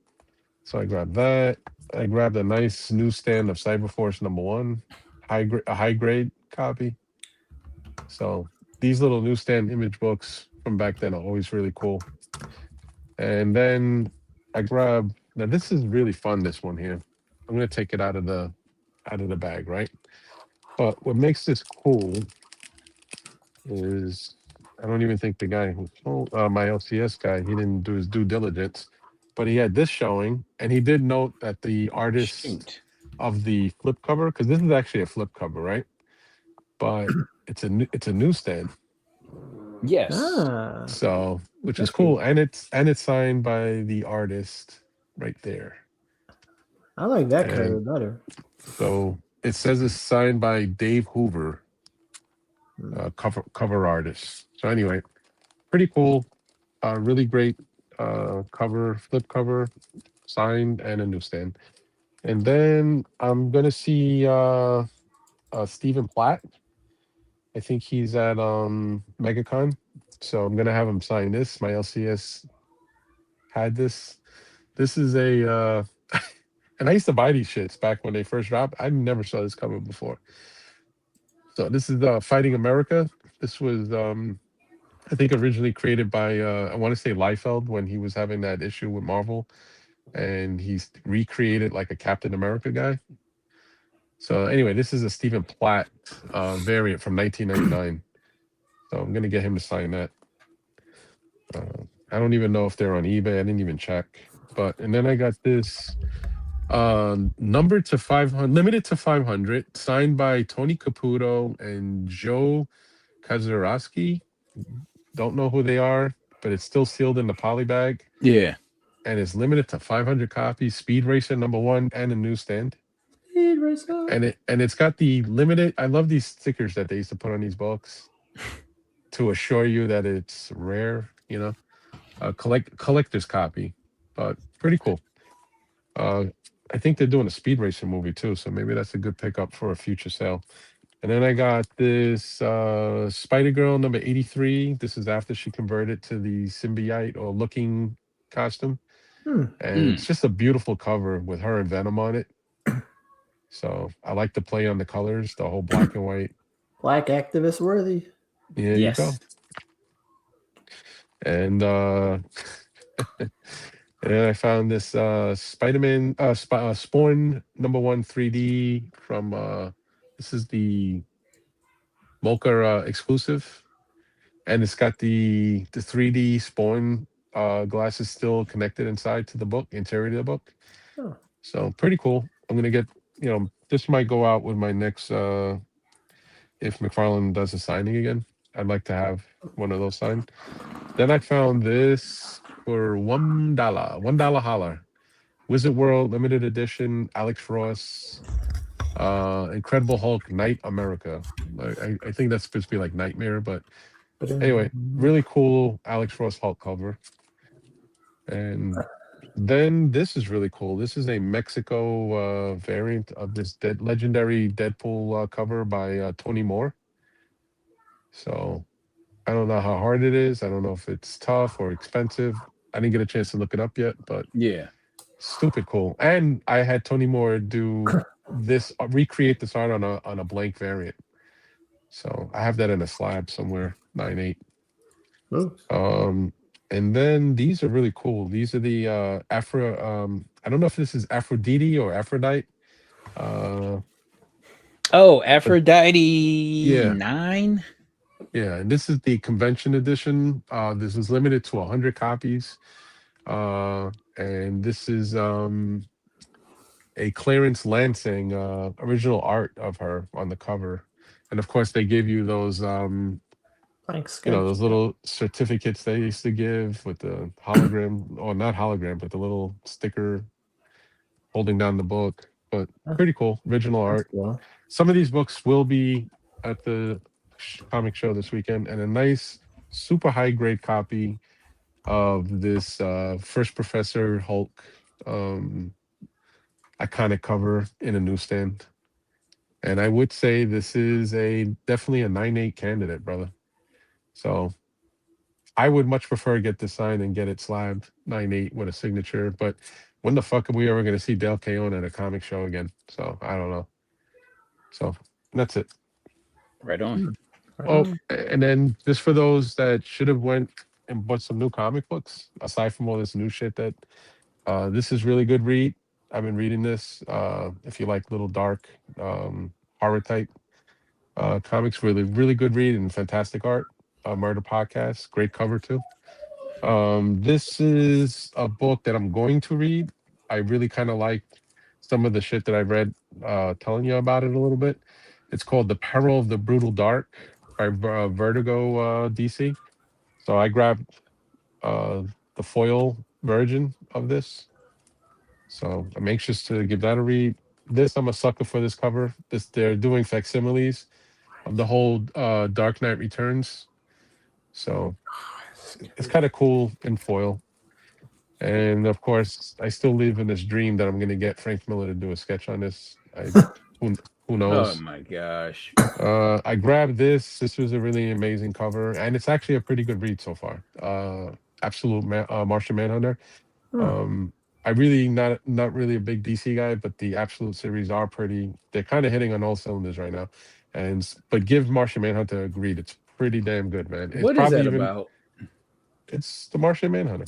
Speaker 4: So I grabbed that. I grabbed a nice newsstand of Cyberforce #1, a high grade copy. So these little newsstand image books from back then are always really cool. And then I grabbed, now this is really fun, this one here. I'm gonna take it out of the bag, right? But what makes this cool is I don't even think the guy who sold my LCS guy, he didn't do his due diligence, but he had this showing, and he did note that the artist
Speaker 1: Shoot.
Speaker 4: of the flip cover, because this is actually a flip cover, right? But it's a newsstand,
Speaker 1: Yes.
Speaker 5: Ah,
Speaker 4: so which is
Speaker 5: that's
Speaker 4: cool,
Speaker 5: cool.
Speaker 4: and it's signed by the artist right there,
Speaker 5: I like that cover
Speaker 4: and
Speaker 5: better.
Speaker 4: so it says it's signed by Dave Hoover,
Speaker 5: Hmm.
Speaker 4: cover artist. So anyway, pretty cool. Really great cover, flip cover, signed, and a newsstand. And then I'm gonna see Stephen Platt. I think he's at MegaCon, so I'm gonna have him sign this. My LCS had this. This is a and I used to buy these shits back when they first dropped. I never saw this cover before. So this is Fighting America. This was I think originally created by I want to say Liefeld when he was having that issue with Marvel, and he's recreated like a Captain America guy. So anyway, this is a Stephen Platt variant from 1999. So I'm gonna get him to sign that. I don't even know if they're on eBay. I didn't even check. But and then I got this numbered to 500, limited to 500, signed by Tony Caputo and Joe Kazarowski. Don't know who they are, but it's still sealed in the poly bag.
Speaker 1: Yeah.
Speaker 4: And it's limited to 500 copies. Speed Racer #1 and a newsstand.
Speaker 5: Speed Racer.
Speaker 4: And it's got the limited. I love these stickers that they used to put on these books to assure you that it's rare. You know, a collector's copy, but pretty cool. I think they're doing a Speed Racer movie too, so maybe that's a good pickup for a future sale. And then I got this Spider Girl number 83. This is after she converted to the symbiote or looking costume.
Speaker 5: Hmm.
Speaker 4: And it's just a beautiful cover with her and Venom on it. So I like the play on the colors, the whole black and white.
Speaker 5: Black activist worthy.
Speaker 4: There you go.
Speaker 1: Yes.
Speaker 4: And and then I found this Spider-Man Spawn #1 3D from this is the Mocha exclusive, and it's got the 3D Spawn glasses still connected inside to the book, interior to the book.
Speaker 5: Oh.
Speaker 4: So pretty cool. I'm gonna get, this might go out with my next if McFarlane does a signing again. I'd like to have one of those signed. Then I found this for $1, $1 holler. Wizard World limited edition, Alex Ross, Incredible Hulk, Night America. I think that's supposed to be like Nightmare, but anyway, really cool Alex Ross Hulk cover. And then this is really cool. This is a Mexico variant of this legendary Deadpool cover by Tony Moore. So I don't know how hard it is. I don't know if it's tough or expensive. I didn't get a chance to look it up yet, but
Speaker 1: Yeah.
Speaker 4: stupid cool. And I had Tony Moore do this, recreate this art on a blank variant. So I have that in a slab somewhere, 9.8.
Speaker 5: Ooh.
Speaker 4: And then these are really cool. These are the I don't know if this is Aphrodite or Aphrodite.
Speaker 1: Oh, Aphrodite
Speaker 4: Yeah.
Speaker 1: 9.
Speaker 4: Yeah, and this is the convention edition. This is limited to 100 copies. And this is a Clarence Lansing original art of her on the cover. And of course they give you those
Speaker 5: Blank sketch.
Speaker 4: those little certificates they used to give with the hologram, or not hologram, but the little sticker holding down the book. But pretty cool, original art.
Speaker 5: Cool.
Speaker 4: Some of these books will be at the comic show this weekend, and a nice, super high grade copy of this First Professor Hulk iconic cover in a newsstand. And I would say this is definitely a 9.8 candidate, brother. So I would much prefer get this signed and get it slabbed 9.8 with a signature. But when the fuck are we ever going to see Del Cayon at a comic show again? So I don't know. So that's it.
Speaker 1: Right on.
Speaker 4: Oh, and then just for those that should have went and bought some new comic books, aside from all this new shit, that this is really good read. I've been reading this. If you like little dark horror type, comics. Really good read and fantastic art. Murder Podcast, great cover too. This is a book that I'm going to read. I really kind of like some of the shit that I've read, telling you about it a little bit. It's called The Peril of the Brutal Dark by Vertigo DC. So I grabbed uh, the foil version of this. So I'm anxious to give that a read. This, I'm a sucker for this cover. They're doing facsimiles of the whole Dark Knight Returns. So it's kind of cool in foil. And of course, I still live in this dream that I'm going to get Frank Miller to do a sketch on this. Who, who
Speaker 1: Oh
Speaker 4: knows?
Speaker 1: my gosh.
Speaker 4: I grabbed this. This was a really amazing cover, and it's actually a pretty good read so far. Martian Manhunter. I really not really a big DC guy, but the Absolute series are pretty. They're kind of hitting on all cylinders right now, but give Martian Manhunter a read. It's pretty damn good, man. It's
Speaker 1: What is
Speaker 4: probably
Speaker 1: that
Speaker 4: even.
Speaker 1: about?
Speaker 4: It's the Martian Manhunter.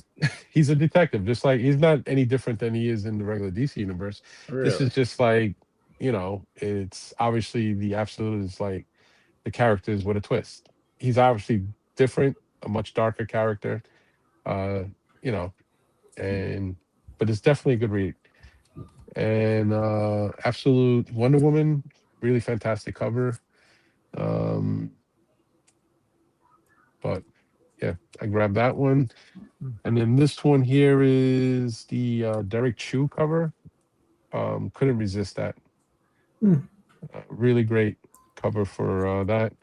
Speaker 4: He's a detective, just like he's not any different than he is in the regular DC universe. This is
Speaker 1: Really?
Speaker 4: just like, it's obviously the Absolute is like the characters with a twist. He's obviously different, a much darker character, uh, you know, and but it's definitely a good read. And Absolute Wonder Woman, really fantastic cover. But yeah, I grabbed that one. And then this one here is the Derek Chu cover. Couldn't resist that. Really great cover for that.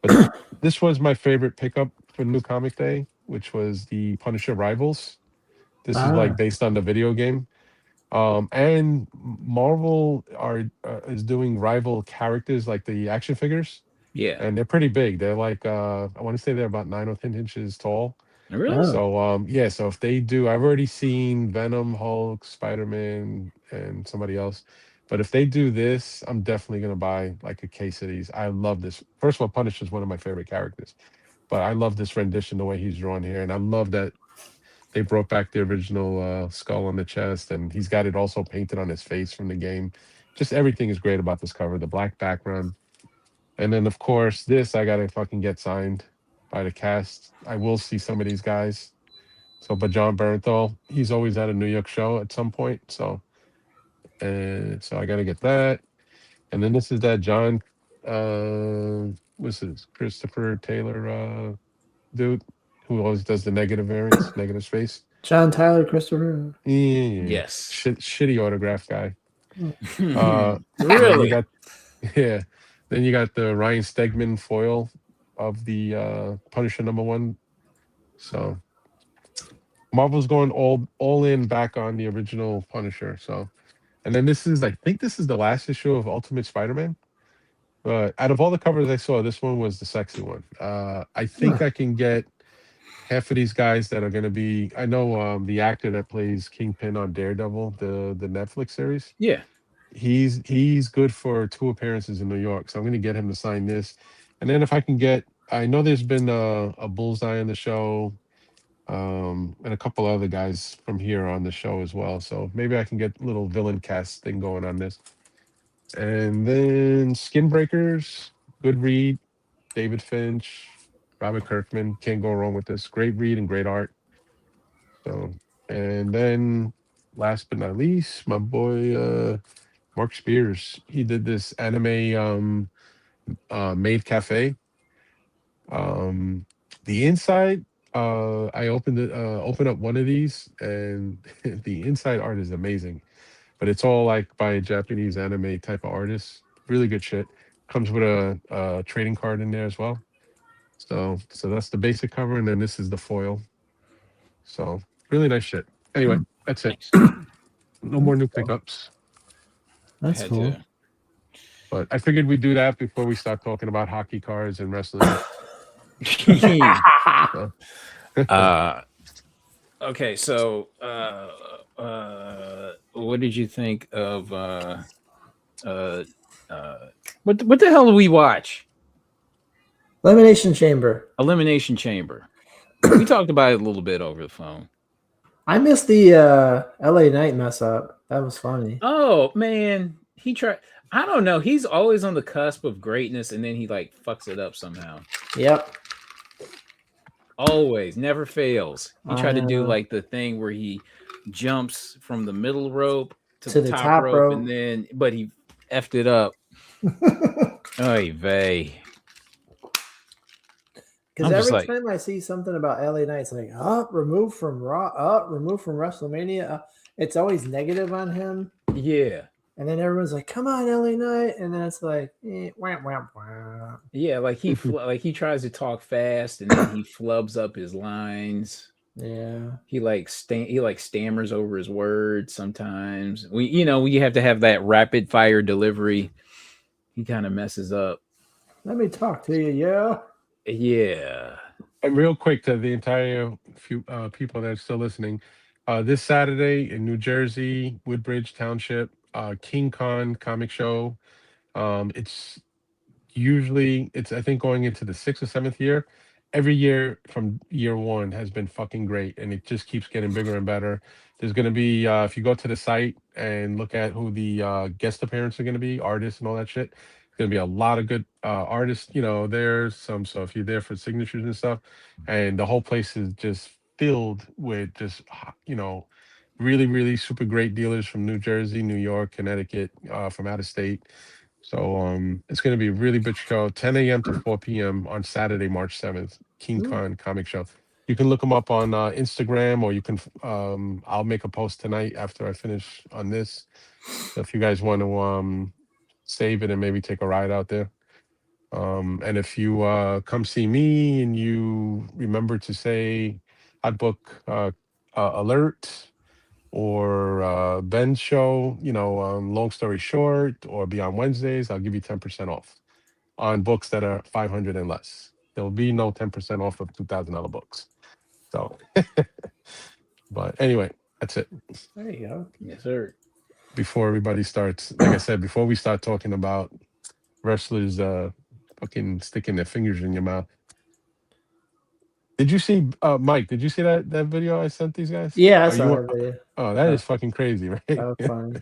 Speaker 4: But this was my favorite pickup for New Comic Day, which was the Punisher Rivals. This is like based on the video game. And Marvel is doing rival characters like the action figures,
Speaker 1: Yeah.
Speaker 4: and they're pretty big. They're like I want to say they're about 9 or 10 inches tall.
Speaker 1: Really?
Speaker 4: So yeah, so if they do, I've already seen Venom, Hulk, Spider-Man, and somebody else. But if they do this, I'm definitely gonna buy like a case of these. I love this. First of all, Punisher is one of my favorite characters, but I love this rendition the way he's drawn here, and I love that they brought back the original skull on the chest, and he's got it also painted on his face from the game. Just everything is great about this cover. The black background, and then of course this I gotta fucking get signed by the cast. I will see some of these guys. So, but John Bernthal, he's always at a New York show at some point. So I got to get that. And then this is that John, what's this? Christopher Taylor dude who always does the negative variants, negative space.
Speaker 5: John Tyler Christopher.
Speaker 4: Yeah.
Speaker 1: Yes.
Speaker 4: Shitty autograph guy.
Speaker 1: Really?
Speaker 4: Then you got the Ryan Stegman foil of the Punisher #1. So Marvel's going all in back on the original Punisher. So, and then I think this is the last issue of Ultimate Spider-Man. But out of all the covers I saw, this one was the sexy one. I think I can get half of these guys that are going to be. I know the actor that plays Kingpin on Daredevil, the Netflix series.
Speaker 1: Yeah.
Speaker 4: He's good for 2 appearances in New York, so I'm going to get him to sign this. And then if I can get, I know there's been a Bullseye on the show, and a couple other guys from here on the show as well. So maybe I can get a little villain cast thing going on this. And then Skin Breakers, good read. David Finch, Robert Kirkman, can't go wrong with this. Great read and great art. So, and then last but not least, my boy Mark Spears. He did this anime Maid Cafe. The inside, I opened up one of these, and the inside art is amazing. But it's all like by a Japanese anime type of artist. Really good shit. Comes with a trading card in there as well. So that's the basic cover, and then this is the foil. So really nice shit. Anyway, that's it. No more new pickups.
Speaker 5: That's
Speaker 1: Had
Speaker 5: cool.
Speaker 1: to-
Speaker 4: But I figured we'd do that before we start talking about hockey cards and wrestling.
Speaker 1: Okay, so what did you think of what the hell do we watch?
Speaker 5: Elimination Chamber.
Speaker 1: Elimination Chamber. We talked about it a little bit over the phone.
Speaker 5: I missed the LA Knight mess up. That was funny.
Speaker 1: Oh man, he tried. I don't know. He's always on the cusp of greatness, and then he like fucks it up somehow.
Speaker 5: Yep.
Speaker 1: Always, never fails. He
Speaker 5: I
Speaker 1: tried to do
Speaker 5: know.
Speaker 1: like the thing where he jumps from the middle rope to
Speaker 5: To
Speaker 1: the
Speaker 5: the
Speaker 1: top
Speaker 5: top
Speaker 1: rope,
Speaker 5: rope.
Speaker 1: and then but he effed it up. Oy vey.
Speaker 5: Because
Speaker 1: I'm just
Speaker 5: every
Speaker 1: like,
Speaker 5: time I see something about LA Knights, like removed from Raw, removed from WrestleMania, it's always negative on him.
Speaker 1: yeah,
Speaker 5: And then everyone's like, "Come on, LA Knight," and then it's like, wah, wah, wah.
Speaker 1: yeah. Like like he tries to talk fast, and then he flubs up his lines.
Speaker 5: Yeah.
Speaker 1: He like stammers over his words sometimes. We have to have that rapid fire delivery. He kind of messes up.
Speaker 5: Let me talk to you, yeah.
Speaker 1: Yeah.
Speaker 4: And real quick to the entire few people that are still listening, this Saturday in New Jersey, Woodbridge Township, King Kong Comic Show. It's I think going into the 6th or 7th year. Every year from year one has been fucking great, and it just keeps getting bigger and better. There's going to be if you go to the site and look at who the guest appearances are going to be, artists and all that shit. Going to be a lot of good artists. There's some. So if you're there for signatures and stuff, and the whole place is just filled with just really really super great dealers from New Jersey, New York, Connecticut, from out of state. So it's going to be a really big show, 10 a.m. to 4 p.m. on Saturday, March 7th, King
Speaker 5: Ooh.
Speaker 4: Kong Comic Show. You can look them up on Instagram, or you can, I'll make a post tonight after I finish on this. So if you guys want to save it and maybe take a ride out there. And if you come see me and you remember to say Hot Book Alert, or Ben's show, long story short, or be on Wednesdays, I'll give you 10% off on books that are 500 and less. There will be no 10% off of $2,000 books. So, but anyway, that's it.
Speaker 5: There you go.
Speaker 1: Yes, sir.
Speaker 4: Before everybody starts, like I said, before we start talking about wrestlers fucking sticking their fingers in your mouth. Did you see, Mike? Did you see that video I sent these guys?
Speaker 5: Yeah, I
Speaker 4: Are
Speaker 5: saw
Speaker 4: you?
Speaker 5: that video.
Speaker 4: Oh, that is fucking crazy, right?
Speaker 5: That was funny.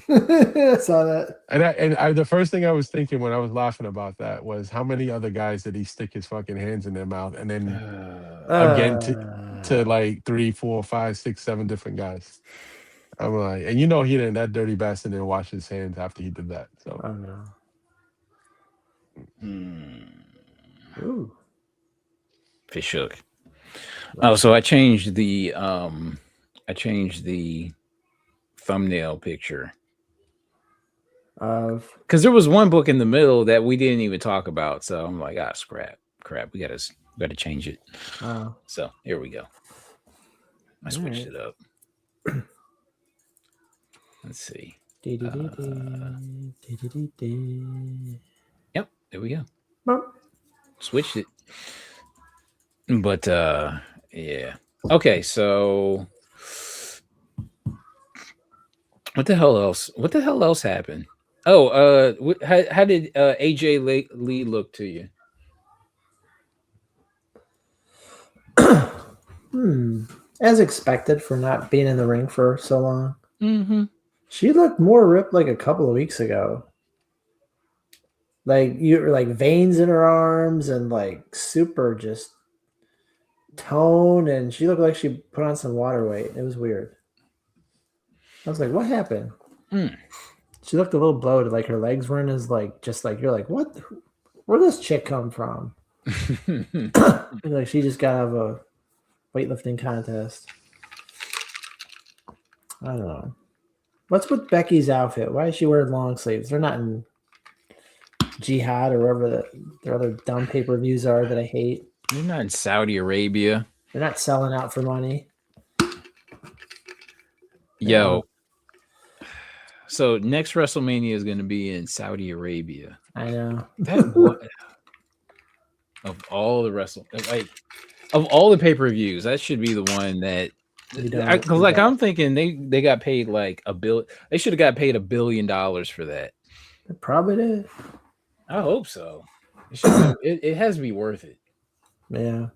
Speaker 5: I saw that.
Speaker 4: And the first thing I was thinking when I was laughing about that was how many other guys did he stick his fucking hands in their mouth, and then again to like 3, 4, 5, 6, 7 different guys. I'm like, and he didn't. That dirty bastard didn't wash his hands after he did that. So
Speaker 5: oh no.
Speaker 1: Hmm.
Speaker 5: Ooh.
Speaker 1: Fish shook. Oh, so I changed the thumbnail picture
Speaker 5: Of
Speaker 1: because there was one book in the middle that we didn't even talk about. So I'm like, crap, we gotta change it.
Speaker 5: oh.
Speaker 1: So here we go. I switched it up. Let's see. Yep, there we go. Switched it. But yeah. Okay, so what the hell else happened? Oh, how did AJ Lee look to you?
Speaker 5: As expected for not being in the ring for so long.
Speaker 1: Mm-hmm.
Speaker 5: She looked more ripped like a couple of weeks ago. Like like veins in her arms and like super just tone, and she looked like she put on some water weight. It was weird. I was like, what happened? She looked a little bloated, like her legs weren't as you're like, what? Where'd this chick come from? Like she just got out of a weightlifting contest. I don't know. What's with Becky's outfit? Why is she wearing long sleeves? They're not in Jihad or wherever their other dumb pay-per-views are that I hate.
Speaker 1: You're not in Saudi Arabia.
Speaker 5: They're not selling out for money.
Speaker 1: Yo. So next WrestleMania is going to be in Saudi Arabia.
Speaker 5: I know.
Speaker 1: Of all the of all the pay-per-views, that should be the one that because I'm thinking they got paid like $1 billion. They should have got paid $1 billion for that.
Speaker 5: They probably did.
Speaker 1: I hope so. It has to be worth it.
Speaker 5: Yeah.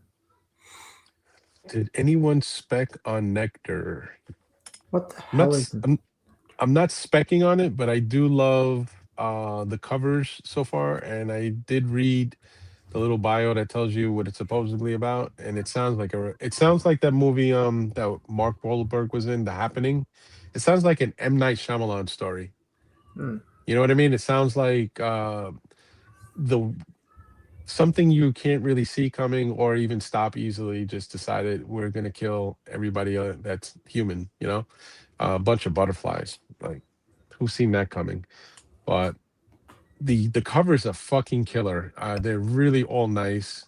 Speaker 4: Did anyone spec on Nectar?
Speaker 5: What the hell
Speaker 4: I'm not specking on it, but I do love the covers so far, and I did read the little bio that tells you what it's supposedly about, and it sounds like that movie that Mark Wahlberg was in, The Happening. It sounds like an M. Night Shyamalan story.
Speaker 5: Hmm.
Speaker 4: You know what I mean? It sounds like the something you can't really see coming or even stop easily. Just decided we're gonna kill everybody that's human. A bunch of butterflies. Like, who's seen that coming? But the covers are fucking killer. They're really all nice.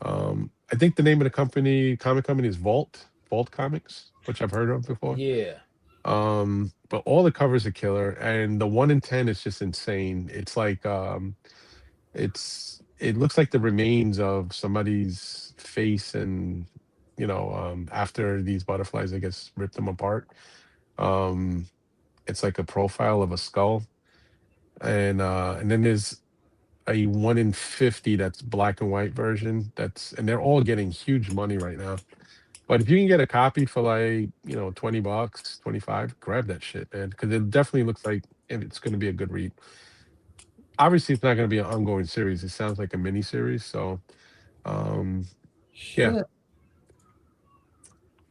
Speaker 4: I think the name of the comic company is Vault Comics, which I've heard of before.
Speaker 1: Yeah.
Speaker 4: But all the covers are killer, and the 1 in 10 is just insane. It's like it looks like the remains of somebody's face, and after these butterflies, I guess, rip them apart. Um, it's like a profile of a skull, and then there's a 1 in 50 that's black and white version. And they're all getting huge money right now. But if you can get a copy for like, $20, 25, grab that shit, man. Because it definitely looks like it's going to be a good read. Obviously, it's not going to be an ongoing series. It sounds like a mini series. So, yeah,
Speaker 5: Shit.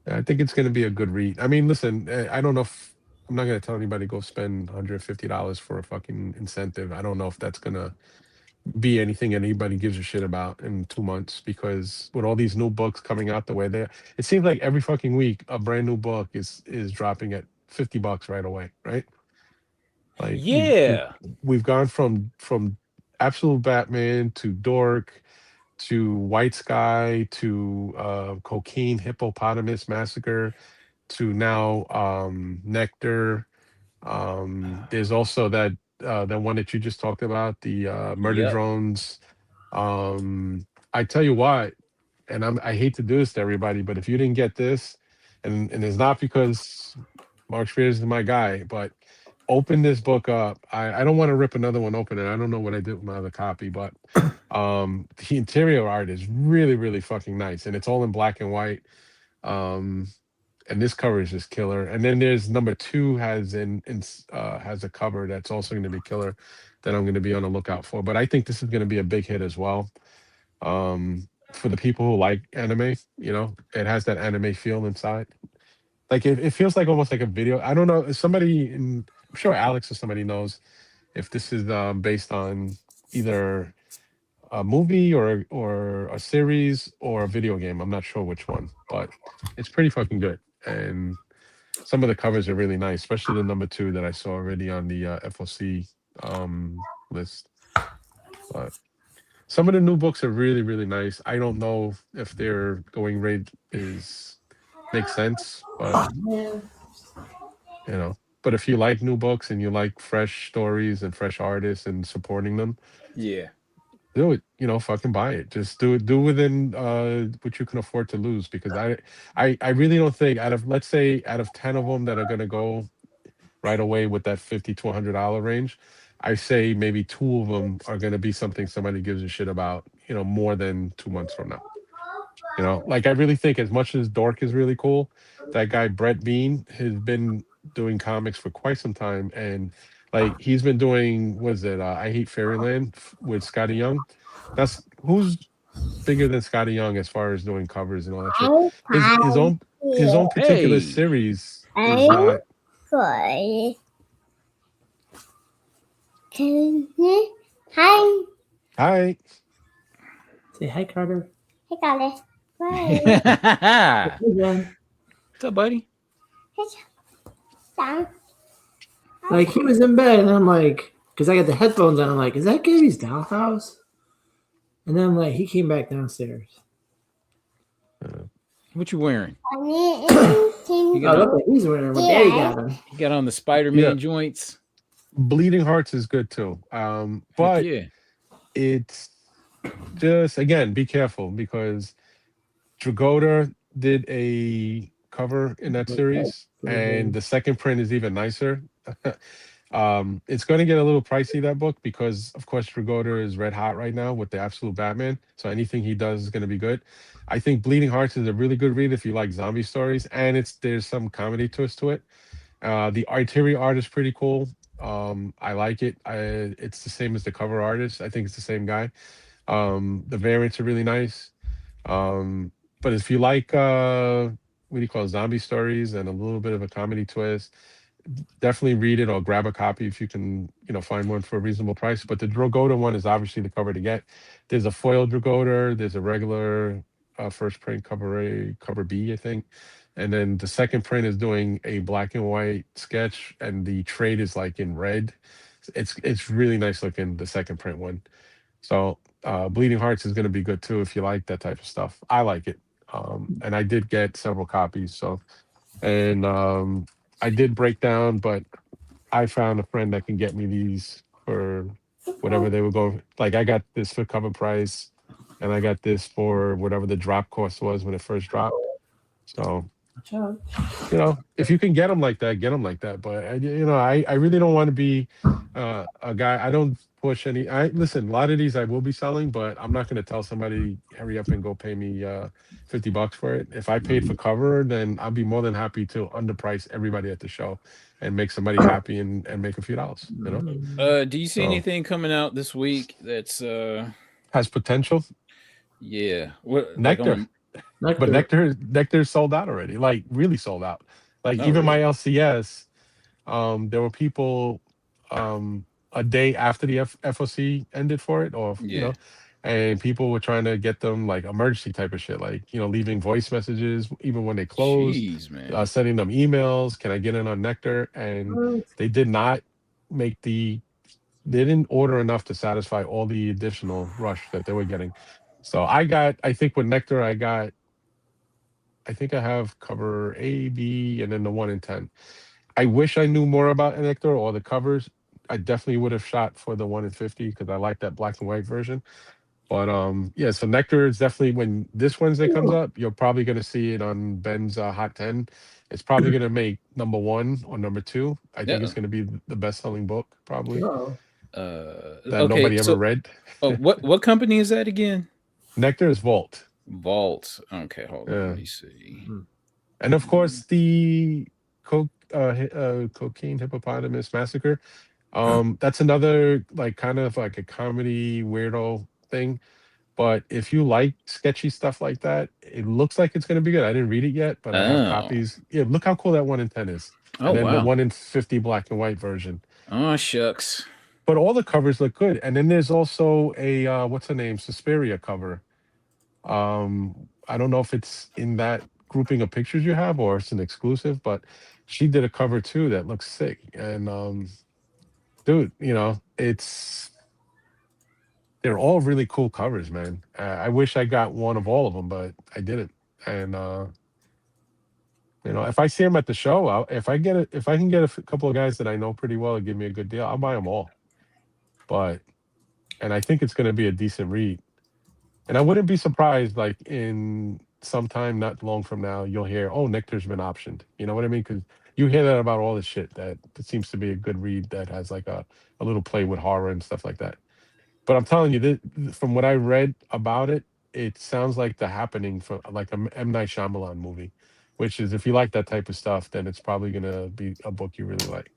Speaker 4: I think it's going to be a good read. I mean, listen, I don't know if I'm not going to tell anybody go spend $150 for a fucking incentive. I don't know if that's going to be anything anybody gives a shit about in 2 months, because with all these new books coming out the way they it seems like every fucking week a brand new book is dropping at $50 right away, right? Like
Speaker 1: Yeah.
Speaker 4: we've gone from Absolute Batman to Dork to White Sky to Cocaine Hippopotamus Massacre to now Nectar. There's also that one that you just talked about, the Murder
Speaker 1: Yep.
Speaker 4: Drones. I tell you what, and I hate to do this to everybody, but if you didn't get this, and it's not because Mark Spears is my guy, but open this book up. I don't want to rip another one open, and I don't know what I did with my other copy, but the interior art is really, really fucking nice, and it's all in black and white. Um, and this cover is just killer. And then there's number 2 has has a cover that's also going to be killer, that I'm going to be on the lookout for. But I think this is going to be a big hit as well. For the people who like anime, it has that anime feel inside. Like it feels like almost like a video. I don't know. I'm sure Alex or somebody knows if this is based on either a movie or a series or a video game. I'm not sure which one, but it's pretty fucking good. And some of the covers are really nice, especially the number 2 that I saw already on the FOC list. But some of the new books are really, really nice. I don't know if their going rate makes sense, but But if you like new books and you like fresh stories and fresh artists and supporting them,
Speaker 1: Yeah.
Speaker 4: do it. Fucking buy it. Just do it. Do within what you can afford to lose, because I really don't think, let's say out of 10 of them that are gonna go right away with that $50 to $100 range, I say maybe 2 of them are gonna be something somebody gives a shit about, more than 2 months from now. Like, I really think, as much as Dork is really cool, that guy Brett Bean has been doing comics for quite some time, and like he's been doing, was it I Hate Fairyland with Scotty Young. That's who's bigger than Scotty Young as far as doing covers and all that shit. His own particular
Speaker 1: Hey.
Speaker 4: series is not.
Speaker 6: Good. Hi.
Speaker 4: Hi.
Speaker 5: Say hi, Carter.
Speaker 6: Hey, Carly.
Speaker 1: What's
Speaker 5: Hey, Jen.
Speaker 1: up, buddy?
Speaker 6: Down.
Speaker 5: Like, he was in bed, and I'm like, because I got the headphones on, I'm like, is that Gaby's dollhouse? And then I'm like, he came back downstairs.
Speaker 1: What you wearing?
Speaker 6: You
Speaker 5: Oh, look like he's wearing what Daddy got him.
Speaker 1: You got on the Spider-Man
Speaker 4: Yeah.
Speaker 1: joints.
Speaker 4: Bleeding Hearts is good too.
Speaker 1: Heck
Speaker 4: But
Speaker 1: yeah.
Speaker 4: it's just, again, be careful, because Dragoda did a cover in that series, and the second print is even nicer. It's going to get a little pricey, that book, because of course Dragoda is red hot right now with the Absolute Batman, so anything he does is going to be good. I think Bleeding Hearts is a really good read if you like zombie stories, and there's some comedy twist to it. The interior art is pretty cool. I like it. It's the same as the cover artist. I think it's the same guy. The variants are really nice. Um, but if you like what do you call it, zombie stories and a little bit of a comedy twist, definitely read it or grab a copy if you can, find one for a reasonable price. But the Drogoda one is obviously the cover to get. There's a foil Drogoda, there's a regular first print cover A, cover B, I think. And then the second print is doing a black and white sketch, and the trade is like in red. It's really nice looking, the second print one. So Bleeding Hearts is going to be good too if you like that type of stuff. I like it, and I did get several copies. So, and I did break down, but I found a friend that can get me these for whatever they would go. Like I got this for cover price, and I got this for whatever the drop cost was when it first dropped. So, if you can get them like that, get them like that. But I really don't want to be a guy. I don't push any. I listen. A lot of these I will be selling, but I'm not going to tell somebody hurry up and go pay me $50 for it. If I paid for cover, then I'll be more than happy to underprice everybody at the show and make somebody happy and make a few dollars.
Speaker 1: Do you see anything coming out this week that's
Speaker 4: has potential?
Speaker 1: Yeah, what
Speaker 4: Nectar. But Nectar sold out already, like really sold out. Like even my LCS, there were people a day after the FOC ended for it, or and people were trying to get them like emergency type of shit, like leaving voice messages even when they closed.
Speaker 1: Jeez, man.
Speaker 4: Sending them emails, can I get in on Nectar? And they did not they didn't order enough to satisfy all the additional rush that they were getting. So I think with Nectar I think I have cover A, B, and then the 1 in 10. I wish I knew more about Nectar or the covers. I definitely would have shot for the 1 in 50 because I like that black and white version. But so Nectar is definitely, when this Wednesday comes up, you're probably going to see it on Ben's Hot 10. It's probably going to make number 1 or number 2. I think it's going to be the best-selling book, probably. That nobody ever read.
Speaker 1: What company is that again?
Speaker 4: Nectar is Vault.
Speaker 1: Vault. Okay, hold on. Let me see.
Speaker 4: And of course, the Cocaine Hippopotamus Massacre. That's another kind of like a comedy weirdo thing. But if you like sketchy stuff like that, it looks like it's going to be good. I didn't read it yet, but I have copies. Yeah, look how cool that 1 in 10 is. And then the 1 in 50 black and white version.
Speaker 1: Oh, shucks.
Speaker 4: But all the covers look good. And then there's also a what's her name, Suspiria cover. I don't know if it's in that grouping of pictures you have or it's an exclusive, but she did a cover too that looks sick. And dude, they're all really cool covers, man. I wish I got one of all of them, but I didn't. And if I see them at the show, if I can get a couple of guys that I know pretty well and give me a good deal, I'll buy them all. And I think it's going to be a decent read. And I wouldn't be surprised, like in some time not long from now, you'll hear, "Oh, Nectar's been optioned." You know what I mean? Because you hear that about all this shit that seems to be a good read that has like a little play with horror and stuff like that. But I'm telling you, from what I read about it, it sounds like The Happening for like a M. Night Shyamalan movie, which is, if you like that type of stuff, then it's probably gonna be a book you really like.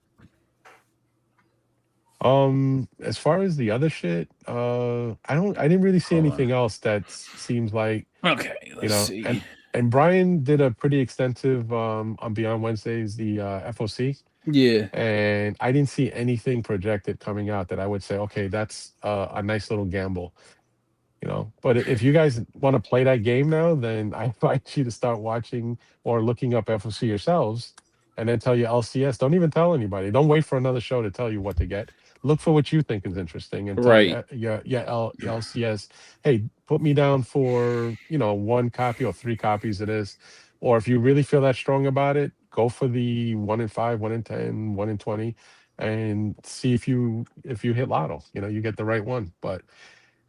Speaker 4: As far as the other shit, I didn't really see anything else that seems like
Speaker 1: let's see.
Speaker 4: And Brian did a pretty extensive on Beyond Wednesdays, the FOC.
Speaker 1: Yeah.
Speaker 4: And I didn't see anything projected coming out that I would say, okay, that's a nice little gamble. But if you guys want to play that game now, then I invite you to start watching or looking up FOC yourselves and then tell your LCS. Don't even tell anybody. Don't wait for another show to tell you what to get. Look for what you think is interesting and tell your LCS, hey, put me down for 1 copy or 3 copies of this. Or if you really feel that strong about it, go for the 1 in 5, 1 in 10, 1 in 20, and see if you hit lotto. You get the right one. But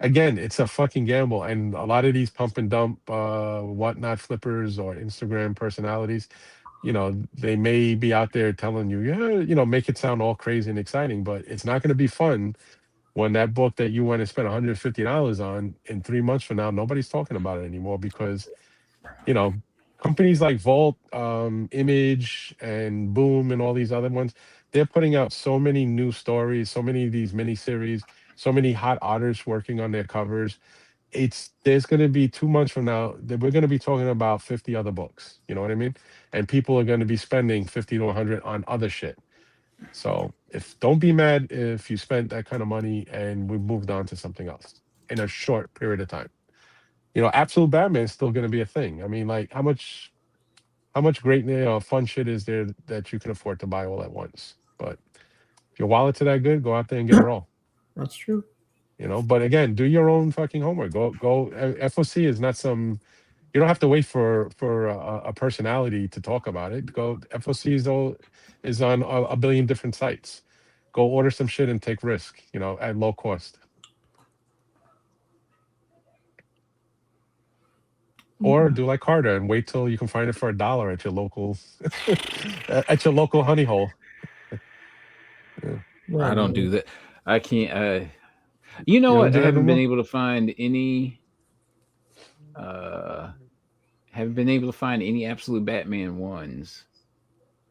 Speaker 4: again, it's a fucking gamble, and a lot of these pump and dump whatnot flippers or Instagram personalities, they may be out there telling you, make it sound all crazy and exciting, but it's not going to be fun when that book that you went and spent $150 on in 3 months from now, nobody's talking about it anymore because, companies like Vault, Image, and Boom, and all these other ones, they're putting out so many new stories, so many of these miniseries, so many hot artists working on their covers. There's going to be 2 months from now that we're going to be talking about 50 other books. You know what I mean? And people are going to be spending 50 to 100 on other shit. So don't be mad if you spent that kind of money and we moved on to something else in a short period of time. Absolute Batman is still going to be a thing. I mean, like how much great, fun shit is there that you can afford to buy all at once? But if your wallets are that good, go out there and get it all.
Speaker 5: That's true.
Speaker 4: But again, do your own fucking homework. Go. FOC is not some. You don't have to wait for a personality to talk about it. Go. FOC is on a billion different sites. Go order some shit and take risk. At low cost. Or do like Carter and wait till you can find it for $1 at your local honey hole.
Speaker 1: I don't do that. I can't. You know what? I haven't been able to find any. Haven't been able to find any Absolute Batman ones.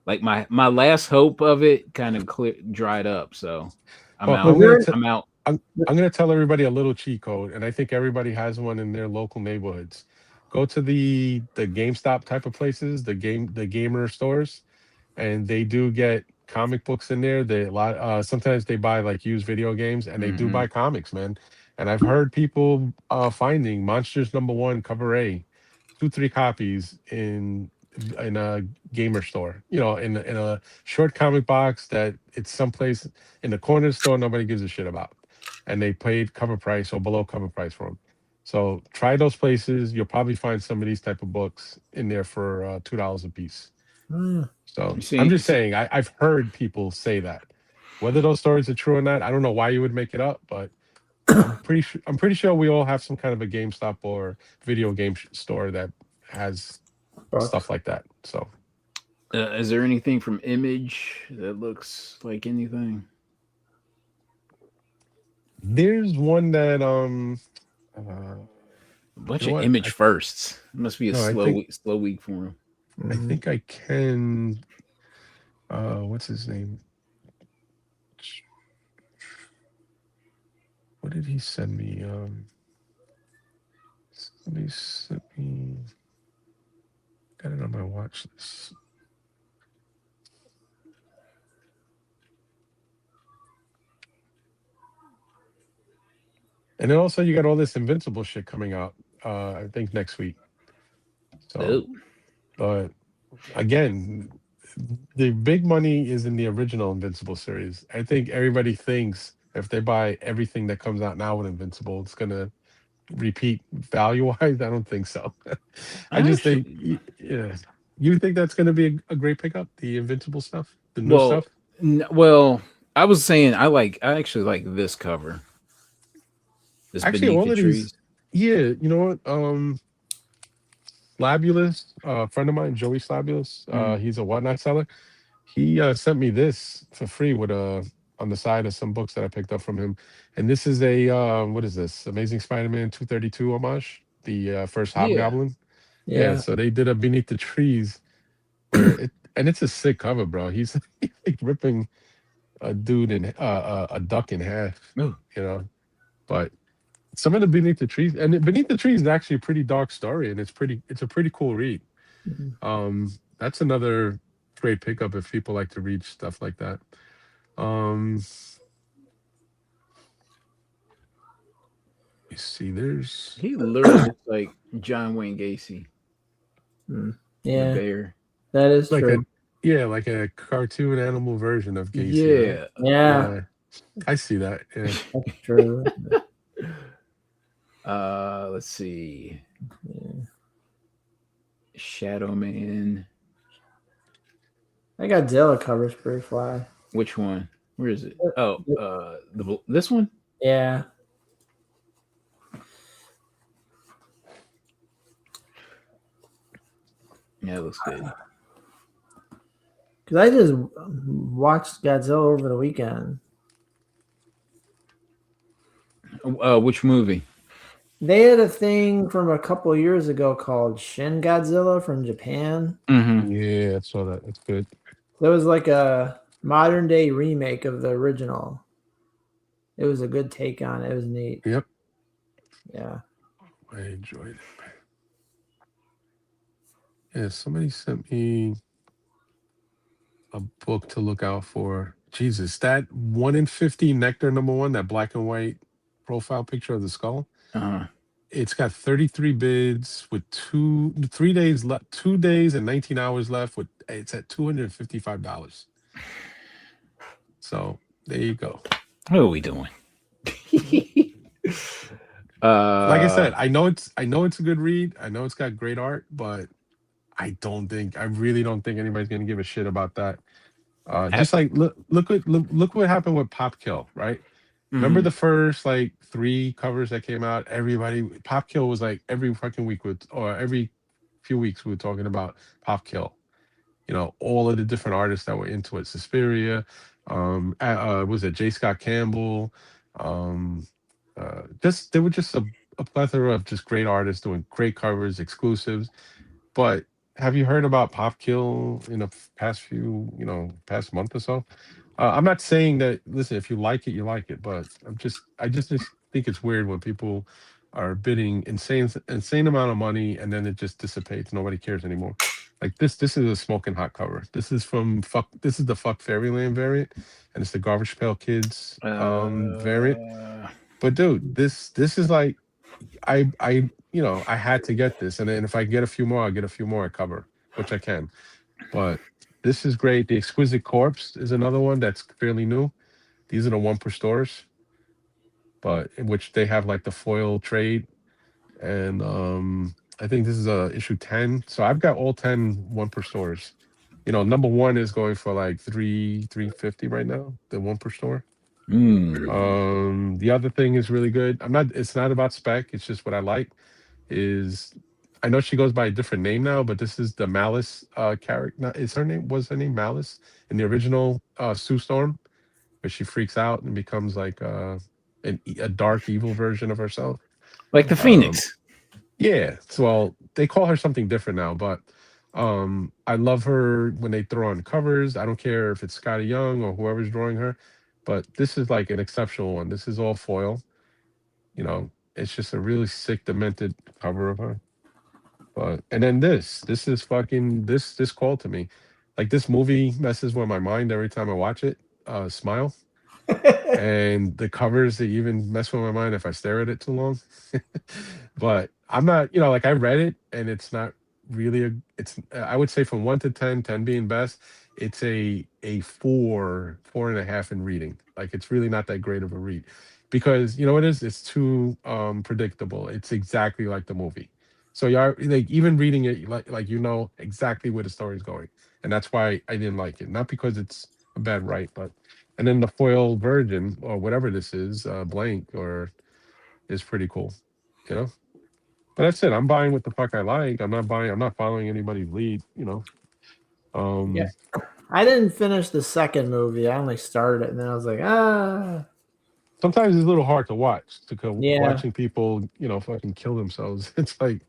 Speaker 1: Like my last hope of it kind of dried up. So I'm out. I'm out.
Speaker 4: I'm going to tell everybody a little cheat code, and I think everybody has one in their local neighborhoods. Go to the GameStop type of places, the gamer stores, and they do get comic books in there. Sometimes they buy like used video games, and they do buy comics, man. And I've heard people finding Monsters #1 cover A, 2-3 copies in a gamer store. In a short comic box that it's someplace in the corner of the store nobody gives a shit about, and they paid cover price or below cover price for them. So try those places. You'll probably find some of these type of books in there for $2 a piece. So I'm just saying, I've heard people say that. Whether those stories are true or not, I don't know why you would make it up, but I'm pretty sure we all have some kind of a GameStop or video game store that has stuff like that. So,
Speaker 1: is there anything from Image that looks like anything?
Speaker 4: There's one that
Speaker 1: a bunch of Image firsts. It must be a slow week for him.
Speaker 4: I think I can. What's his name? What did he send me? Somebody sent me. Got it on my watch list. And then also you got all this Invincible shit coming out. I think next week. So, but again, the big money is in the original Invincible series. I think everybody thinks if they buy everything that comes out now with Invincible, it's gonna repeat value-wise. I don't think so. I just think, yeah. You think that's gonna be a great pickup, the Invincible stuff, the new stuff?
Speaker 1: Well, I was saying I actually like this cover. This
Speaker 4: actually, all of these. Yeah, you know what? Slabulous, a friend of mine, Joey Slabulous, he's a Whatnot seller. He sent me this for free with on the side of some books that I picked up from him. And this is what is this? Amazing Spider-Man 232 homage, the first Hobgoblin. Yeah. So they did a Beneath the Trees, and it's a sick cover, bro. He's like ripping a dude a duck in half. But some of the Beneath the Trees, and Beneath the Trees is actually a pretty dark story, and it's a pretty cool read. That's another great pickup if people like to read stuff like that. You see,
Speaker 1: he literally looks like John Wayne Gacy.
Speaker 5: Yeah,
Speaker 1: the bear.
Speaker 5: That is
Speaker 4: like
Speaker 5: true.
Speaker 4: like a cartoon animal version of Gacy.
Speaker 1: Yeah.
Speaker 5: Yeah.
Speaker 4: I see that. Yeah.
Speaker 5: That's true.
Speaker 1: Let's see. Shadow Man.
Speaker 5: I got Godzilla covers pretty fly.
Speaker 1: Which one? Where is it? Oh, this one?
Speaker 5: Yeah.
Speaker 1: Yeah, it looks good.
Speaker 5: Because I just watched Godzilla over the weekend.
Speaker 1: Which movie?
Speaker 5: They had a thing from a couple of years ago called Shin Godzilla from Japan.
Speaker 1: Mm-hmm.
Speaker 4: Yeah, I saw that. That's good.
Speaker 5: There was like a modern day remake of the original. It was a good take on it. It was neat.
Speaker 4: Yep.
Speaker 5: Yeah.
Speaker 4: I enjoyed it. Yeah, somebody sent me a book to look out for. Jesus, that 1 in 50 Nectar #1, that black and white profile picture of the skull.
Speaker 1: Uh-huh.
Speaker 4: It's got 33 bids with 3 days left, 2 days and 19 hours left. With it's at $255. So there you go.
Speaker 1: What are we doing?
Speaker 4: Like I said, I know it's a good read. I know it's got great art, but I really don't think anybody's gonna give a shit about that. Just like look what happened with Pop Kill, right? Remember the first like 3 covers that came out? Everybody, Pop Kill was like every fucking week or every few weeks we were talking about Pop Kill. You know, all of the different artists that were into it. Suspiria, was it J. Scott Campbell? Just there were just a plethora of just great artists doing great covers, exclusives. But have you heard about Pop Kill in the past month or so? I'm not saying that. Listen, if you like it, you like it. But I just think it's weird when people are bidding insane amount of money and then it just dissipates. Nobody cares anymore. Like this is a smoking hot cover. This is from Fuck. This is the Fuck Fairyland variant, and it's the Garbage Pail Kids variant. But dude, this is like I I had to get this, and then if I get a few more, I'll get a few more. I cover, which I can. But this is great. The Exquisite Corpse is another one that's fairly new. These are the 1 per stores, but in which they have like the foil trade, and I think this is issue 10. So I've got all 10 1 per stores. You know, #1 is going for like $350 right now. The 1 per store. The other thing is really good. It's not about spec. It's just what I like. Is I know she goes by a different name now, but this is the Malice character. Was her name Malice in the original Sue Storm, where she freaks out and becomes like a dark evil version of herself,
Speaker 1: like the Phoenix.
Speaker 4: Yeah, so they call her something different now, but I love her when they throw on covers. I don't care if it's Scotty Young or whoever's drawing her, but this is like an exceptional one. This is all foil. You know, it's just a really sick, demented cover of her. But and then this is fucking this called to me. Like this movie messes with my mind every time I watch it. Smile. And the covers, they even mess with my mind if I stare at it too long. But I'm not, like I read it and it's not really I would say from 1 to 10, 10 being best, it's a 4.5 in reading. Like it's really not that great of a read. Because you know what it is? It's too predictable. It's exactly like the movie. So you're like even reading it, like exactly where the story's going. And that's why I didn't like it. Not because it's a bad write, but and then the foil version or whatever this is, blank or is pretty cool, you know. But that's it. I'm buying what the fuck I like. I'm not following anybody's lead,
Speaker 5: Yeah. I didn't finish the second movie. I only started it, and then I was like,
Speaker 4: Sometimes it's a little hard to watch.
Speaker 5: Yeah.
Speaker 4: Watching people, fucking kill themselves. It's like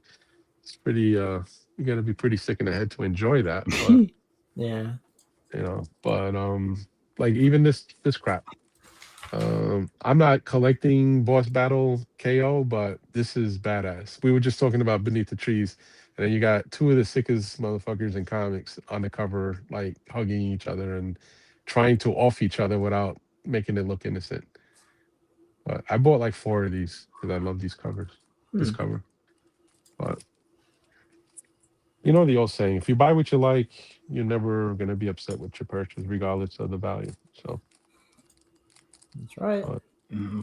Speaker 4: it's pretty. You got to be pretty sick in the head to enjoy that. But,
Speaker 5: yeah.
Speaker 4: But like even this crap. I'm not collecting Boss Battle KO, but this is badass. We were just talking about Beneath the Trees, and then you got 2 of the sickest motherfuckers in comics on the cover, like hugging each other and trying to off each other without making it look innocent. But I bought like 4 of these because I love these covers. This cover. But you know the old saying, if you buy what you like, you're never gonna be upset with your purchase, regardless of the value. So
Speaker 5: that's right.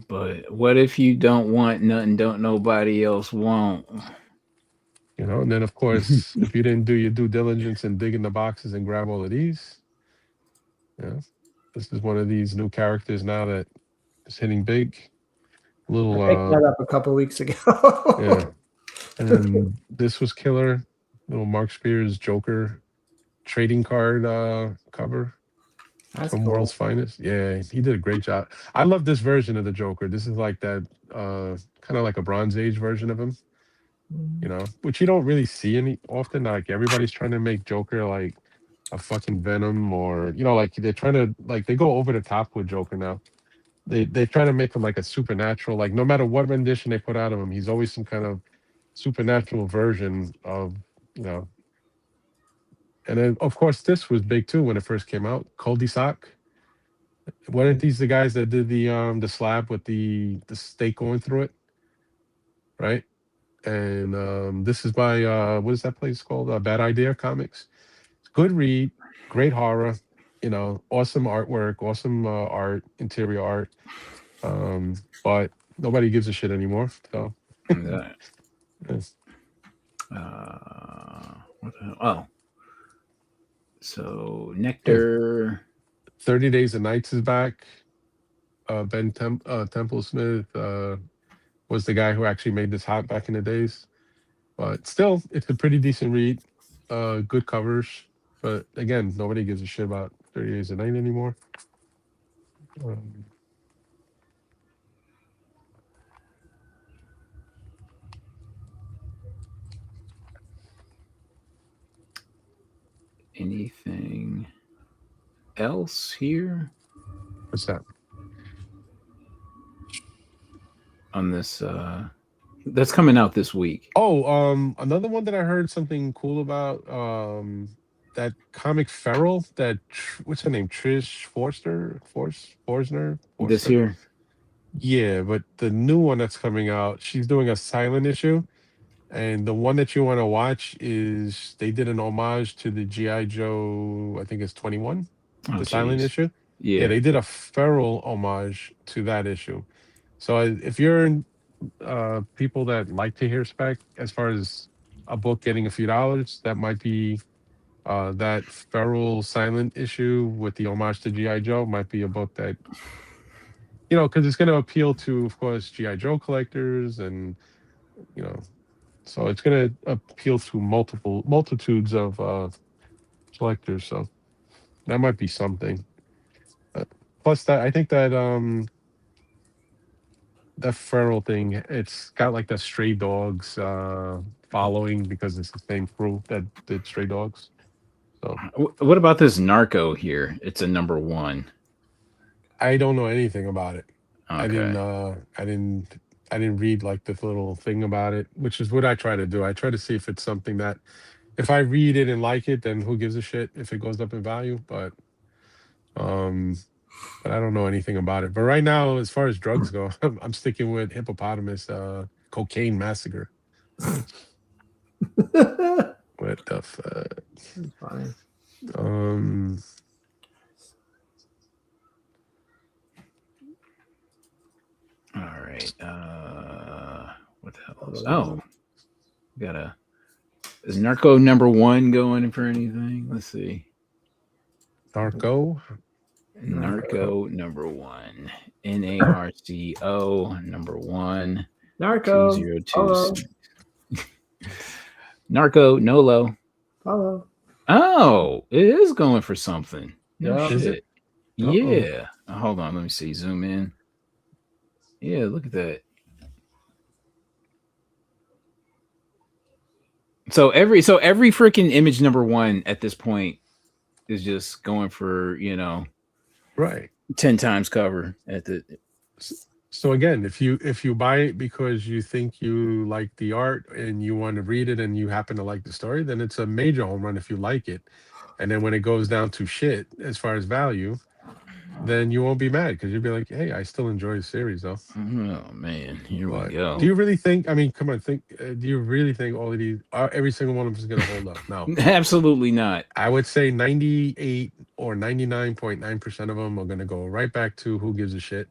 Speaker 1: But what if you don't want nothing, don't nobody else want?
Speaker 4: And then of course, if you didn't do your due diligence and dig in the boxes and grab all of these, this is one of these new characters now that is hitting big.
Speaker 5: I picked that up a couple weeks ago.
Speaker 4: Yeah. And this was killer. Little Mark Spears Joker trading card cover.
Speaker 5: That's
Speaker 4: from
Speaker 5: cool.
Speaker 4: World's Finest. Yeah, he did a great job. I love this version of the Joker. This is like that kind of like a Bronze Age version of him, which you don't really see any often. Like everybody's trying to make Joker like a fucking Venom, or like they're trying to they go over the top with Joker now. They try to make him like a supernatural. Like no matter what rendition they put out of him, he's always some kind of supernatural version of you know. And then of course this was big too when it first came out. Cul-de-sac. Weren't these the guys that did the slab with the stake going through it, right? And this is by what is that place called? Bad Idea Comics. It's good read, great horror, awesome artwork, awesome art, interior art. But nobody gives a shit anymore. So
Speaker 1: That.
Speaker 4: yes.
Speaker 1: What the hell? Oh, so Nectar.
Speaker 4: 30 Days and Nights is back. Ben Temple Smith was the guy who actually made this hot back in the days. But still, it's a pretty decent read. Good covers. But again, nobody gives a shit about 30 Days a Night anymore.
Speaker 1: Anything else here
Speaker 4: What's that?
Speaker 1: on this? That's coming out this week.
Speaker 4: Oh, another one that I heard something cool about. That comic Feral. What's her name? Trish Forsner.
Speaker 1: This here.
Speaker 4: Yeah, but the new one that's coming out, she's doing a silent issue. And the one that you want to watch is they did an homage to the G.I. Joe, I think it's 21, the silent
Speaker 1: geez.
Speaker 4: issue.
Speaker 1: Yeah,
Speaker 4: they did a Feral homage to that issue. So if you're in people that like to hear spec, as far as a book getting a few dollars, that might be that Feral silent issue with the homage to G.I. Joe might be a book that, because it's going to appeal to, of course, G.I. Joe collectors and, so it's going to appeal to multitudes of collectors. So that might be something. Plus, that I think that that Feral thing, it's got like the Stray Dogs following because it's the same crew that did Stray Dogs. So
Speaker 1: what about this Narco here? It's a #1.
Speaker 4: I don't know anything about it.
Speaker 1: Okay.
Speaker 4: I didn't read like this little thing about it, which is what I try to do. I try to see if it's something that if I read it and like it, then who gives a shit if it goes up in value. But I don't know anything about it. But right now, as far as drugs go, I'm sticking with Hippopotamus Cocaine Massacre. What the fuck?
Speaker 5: Fine.
Speaker 1: All right. What the hell is? Oh, is Narco #1 going for anything? Let's see.
Speaker 4: Narco
Speaker 1: #1. NARCO #1.
Speaker 5: Narco.
Speaker 1: 202. Narco Nolo.
Speaker 5: Follow.
Speaker 1: Oh, it is going for something. No
Speaker 5: Yeah.
Speaker 1: shit.
Speaker 4: Is it?
Speaker 1: Yeah. Hold on. Let me see. Zoom in. Yeah, look at that. So every freaking image #1 at this point is just going for,
Speaker 4: Right.
Speaker 1: 10 times cover at the.
Speaker 4: So again, if you buy it because you think you like the art and you want to read it and you happen to like the story, then it's a major home run if you like it. And then when it goes down to shit as far as value, then you won't be mad because you'll be like, hey, I still enjoy the series though.
Speaker 1: Oh man, here
Speaker 4: But
Speaker 1: we go.
Speaker 4: do you really think? I mean, come on, think. Do you really think all of these, every single one of them is going to hold up? No,
Speaker 1: Absolutely not.
Speaker 4: I would say 98 or 99.9% of them are going to go right back to who gives a shit,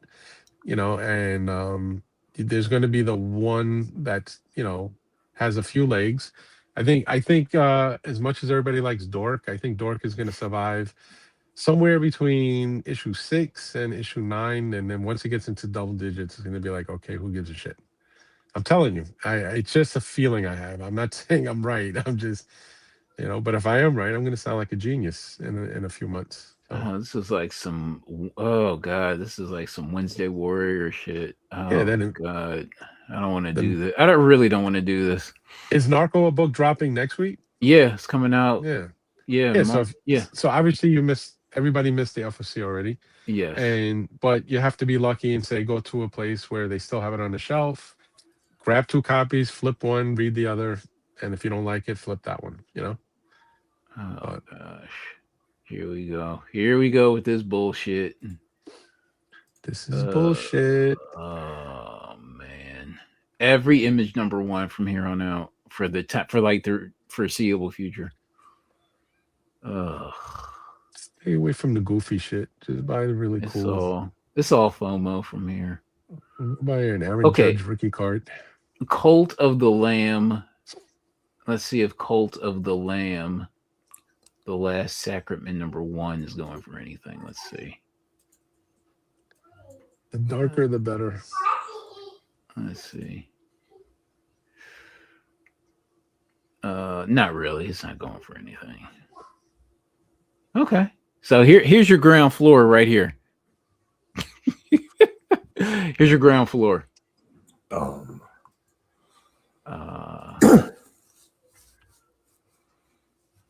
Speaker 4: and there's going to be the one that has a few legs. I think as much as everybody likes Dork, I think Dork is going to survive somewhere between issue 6 and issue 9, and then once it gets into double digits, it's going to be like, okay, who gives a shit? I'm telling you, it's just a feeling I have. I'm not saying I'm right. I'm just, but if I am right, I'm going to sound like a genius in a few months. So.
Speaker 1: This is like some. Oh god, this is like some Wednesday Warrior shit. Oh
Speaker 4: Yeah,
Speaker 1: god, I don't want to do this. I really don't want to do this.
Speaker 4: Is Narco a book dropping next week?
Speaker 1: Yeah, it's coming out.
Speaker 4: Yeah.
Speaker 1: Yeah,
Speaker 4: Yeah, so if,
Speaker 1: yeah,
Speaker 4: so obviously everybody missed the FOC already,
Speaker 1: yes.
Speaker 4: but you have to be lucky and say go to a place where they still have it on the shelf, grab 2 copies, flip one, read the other, and if you don't like it, flip that one.
Speaker 1: Oh
Speaker 4: But
Speaker 1: gosh, here we go. Here we go with this bullshit.
Speaker 4: this is bullshit.
Speaker 1: Oh man, every image number one from here on out for the for like the foreseeable future. Ugh.
Speaker 4: Stay away from the goofy shit. Just buy the really cool.
Speaker 1: It's all FOMO from here.
Speaker 4: Buy an Aaron
Speaker 1: Okay.
Speaker 4: Judge rookie card.
Speaker 1: Cult of the Lamb. Let's see if Cult of the Lamb, the Last Sacrament number 1 is going for anything. Let's see.
Speaker 4: The darker, the better.
Speaker 1: Let's see. Not really. It's not going for anything. Okay. So here's your ground floor right here. Here's your ground floor.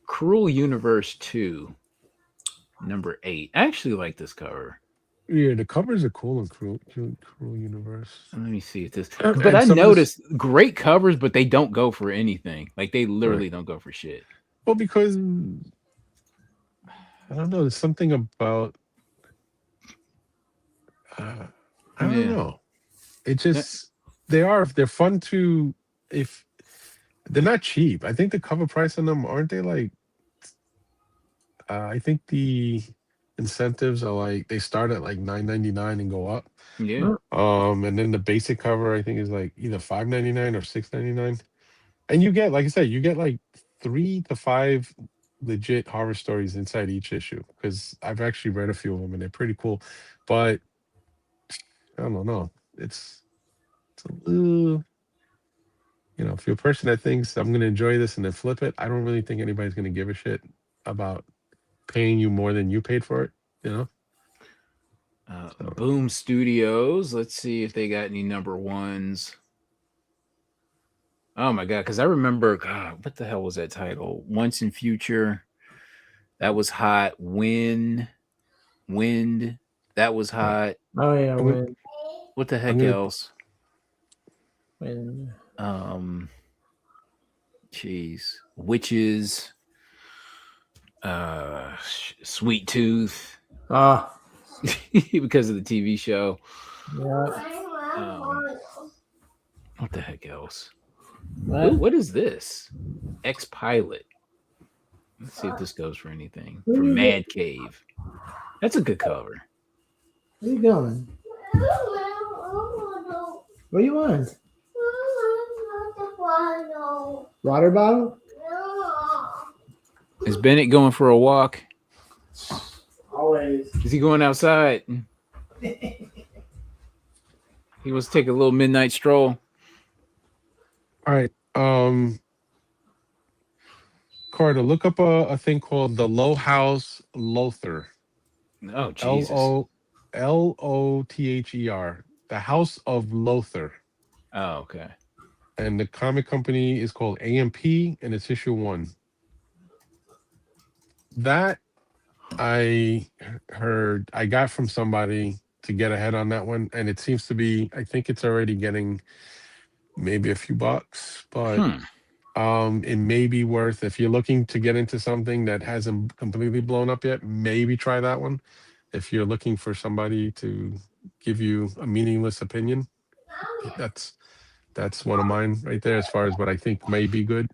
Speaker 1: Cruel Universe 2, number 8. I actually like this cover.
Speaker 4: Yeah, the covers are cool in Cruel Universe.
Speaker 1: Let me see if this. But I noticed great covers, but they don't go for anything. Like they literally don't go for shit.
Speaker 4: Well, because I don't know. There's something about I don't know. It just they're fun to if they're not cheap. I think the cover price on them aren't they like I think the incentives are like they start at like $9.99 and go up.
Speaker 1: Yeah.
Speaker 4: And then the basic cover I think is like either $5.99 or $6.99. And you get, like I said, you get like 3 to 5 legit horror stories inside each issue because I've actually read a few of them and they're pretty cool. But I don't know. It's a little, if you're a person that thinks I'm going to enjoy this and then flip it, I don't really think anybody's going to give a shit about paying you more than you paid for it.
Speaker 1: Boom Studios. Let's see if they got any number 1s. Oh my god, because I remember, God, what the hell was that title? Once in Future. That was hot. Wind. That was hot.
Speaker 5: Oh yeah, Wind.
Speaker 1: What the heck else?
Speaker 5: Wind.
Speaker 1: Jeez. Witches. Sweet Tooth.
Speaker 5: Ah.
Speaker 1: Because of the TV show.
Speaker 5: Yeah.
Speaker 1: What the heck else? What is this? Ex-Pilot. Let's see if this goes for anything. From Mad Cave. That's a good cover.
Speaker 5: Where you going? What do you want? Water bottle?
Speaker 1: Is Bennett going for a walk?
Speaker 5: Always.
Speaker 1: Is he going outside? He wants to take a little midnight stroll.
Speaker 4: All right. Carter, look up a thing called the Low House Lothar.
Speaker 1: Oh, Jesus.
Speaker 4: Lother. The House of Lothar.
Speaker 1: Oh, okay.
Speaker 4: And the comic company is called AMP, and it's issue 1. That I heard I got from somebody to get ahead on that one, and it seems to be, I think it's already getting maybe a few bucks, but it may be worth, if you're looking to get into something that hasn't completely blown up yet, maybe try that one. If you're looking for somebody to give you a meaningless opinion, that's one of mine right there as far as what I think may be good.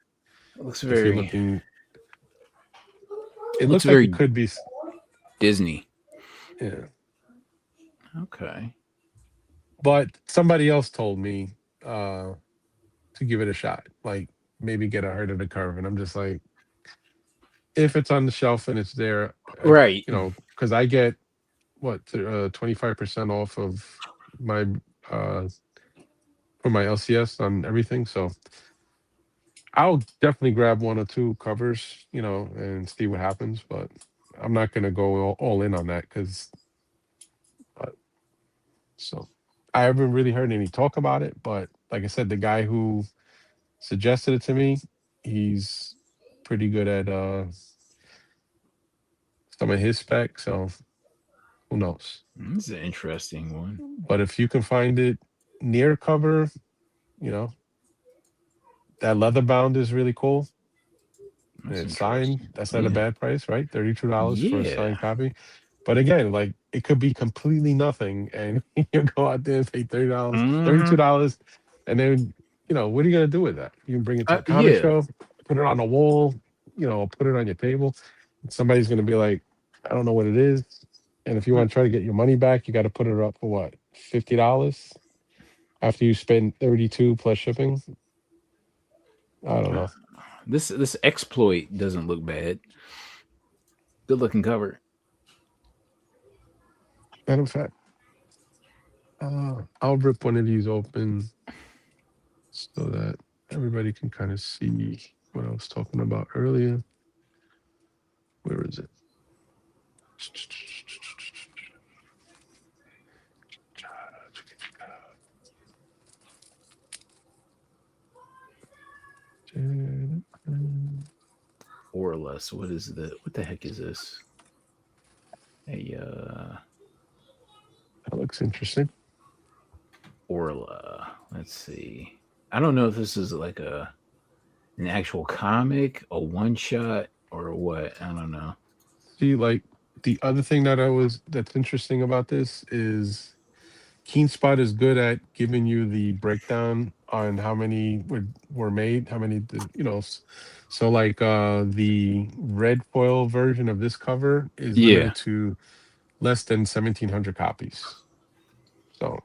Speaker 1: It looks
Speaker 4: if you're looking, it looks
Speaker 1: very
Speaker 4: like it could be
Speaker 1: Disney.
Speaker 4: Yeah.
Speaker 1: Okay.
Speaker 4: But somebody else told me to give it a shot, like maybe get ahead of the curve, and I'm just like, if it's on the shelf and it's there,
Speaker 1: right?
Speaker 4: Because I get 25% off of my for my LCS on everything, so I'll definitely grab 1 or 2 covers, and see what happens. But I'm not gonna go all in on that because. So I haven't really heard any talk about it, but like I said, the guy who suggested it to me, he's pretty good at some of his spec. So who knows?
Speaker 1: This is an interesting one.
Speaker 4: But if you can find it near cover, you know, that leather bound is really cool. And
Speaker 1: That's
Speaker 4: it's signed.
Speaker 1: interesting.
Speaker 4: That's not a
Speaker 1: Yeah.
Speaker 4: bad price, right? $32 for a
Speaker 1: Yeah.
Speaker 4: signed copy. But again, like it could be completely nothing, and you go out there and pay $30,
Speaker 1: Mhm.
Speaker 4: $32, and then what are you gonna do with that? You can bring it to a comic
Speaker 1: Yeah.
Speaker 4: show, put it on a wall, put it on your table. And somebody's gonna be like, I don't know what it is. And if you want to try to get your money back, you got to put it up for what, $50 after you spend 32 plus shipping. I don't know.
Speaker 1: This exploit doesn't look bad. Good looking cover.
Speaker 4: Matter of fact, I'll rip one of these open so that everybody can kind of see what I was talking about earlier. Where is it?
Speaker 1: Or less. What the heck is this? A
Speaker 4: That looks interesting.
Speaker 1: Orla. Let's see. I don't know if this is like an actual comic, a one shot, or what. I don't know.
Speaker 4: See, like the other thing that's interesting about this is Keen Spot is good at giving you the breakdown on how many were made, how many so like the red foil version of this cover is
Speaker 1: Yeah.
Speaker 4: limited to less than 1,700 copies. So,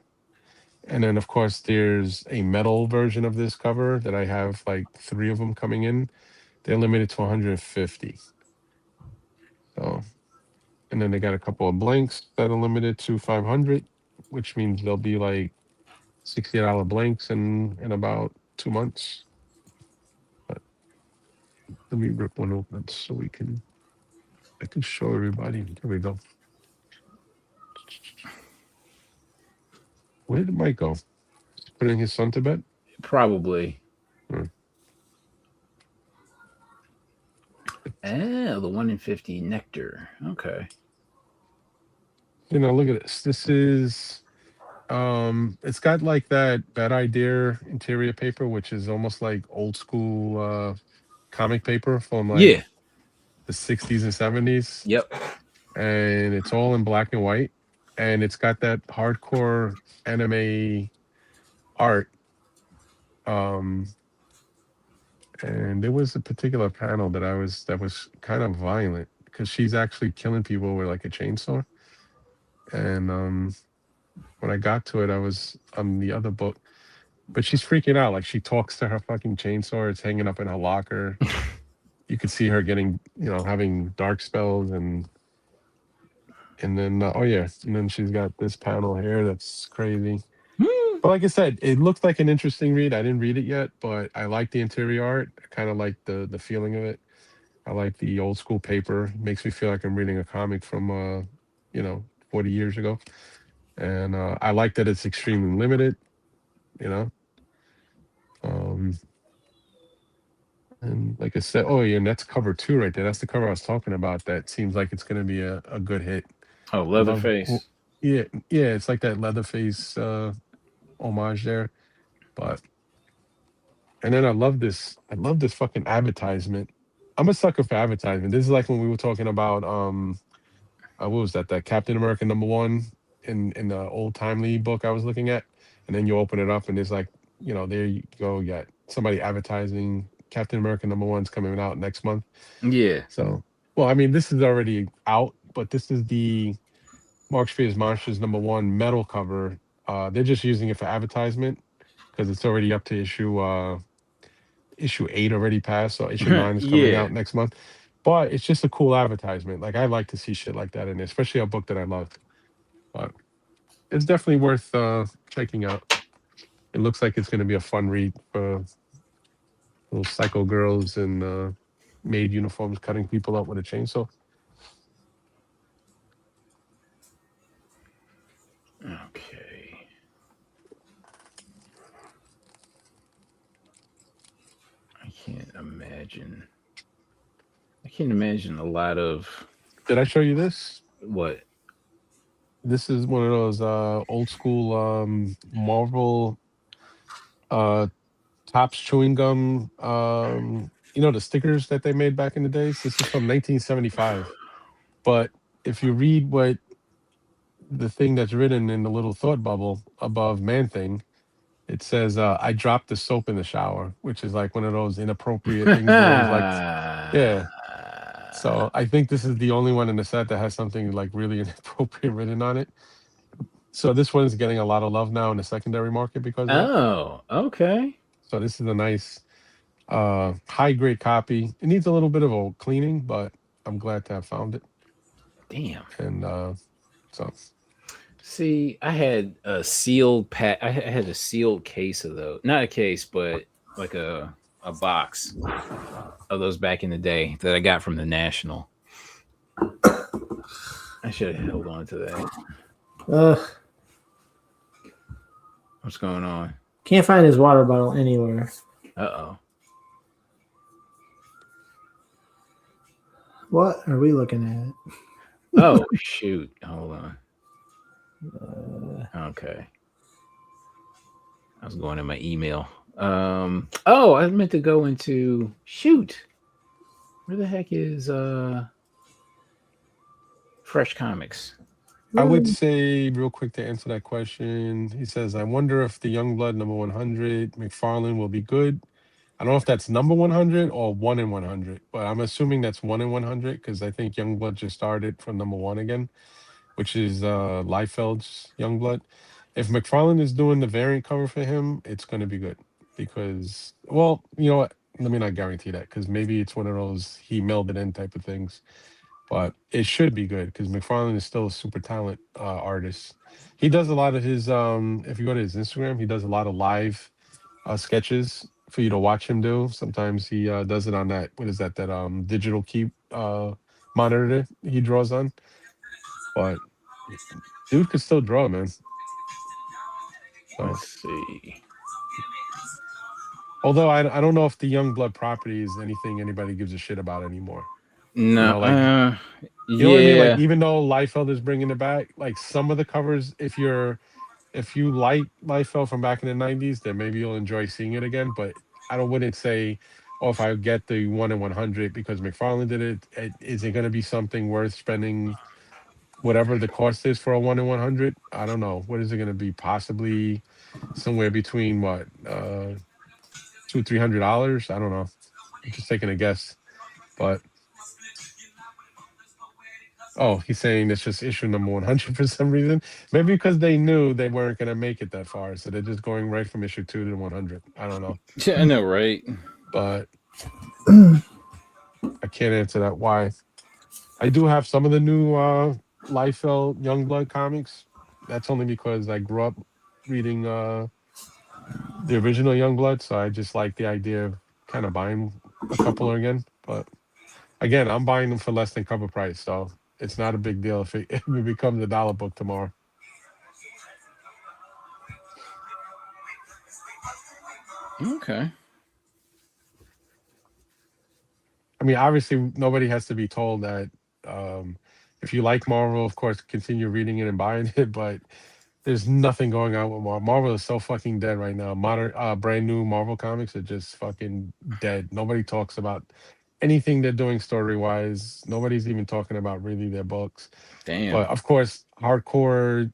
Speaker 4: and then of course there's a metal version of this cover that I have like 3 of them coming in. They're limited to 150. So, and then they got a couple of blanks that are limited to 500, which means they'll be like $60 blanks in about 2 months. But let me rip one open so I can show everybody. Here we go. Where did Mike go? Putting his son to bed?
Speaker 1: Probably.
Speaker 4: Hmm.
Speaker 1: The 1 in 50 nectar. Okay.
Speaker 4: Look at this. This is it's got like that bad idea interior paper, which is almost like old school comic paper from like
Speaker 1: Yeah.
Speaker 4: the 60s and 70s.
Speaker 1: Yep.
Speaker 4: And it's all in black and white. And it's got that hardcore anime art. And there was a particular panel that was kind of violent because she's actually killing people with like a chainsaw. And when I got to it, I was on the other book, but she's freaking out. Like she talks to her fucking chainsaw. It's hanging up in her locker. You could see her getting, having dark spells and then and then she's got this panel here that's crazy. But like I said, it looks like an interesting read. I didn't read it yet, but I like the interior art. I kind of like the feeling of it. I like the old school paper. It makes me feel like I'm reading a comic from 40 years ago. And I like that it's extremely limited, you know. And like I said, and that's cover 2 right there. That's the cover I was talking about. That seems like it's going to be a good hit.
Speaker 1: Oh,
Speaker 4: I love,
Speaker 1: Leatherface.
Speaker 4: yeah, it's like that Leatherface homage there. But and then I love this fucking advertisement. I'm a sucker for advertisement. This is like when we were talking about what was that Captain America #1 in the old timely book I was looking at, and then you open it up and there's like, there you go, you got somebody advertising Captain America #1's coming out next month.
Speaker 1: Yeah.
Speaker 4: So, well, I mean, this is already out, but this is the Mark Spears Monsters #1 metal cover. They're just using it for advertisement because it's already up to issue 8 already passed, so issue 9 is coming
Speaker 1: Yeah.
Speaker 4: out next month. But it's just a cool advertisement. Like I like to see shit like that in there, especially a book that I love. But it's definitely worth checking out. It looks like it's going to be a fun read for little psycho girls in maid uniforms cutting people up with a chainsaw.
Speaker 1: Okay. I can't imagine a lot of
Speaker 4: Did I show you this?
Speaker 1: What?
Speaker 4: This is one of those old school Marvel Tops chewing gum. The stickers that they made back in the days. This is from 1975. But if you read what the thing that's written in the little thought bubble above Man Thing, it says, "I dropped the soap in the shower," which is like one of those inappropriate things you always like. Yeah. So I think this is the only one in the set that has something like really inappropriate written on it. So this one is getting a lot of love now in the secondary market because of that.
Speaker 1: Oh, okay.
Speaker 4: So this is a nice high grade copy. It needs a little bit of a cleaning, but I'm glad to have found it.
Speaker 1: Damn.
Speaker 4: And so
Speaker 1: See, I had a sealed pack. I had a sealed case of those. Not a case, but like a box of those back in the day that I got from the National. I should have held on to that.
Speaker 5: Ugh.
Speaker 1: What's going on?
Speaker 5: Can't find his water bottle anywhere.
Speaker 1: Uh-oh.
Speaker 5: What are we looking at?
Speaker 1: Oh, shoot. Hold on. Okay. I was going in my email. Oh, I meant to go into shoot. Where the heck is Fresh Comics?
Speaker 4: I would say real quick to answer that question. He says, "I wonder if the Youngblood number 100 McFarlane will be good. I don't know if that's number 100 or 1 in 100, but I'm assuming that's 1 in 100 because I think Youngblood just started from number 1 again, which is Liefeld's Youngblood. If McFarlane is doing the variant cover for him, it's going to be good because, well, you know what? Let me not guarantee that because maybe it's one of those he melded in type of things, but it should be good because McFarlane is still a super talent artist. He does a lot of his, if you go to his Instagram, he does a lot of live sketches for you to watch him do. Sometimes he does it on that, what is that digital key monitor he draws on. But dude could still draw, man. So,
Speaker 1: Let's see.
Speaker 4: although I don't know if the Youngblood property is anything anybody gives a shit about anymore.
Speaker 1: No,
Speaker 4: You know what I mean? Like,
Speaker 1: yeah.
Speaker 4: even though Liefeld is bringing it back, like some of the covers, if you like Liefeld from back in the 90s, then maybe you'll enjoy seeing it again. But I wouldn't say, oh, if I get the 1 in 100 because McFarlane did it, is it going to be something worth spending whatever the cost is for a 1 in 100? I don't know. What is it going to be? Possibly somewhere between what, $200-$300? I don't know. I'm just taking a guess. But oh, he's saying it's just issue number 100 for some reason. Maybe because they knew they weren't going to make it that far, so they're just going right from issue 2 to 100. I don't know,
Speaker 1: Yeah, I know, right?
Speaker 4: but I can't answer that why. I do have some of the new Liefeld Youngblood comics. That's only because I grew up reading the original Youngblood, so I just like the idea of kind of buying a couple again. But again, I'm buying them for less than cover price, so it's not a big deal if it becomes a dollar book tomorrow.
Speaker 1: Okay.
Speaker 4: I mean, obviously, nobody has to be told that if you like Marvel, of course, continue reading it and buying it. But there's nothing going on with Marvel. Marvel is so fucking dead right now. Modern, brand new Marvel comics are just fucking dead. Nobody talks about anything they're doing story wise. Nobody's even talking about really their books.
Speaker 1: Damn.
Speaker 4: But of course, hardcore,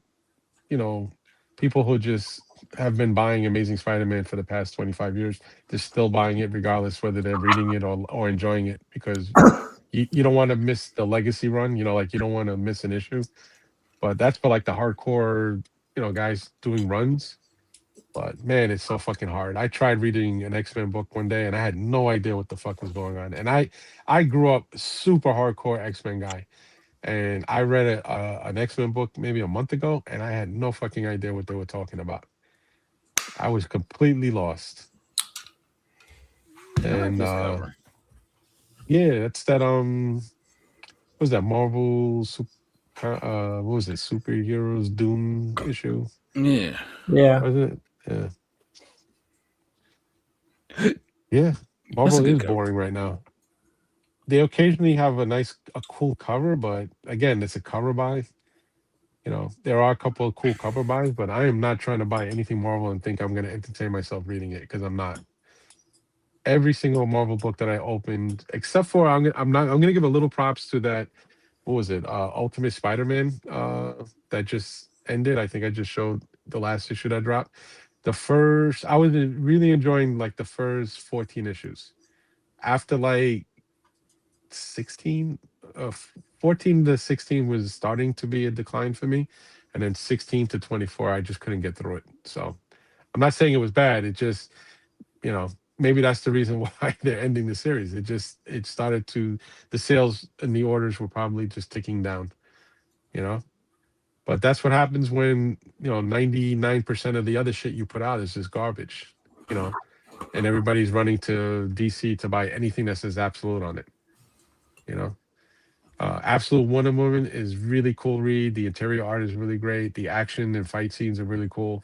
Speaker 4: people who just have been buying Amazing Spider-Man for the past 25 years, they're still buying it regardless whether they're reading it or enjoying it because you don't want to miss the legacy run, like you don't want to miss an issue. But that's for like the hardcore, guys doing runs. But man, it's so fucking hard. I tried reading an X-Men book one day and I had no idea what the fuck was going on. And I grew up super hardcore X-Men guy. And I read an X-Men book maybe a month ago, and I had no fucking idea what they were talking about. I was completely lost.
Speaker 1: I like
Speaker 4: And
Speaker 1: this cover.
Speaker 4: yeah, that's that what was that Marvel what was it, Superheroes Doom issue?
Speaker 1: Yeah.
Speaker 5: Yeah.
Speaker 4: Was it? Yeah. Yeah.
Speaker 1: That's a
Speaker 4: Marvel
Speaker 1: good
Speaker 4: is
Speaker 1: cover.
Speaker 4: boring right now. they occasionally have a cool cover, but again, it's a cover buy. There are a couple of cool cover buys, but I am not trying to buy anything Marvel and think I'm going to entertain myself reading it because I'm not. Every single Marvel book that I opened, except for I'm gonna give a little props to that. What was it? Ultimate Spider-Man that just ended. I think I just showed the last issue that dropped. I was really enjoying like the first 14 issues. After like 16, 14 to 16 was starting to be a decline for me, and then 16 to 24, I just couldn't get through it. So I'm not saying it was bad. It just you know maybe that's the reason why they're ending the series. It started to the sales and the orders were probably just ticking down. You know, but that's what happens when 99% of the other shit you put out is just garbage. You know, and everybody's running to DC to buy anything that says Absolute on it. You know. Absolute Wonder Woman is really cool read. The interior art is really great. The action and fight scenes are really cool.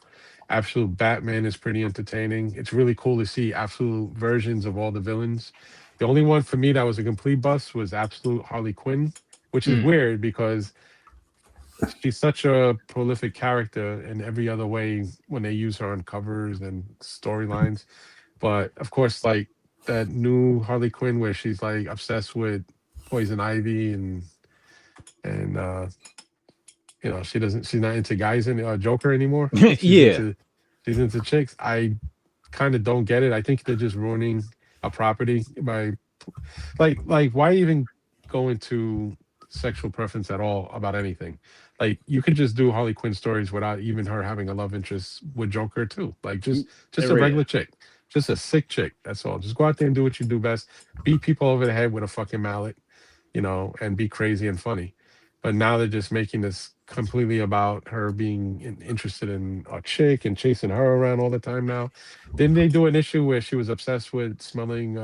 Speaker 4: Absolute Batman is pretty entertaining. It's really cool to see absolute versions of all the villains. The only one for me that was a complete bust was Absolute Harley Quinn, which is
Speaker 1: Mm.
Speaker 4: weird because she's such a prolific character in every other way when they use her on covers and storylines. But of course, like that new Harley Quinn where she's like obsessed with Poison Ivy and she's not into guys any Joker anymore. she's
Speaker 1: Yeah.
Speaker 4: into she's into chicks. I kind of don't get it. I think they're just ruining a property by like why even go into sexual preference at all about anything. Like you could just do Harley Quinn stories without even her having a love interest with Joker too. Like just a
Speaker 1: Yeah.
Speaker 4: regular chick, just a sick chick. That's all. Just go out there and do what you do best. Beat people over the head with a fucking mallet, and be crazy and funny. But now they're just making this completely about her being interested in a chick and chasing her around all the time now. Didn't they do an issue where she was obsessed with smelling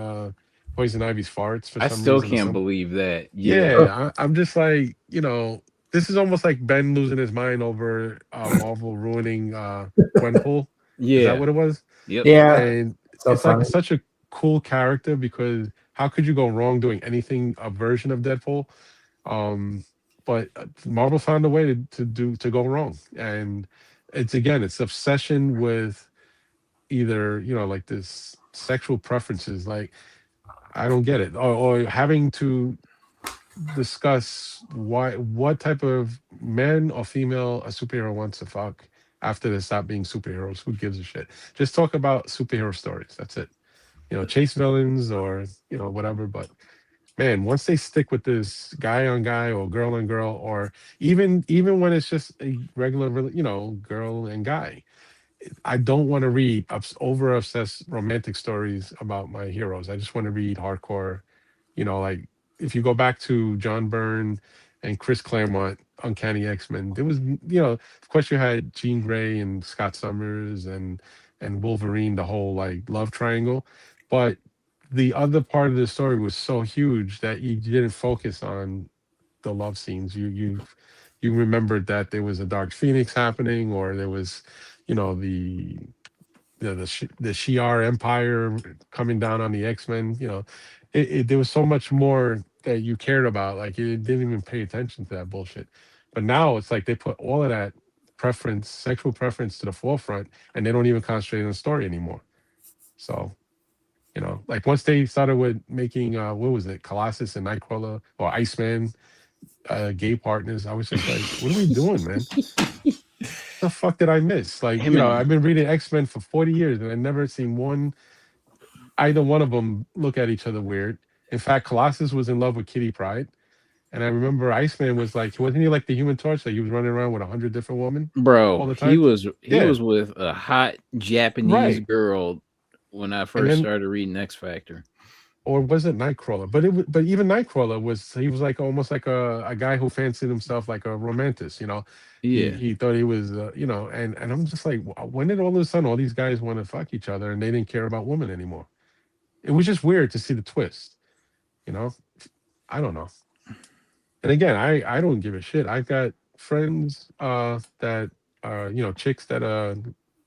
Speaker 4: Poison Ivy's farts for
Speaker 1: I
Speaker 4: some
Speaker 1: still
Speaker 4: reason or
Speaker 1: can't
Speaker 4: some?
Speaker 1: believe that. Yeah.
Speaker 4: Yeah, I'm just like, this is almost like Ben losing his mind over Marvel ruining Gwenpool. Is that
Speaker 1: Yeah.
Speaker 4: what it was?
Speaker 1: Yep.
Speaker 5: Yeah,
Speaker 4: And
Speaker 5: so
Speaker 4: it's like
Speaker 5: funny.
Speaker 4: such a cool character because how could you go wrong doing anything a version of Deadpool? But Marvel found a way to go wrong, and it's obsession with either like this sexual preferences. Like I don't get it, or having to discuss what type of man or female a superhero wants to fuck after they stop being superheroes. Who gives a shit? Just talk about superhero stories. That's it. Chase villains or whatever. But man, once they stick with this guy on guy or girl on girl, or even when it's just a regular, girl and guy, I don't want to read over obsessed romantic stories about my heroes. I just want to read hardcore, like if you go back to John Byrne and Chris Claremont, Uncanny X-Men, there was, of course you had Jean Grey and Scott Summers and Wolverine, the whole like love triangle, but the other part of the story was so huge that you didn't focus on the love scenes. You remembered that there was a Dark Phoenix happening, or there was, the Shi'ar Empire coming down on the X-Men. There was so much more that you cared about. Like you didn't even pay attention to that bullshit. But now it's like they put all of that sexual preference to the forefront, and they don't even concentrate on the story anymore. So, like once they started with making what was it, Colossus and Nightcrawler or Iceman gay partners, I was just like, what are we doing, man? The fuck did I miss? Like,
Speaker 1: Him
Speaker 4: I've
Speaker 1: and
Speaker 4: been reading X-Men for 40 years and I've never seen either one of them look at each other weird. In fact, Colossus was in love with Kitty Pryde. And I remember Iceman was like, wasn't he like the Human Torch? Like he was running around with 100 different women all
Speaker 1: bro,
Speaker 4: the
Speaker 1: he
Speaker 4: time?
Speaker 1: was he
Speaker 4: Yeah,
Speaker 1: was with a hot Japanese
Speaker 4: right.
Speaker 1: girl when I
Speaker 4: And
Speaker 1: first
Speaker 4: then,
Speaker 1: started reading X Factor.
Speaker 4: or was it Nightcrawler? But even Nightcrawler he was like almost like a guy who fancied himself like a romantic,
Speaker 1: Yeah.
Speaker 4: He thought he was, and I'm just like, when did all of a sudden all these guys want to fuck each other and they didn't care about women anymore? It was just weird to see the twist, you know? I don't know. And again, I don't give a shit. I've got friends that chicks that are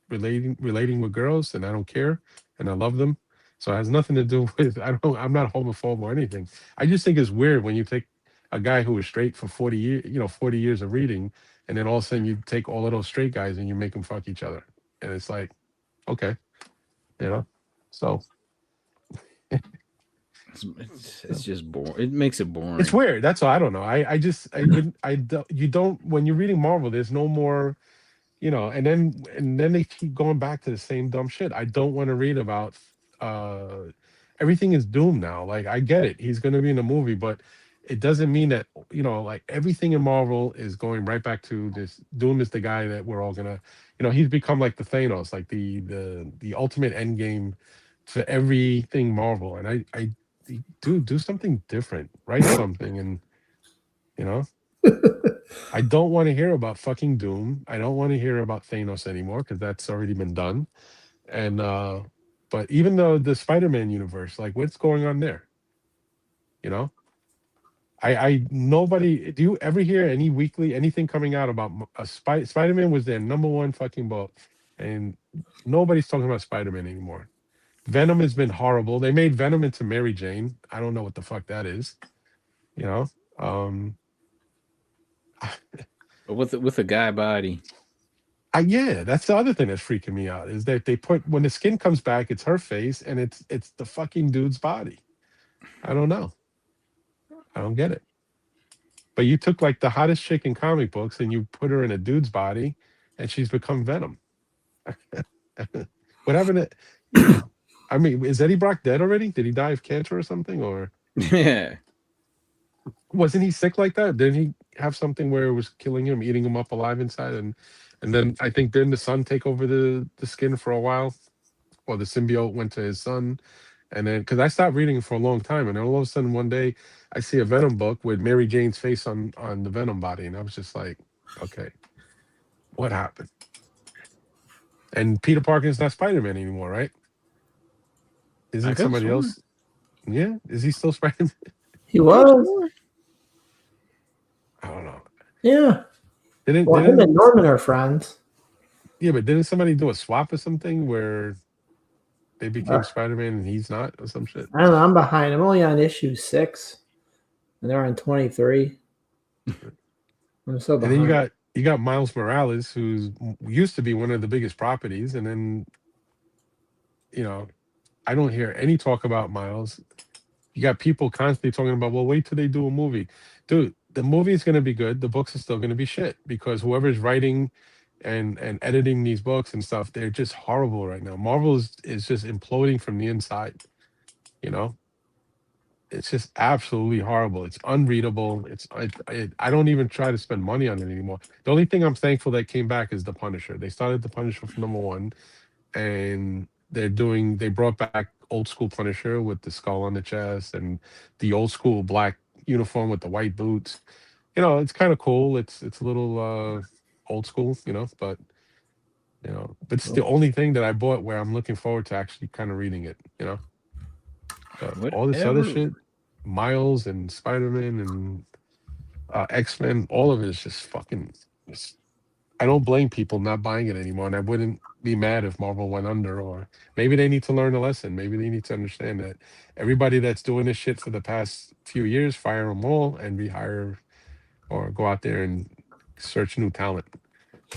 Speaker 4: relating with girls and I don't care and I love them. So it has nothing to do with I'm not homophobe or anything. I just think it's weird when you take a guy who was straight for 40 years, 40 years of reading, and then all of a sudden you take all of those straight guys and you make them fuck each other. And it's like, okay, you know. So
Speaker 1: It's just boring. It makes it boring.
Speaker 4: it's weird. That's all. I don't know. You don't when you're reading Marvel, there's no more, and then they keep going back to the same dumb shit. I don't want to read about uh everything is doomed now. Like I get it. He's gonna be in the movie, but it doesn't mean that, like everything in Marvel is going right back to this. Doom is the guy that we're all gonna, he's become like the Thanos, like the ultimate end game for everything Marvel. And I do something different. Write something and you know. I don't want to hear about fucking Doom. I don't want to hear about Thanos anymore because that's already been done. And but even though the Spider-Man universe, like what's going on there? You know? I nobody do you ever hear any weekly anything coming out about Spider-Man was their number one fucking book, and nobody's talking about Spider-Man anymore. Venom has been horrible. They made Venom into Mary Jane. I don't know what the fuck that is. You know?
Speaker 1: But with a guy body.
Speaker 4: Yeah, that's the other thing that's freaking me out is that they put when the skin comes back, it's her face and it's the fucking dude's body. I don't know. I don't get it. But you took like the hottest chick in comic books and you put her in a dude's body, and she's become Venom. What happened to? I mean, is Eddie Brock dead already? Did he die of cancer or something? Or
Speaker 1: Yeah.
Speaker 4: wasn't he sick like that? Didn't he have something where it was killing him, eating him up alive inside, and then I think didn't the son take over the skin for a while, or the symbiote went to his son, and then because I stopped reading for a long time, and then all of a sudden one day I see a Venom book with Mary Jane's face on the Venom body, and I was just like, okay, what happened? And Peter Parker's not Spider-Man anymore, right?
Speaker 1: I
Speaker 4: Isn't
Speaker 1: could've
Speaker 4: somebody
Speaker 1: sworn.
Speaker 4: else? Yeah, is he still Spider-Man?
Speaker 5: He was.
Speaker 4: I don't know.
Speaker 5: Yeah.
Speaker 4: Didn't
Speaker 5: Well, him and
Speaker 4: didn't
Speaker 5: Norman are friends.
Speaker 4: yeah, but didn't somebody do a swap or something where they became
Speaker 5: Uh,
Speaker 4: Spider-Man and he's not or some shit?
Speaker 5: I don't know. I'm behind. I'm only on issue 6, and they're on 23. I'm so
Speaker 4: And then you
Speaker 5: behind.
Speaker 4: got Miles Morales, who's used to be one of the biggest properties, and then I don't hear any talk about Miles. You got people constantly talking about, well, wait till they do a movie, dude. The movie is going to be good. The books are still going to be shit because whoever's writing and editing these books and stuff, they're just horrible right now. Marvel is just imploding from the inside. You know, it's just absolutely horrible. It's unreadable. I don't even try to spend money on it anymore. The only thing I'm thankful that came back is the Punisher. They started the Punisher from #1, and they brought back old school Punisher with the skull on the chest and the old school black uniform with the white boots. It's kind of cool. It's a little old school, but it's the only thing that I bought where I'm looking forward to actually kind of reading it. But all this other
Speaker 1: Whatever.
Speaker 4: shit, Miles and Spider-Man and X-Men, all of it is just fucking. I don't blame people not buying it anymore, and I wouldn't be mad if Marvel went under. Or maybe they need to learn a lesson. Maybe they need to understand that everybody that's doing this shit for the past few years, fire them all and rehire, or go out there and search new talent.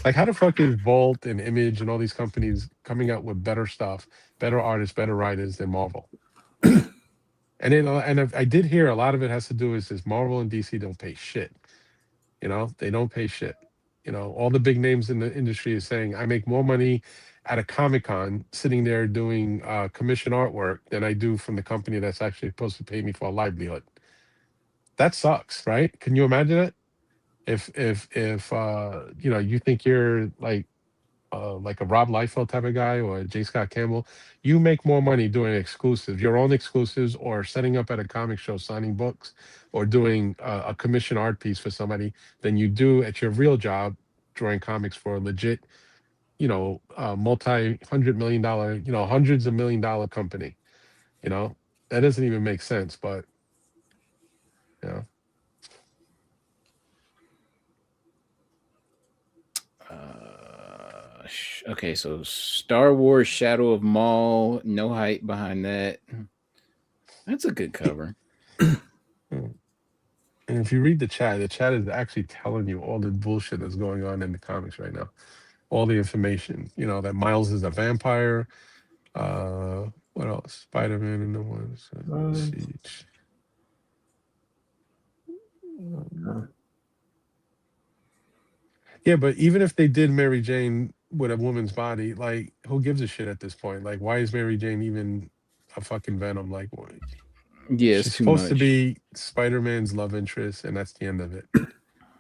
Speaker 4: Like, how the fuck is Vault and Image and all these companies coming out with better stuff, better artists, better writers than Marvel? I did hear a lot of it has to do is Marvel and DC don't pay shit. They don't pay shit. All the big names in the industry is saying I make more money at a Comic-Con sitting there doing commission artwork than I do from the company that's actually supposed to pay me for a livelihood. That sucks, right? Can you imagine it? If you think you're like a Rob Liefeld type of guy or a J. Scott Campbell, you make more money doing exclusives, your own exclusives, or setting up at a comic show, signing books, or doing a commission art piece for somebody than you do at your real job drawing comics for a legit, multi-$100 million, hundreds of $1 million company. That doesn't even make sense, but you know.
Speaker 1: Okay, so Star Wars Shadow of Maul, no hype behind that. That's a good cover.
Speaker 4: And if you read the chat is actually telling you all the bullshit that's going on in the comics right now. All the information, that Miles is a vampire. What else? Spider-Man and the ones. Siege. Yeah, but even if they did Mary Jane with a woman's body, like, who gives a shit at this point? Like, why is Mary Jane even a fucking Venom? Like,
Speaker 1: Yeah, it's
Speaker 4: she's
Speaker 1: too
Speaker 4: supposed to
Speaker 1: much.
Speaker 4: be Spider-Man's love interest, and that's the end of it.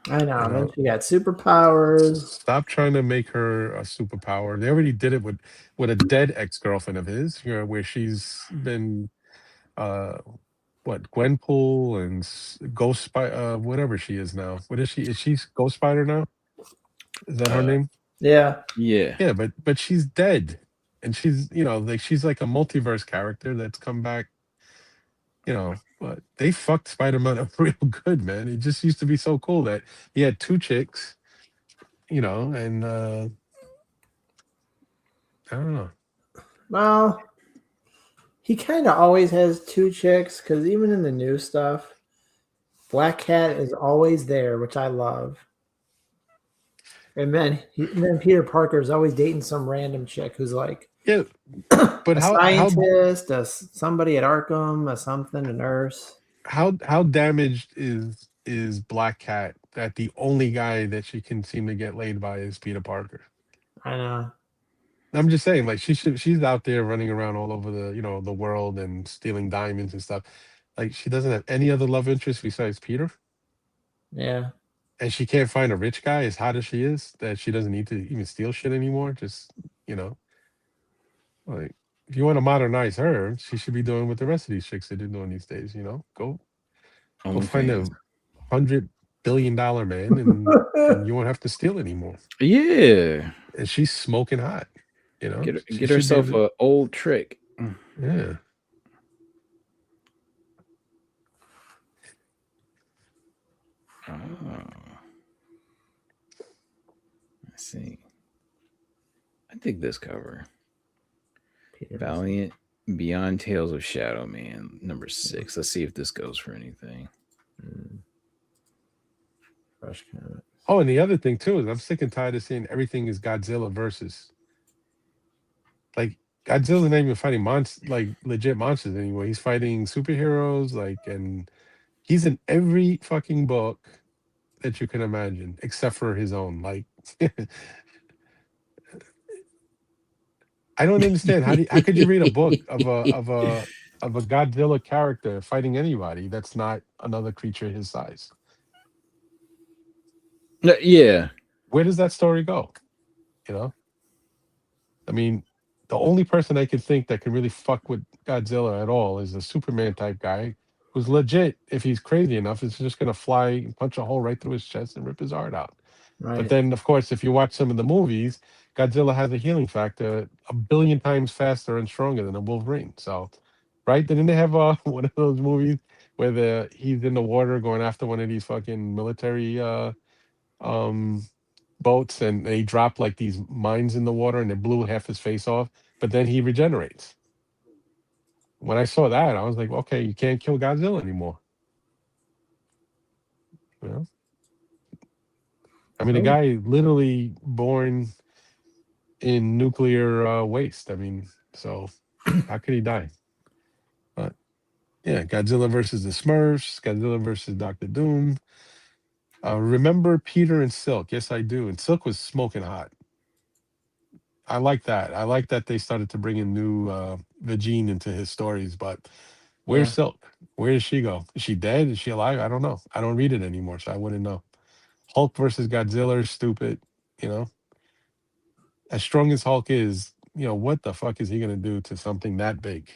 Speaker 5: I know. And then she got superpowers.
Speaker 4: Stop trying to make her a superpower. They already did it with a dead ex-girlfriend of his, where she's been Gwenpool and Ghost Spider, whatever she is now. What is she? Is she Ghost Spider now? Is that her name?
Speaker 5: Yeah.
Speaker 1: Yeah.
Speaker 4: Yeah, but she's dead, and she's she's like a multiverse character that's come back. But they fucked Spider-Man up real good, man. It just used to be so cool that he had two chicks, and I don't know.
Speaker 5: Well, he kind of always has two chicks because even in the new stuff, Black Cat is always there, which I love. And then Peter Parker is always dating some random chick who's like,
Speaker 4: Yeah, but
Speaker 5: a scientist, somebody at Arkham, a something, a nurse.
Speaker 4: How damaged is Black Cat that the only guy that she can seem to get laid by is Peter Parker?
Speaker 5: I know.
Speaker 4: I'm just saying, like, she's out there running around all over the world and stealing diamonds and stuff. Like, she doesn't have any other love interest besides Peter.
Speaker 5: Yeah.
Speaker 4: And she can't find a rich guy as hot as she is, that she doesn't need to even steal shit anymore. Just, like, if you want to modernize her, she should be doing what the rest of these chicks are doing these days. Go find a $100 billion man, and you won't have to steal anymore.
Speaker 1: Yeah.
Speaker 4: And she's smoking hot.
Speaker 1: Get herself an old trick.
Speaker 4: Yeah.
Speaker 1: Oh. Let's see. I think this cover. Valiant Beyond Tales of Shadow Man, number 6. Let's see if this goes for anything.
Speaker 5: Fresh comic.
Speaker 4: Oh, and the other thing too is I'm sick and tired of seeing everything is Godzilla versus. Like, Godzilla's not even fighting legit monsters anymore. He's fighting superheroes, and he's in every fucking book that you can imagine, except for his own. Like, I don't understand how could you read a book of a Godzilla character fighting anybody that's not another creature his size?
Speaker 1: Yeah.
Speaker 4: Where does that story go? I mean, the only person I could think that can really fuck with Godzilla at all is a Superman type guy who's legit, if he's crazy enough, is just gonna fly, punch a hole right through his chest and rip his heart out.
Speaker 5: Right.
Speaker 4: But then, of course, if you watch some of the movies, Godzilla has a healing factor 1 billion times faster and stronger than a Wolverine. So, right? Didn't they have one of those movies where he's in the water going after one of these fucking military boats, and they drop like these mines in the water and they blew half his face off, but then he regenerates. When I saw that, I was like, okay, you can't kill Godzilla anymore. I mean, the guy literally born in nuclear waste. I mean, so how could he die? But yeah, Godzilla versus the Smurfs, Godzilla versus Doctor Doom. Remember Peter and Silk? Yes, I do. And Silk was smoking hot. I like that. I like that they started to bring in new Vegene into his stories. But where's Silk? Where does she go? Is she dead? Is she alive? I don't know. I don't read it anymore, so I wouldn't know. Hulk versus Godzilla is stupid. As strong as Hulk is, what the fuck is he gonna do to something that big?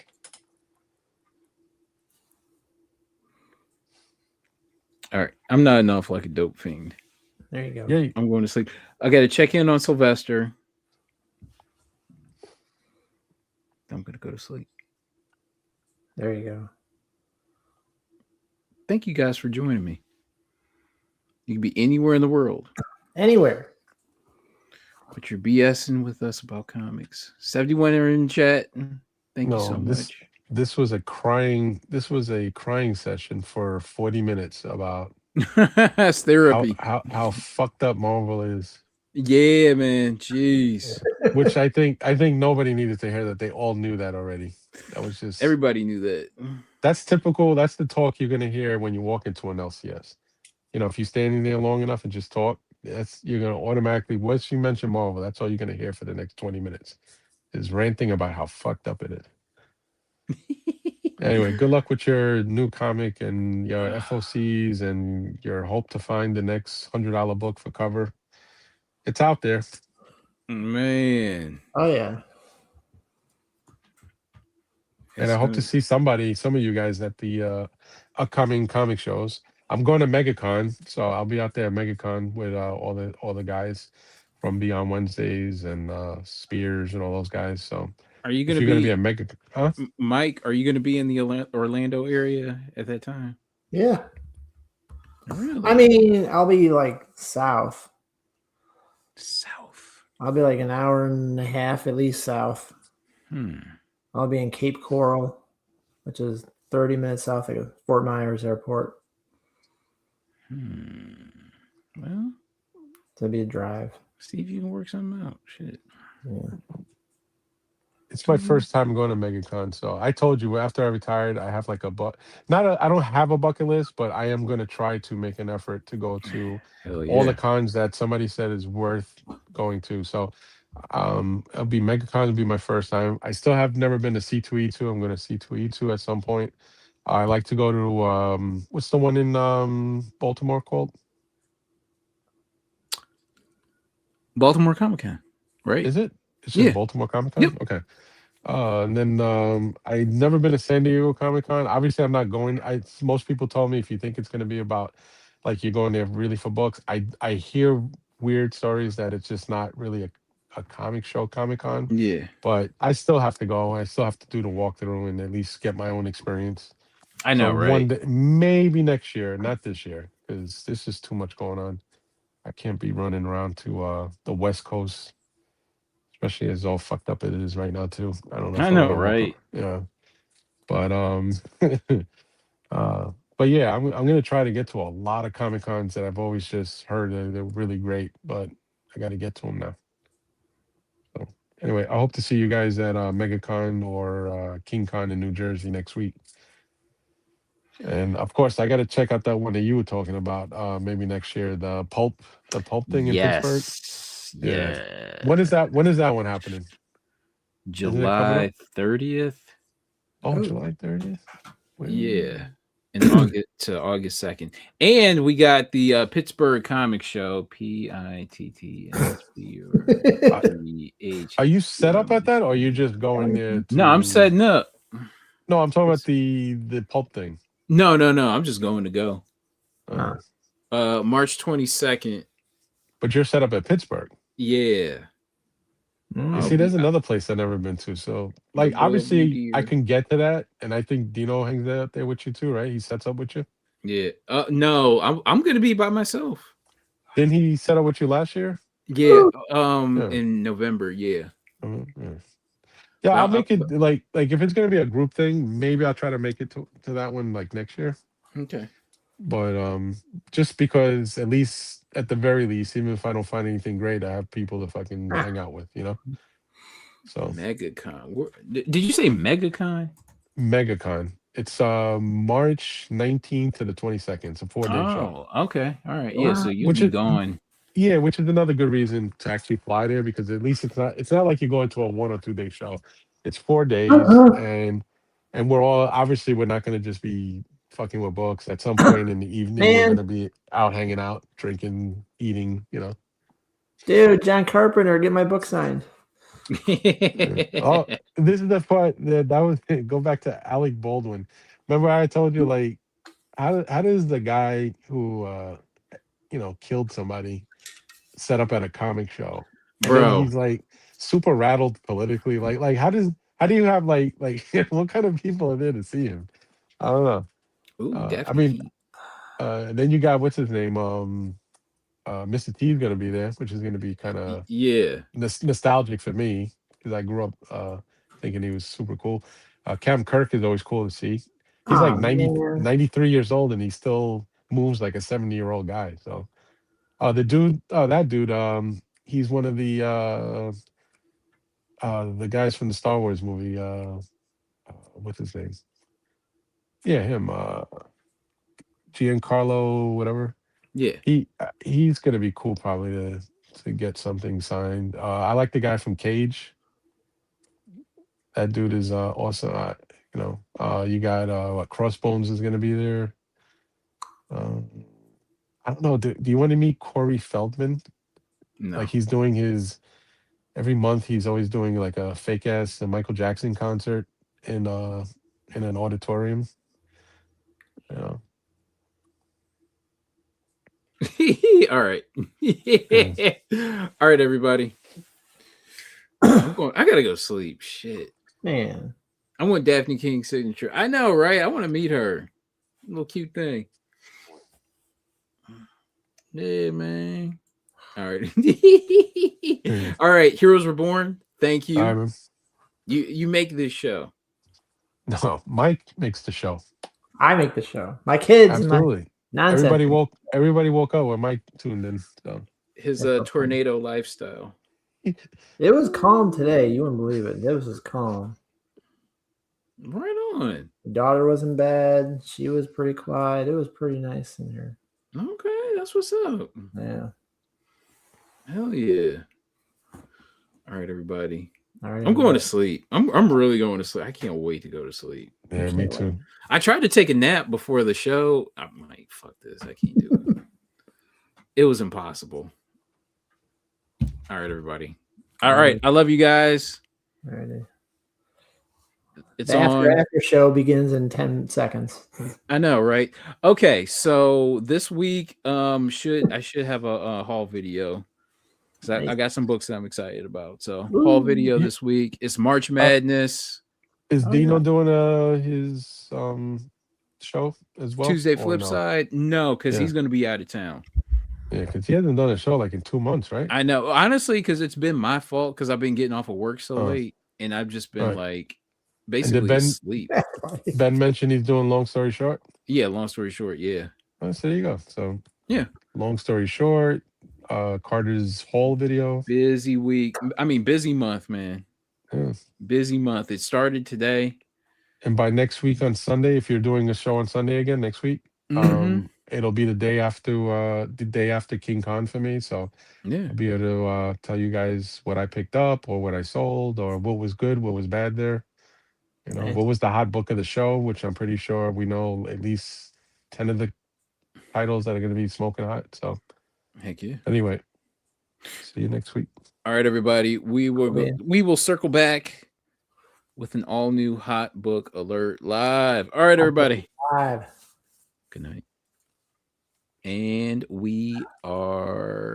Speaker 1: All right. I'm not enough like a dope fiend.
Speaker 5: There you go.
Speaker 4: Yeah.
Speaker 1: I'm going to sleep. I got to check in on Sylvester. I'm going to go to sleep.
Speaker 5: There you go.
Speaker 1: Thank you guys for joining me. You can be anywhere in the world.
Speaker 5: Anywhere.
Speaker 1: But you're BSing with us about comics. 71 are in chat. Thank you so much.
Speaker 4: This was a crying session for 40 minutes about
Speaker 1: That's therapy.
Speaker 4: how fucked up Marvel is.
Speaker 1: Yeah, man. Jeez.
Speaker 4: Which I think nobody needed to hear that. They all knew that already. That was just
Speaker 1: Everybody knew that.
Speaker 4: That's typical. That's the talk you're gonna hear when you walk into an LCS. You know, if you're standing there long enough and just talk, you're gonna automatically once you mention Marvel, that's all you're gonna hear for the next 20 minutes. Is ranting about how fucked up it is. Anyway, good luck with your new comic and your FOCs and your hope to find the next $100 book for cover. It's out there.
Speaker 1: Man.
Speaker 5: Oh yeah.
Speaker 4: And I hope to see some of you guys at the upcoming comic shows. I'm going to MegaCon, so I'll be out there at MegaCon with all the guys from Beyond Wednesdays and Spears and all those guys. So
Speaker 1: are you going to be
Speaker 4: at MegaCon? Huh?
Speaker 1: Mike, are you going to be in the Orlando area at that time?
Speaker 5: Yeah.
Speaker 1: Really?
Speaker 5: I mean, I'll be like south. I'll be like an hour and a half at least south. I'll be in Cape Coral, which is 30 minutes south of Fort Myers Airport.
Speaker 1: Well,
Speaker 5: it'll be a drive.
Speaker 1: See if you can work something out. Shit.
Speaker 5: Yeah.
Speaker 4: It's my first time going to MegaCon, so I told you after I retired, I have like I don't have a bucket list, but I am going to try to make an effort to go to all the cons that somebody said is worth going to. So it'll be MegaCon will be my first time. I still have never been to C2E2. I'm going to C2E2 at some point. I like to go to what's the one in Baltimore called?
Speaker 1: Baltimore Comic-Con, right?
Speaker 4: Is it? It's just Baltimore Comic-Con?
Speaker 1: Yep.
Speaker 4: Okay. And then I've never been to San Diego Comic-Con. Obviously, I'm not going. Most people told me if you think it's going to be about like you're going there really for books. I hear weird stories that it's just not really a comic show Comic-Con.
Speaker 1: Yeah.
Speaker 4: But I still have to go. I still have to do the walkthrough and at least get my own experience.
Speaker 1: I know,
Speaker 4: so
Speaker 1: right?
Speaker 4: One day, maybe next year, not this year, because this is too much going on. I can't be running around to the West Coast. Especially as all fucked up it is right now too. I don't know.
Speaker 1: I know, right?
Speaker 4: Yeah, but but yeah, I'm gonna try to get to a lot of Comic Cons that I've always just heard they're really great, but I got to get to them now. So anyway, I hope to see you guys at MegaCon or King Con in New Jersey next week. And of course, I got to check out that one that you were talking about. Maybe next year, the Pulp thing in Pittsburgh.
Speaker 1: Yeah.
Speaker 4: When is that one happening?
Speaker 1: July 30th.
Speaker 4: Oh, July 30th.
Speaker 1: Yeah. In August to August 2nd. And we got the Pittsburgh Comic Show, PITTSBURH.
Speaker 4: Are you set up at that, or are you just going there?
Speaker 1: No, I'm setting up.
Speaker 4: No, I'm talking about the Pulp thing.
Speaker 1: No. I'm just going to go. March 22nd.
Speaker 4: But you're set up at Pittsburgh.
Speaker 1: Yeah.
Speaker 4: You see, there's another place I've never been to. So, like, obviously, I can get to that, and I think Dino hangs out there with you too, right? He sets up with you.
Speaker 1: Yeah. No, I'm gonna be by myself.
Speaker 4: Didn't he set up with you last year?
Speaker 1: Yeah. In November. Yeah.
Speaker 4: Yeah, I'll make it like if it's gonna be a group thing, maybe I'll try to make it to that one like next year.
Speaker 1: Okay.
Speaker 4: But just because at the very least, even if I don't find anything great, I have people to fucking hang out with, you know. So
Speaker 1: MegaCon. Did you say MegaCon?
Speaker 4: MegaCon. It's March 19th to the 22nd. It's a 4-day show.
Speaker 1: Oh, okay. All right. Yeah, so you'll be going.
Speaker 4: Yeah, which is another good reason to actually fly there, because at least it's not like you're going to a 1 or 2 day show. It's 4 days, and we're not going to just be fucking with books. At some point in the evening, we're going to be out hanging out, drinking, eating, you know.
Speaker 5: Dude, John Carpenter, get my book signed.
Speaker 4: Oh, this is the part that was go back to Alec Baldwin. Remember I told you, like, how does the guy who killed somebody set up at a comic show?
Speaker 1: Bro,
Speaker 4: he's like super rattled politically. Like how do you have like what kind of people are there to see him? I don't know.
Speaker 1: Ooh,
Speaker 4: I mean, then you got what's his name? Mr. T is gonna be there, which is gonna be kind of
Speaker 1: Yeah.
Speaker 4: nostalgic for me because I grew up thinking he was super cool. Cam Kirk is always cool to see. He's like
Speaker 5: Oh
Speaker 4: 90,
Speaker 5: man.
Speaker 4: 93 years old and he still moves like a 70-year-old guy. So that dude, he's one of the guys from the Star Wars movie. What's his name? Yeah, him. Giancarlo, whatever.
Speaker 1: Yeah.
Speaker 4: He's gonna be cool probably to get something signed. I like the guy from Cage. That dude is awesome. You got what Crossbones is gonna be there. Um, I don't know. Do you want to meet Corey Feldman?
Speaker 1: No.
Speaker 4: Like he's doing his every month. He's always doing like a fake ass Michael Jackson concert in an auditorium. You know,
Speaker 1: All right. All right, everybody. I gotta go sleep. Shit.
Speaker 5: Man.
Speaker 1: I want Daphne King's signature. I know, right? I want to meet her. Little cute thing. Yeah, man. All right. All right. Heroes Reborn. Thank you.
Speaker 4: I
Speaker 1: You make this show.
Speaker 4: No, Mike makes the show.
Speaker 5: I make the show. My kids and my
Speaker 4: Absolutely.
Speaker 5: nonsense.
Speaker 4: Everybody woke up when Mike tuned in. So
Speaker 1: His
Speaker 5: That's so
Speaker 1: tornado lifestyle.
Speaker 5: It was calm today. You wouldn't believe it. It was just calm.
Speaker 1: Right on.
Speaker 5: The daughter was in bed. She was pretty quiet. It was pretty nice in here.
Speaker 1: Okay, that's what's up.
Speaker 5: Yeah.
Speaker 1: Hell yeah. All right, everybody.
Speaker 5: All right.
Speaker 1: I'm going to sleep. I'm really going to sleep. I can't wait to go to sleep.
Speaker 4: yeah, me too.
Speaker 1: I tried to take a nap before the show. I'm like, fuck this. I can't do it. It was impossible. All right, everybody. All right. I love you guys.
Speaker 5: All right.
Speaker 1: It's
Speaker 5: The
Speaker 1: on.
Speaker 5: after show begins in 10 seconds.
Speaker 1: I know, right? Okay, so this week, I should have a haul video. I got some books that I'm excited about. So haul video this week. It's March Madness.
Speaker 4: Is Dino doing his show as well?
Speaker 1: Tuesday
Speaker 4: or
Speaker 1: flip
Speaker 4: no?
Speaker 1: side? No, because
Speaker 4: Yeah.
Speaker 1: he's going to be out of town.
Speaker 4: Yeah, because he hasn't done a show like in 2 months, right?
Speaker 1: I know, honestly, because it's been my fault because I've been getting off of work so
Speaker 4: Oh.
Speaker 1: late, and I've just been
Speaker 4: Right.
Speaker 1: like basically
Speaker 4: Ben-
Speaker 1: asleep.
Speaker 4: Ben mentioned he's doing Long Story Short.
Speaker 1: Yeah, long story short, yeah.
Speaker 4: Oh, so there you go. So
Speaker 1: Yeah.
Speaker 4: Long Story Short, Carter's haul video.
Speaker 1: Busy week. I mean, busy month, man.
Speaker 4: Yeah.
Speaker 1: Busy month. It started today.
Speaker 4: And by next week on Sunday, if you're doing a show on Sunday again next week,
Speaker 1: Mhm.
Speaker 4: it'll be the day after King Khan for me. So
Speaker 1: Yeah.
Speaker 4: I'll be able to tell you guys what I picked up or what I sold or what was good, what was bad there. You know,
Speaker 5: Nice.
Speaker 4: what was the hot book of the show, which I'm pretty sure we know at least 10 of the titles that are going to be smoking hot. So
Speaker 1: Heck yeah.
Speaker 4: anyway, see you next week.
Speaker 1: All right, everybody. We will
Speaker 5: Oh, man.
Speaker 1: we will circle back with an all new hot book alert live. All right, everybody.
Speaker 5: 5.
Speaker 1: Good night. And we are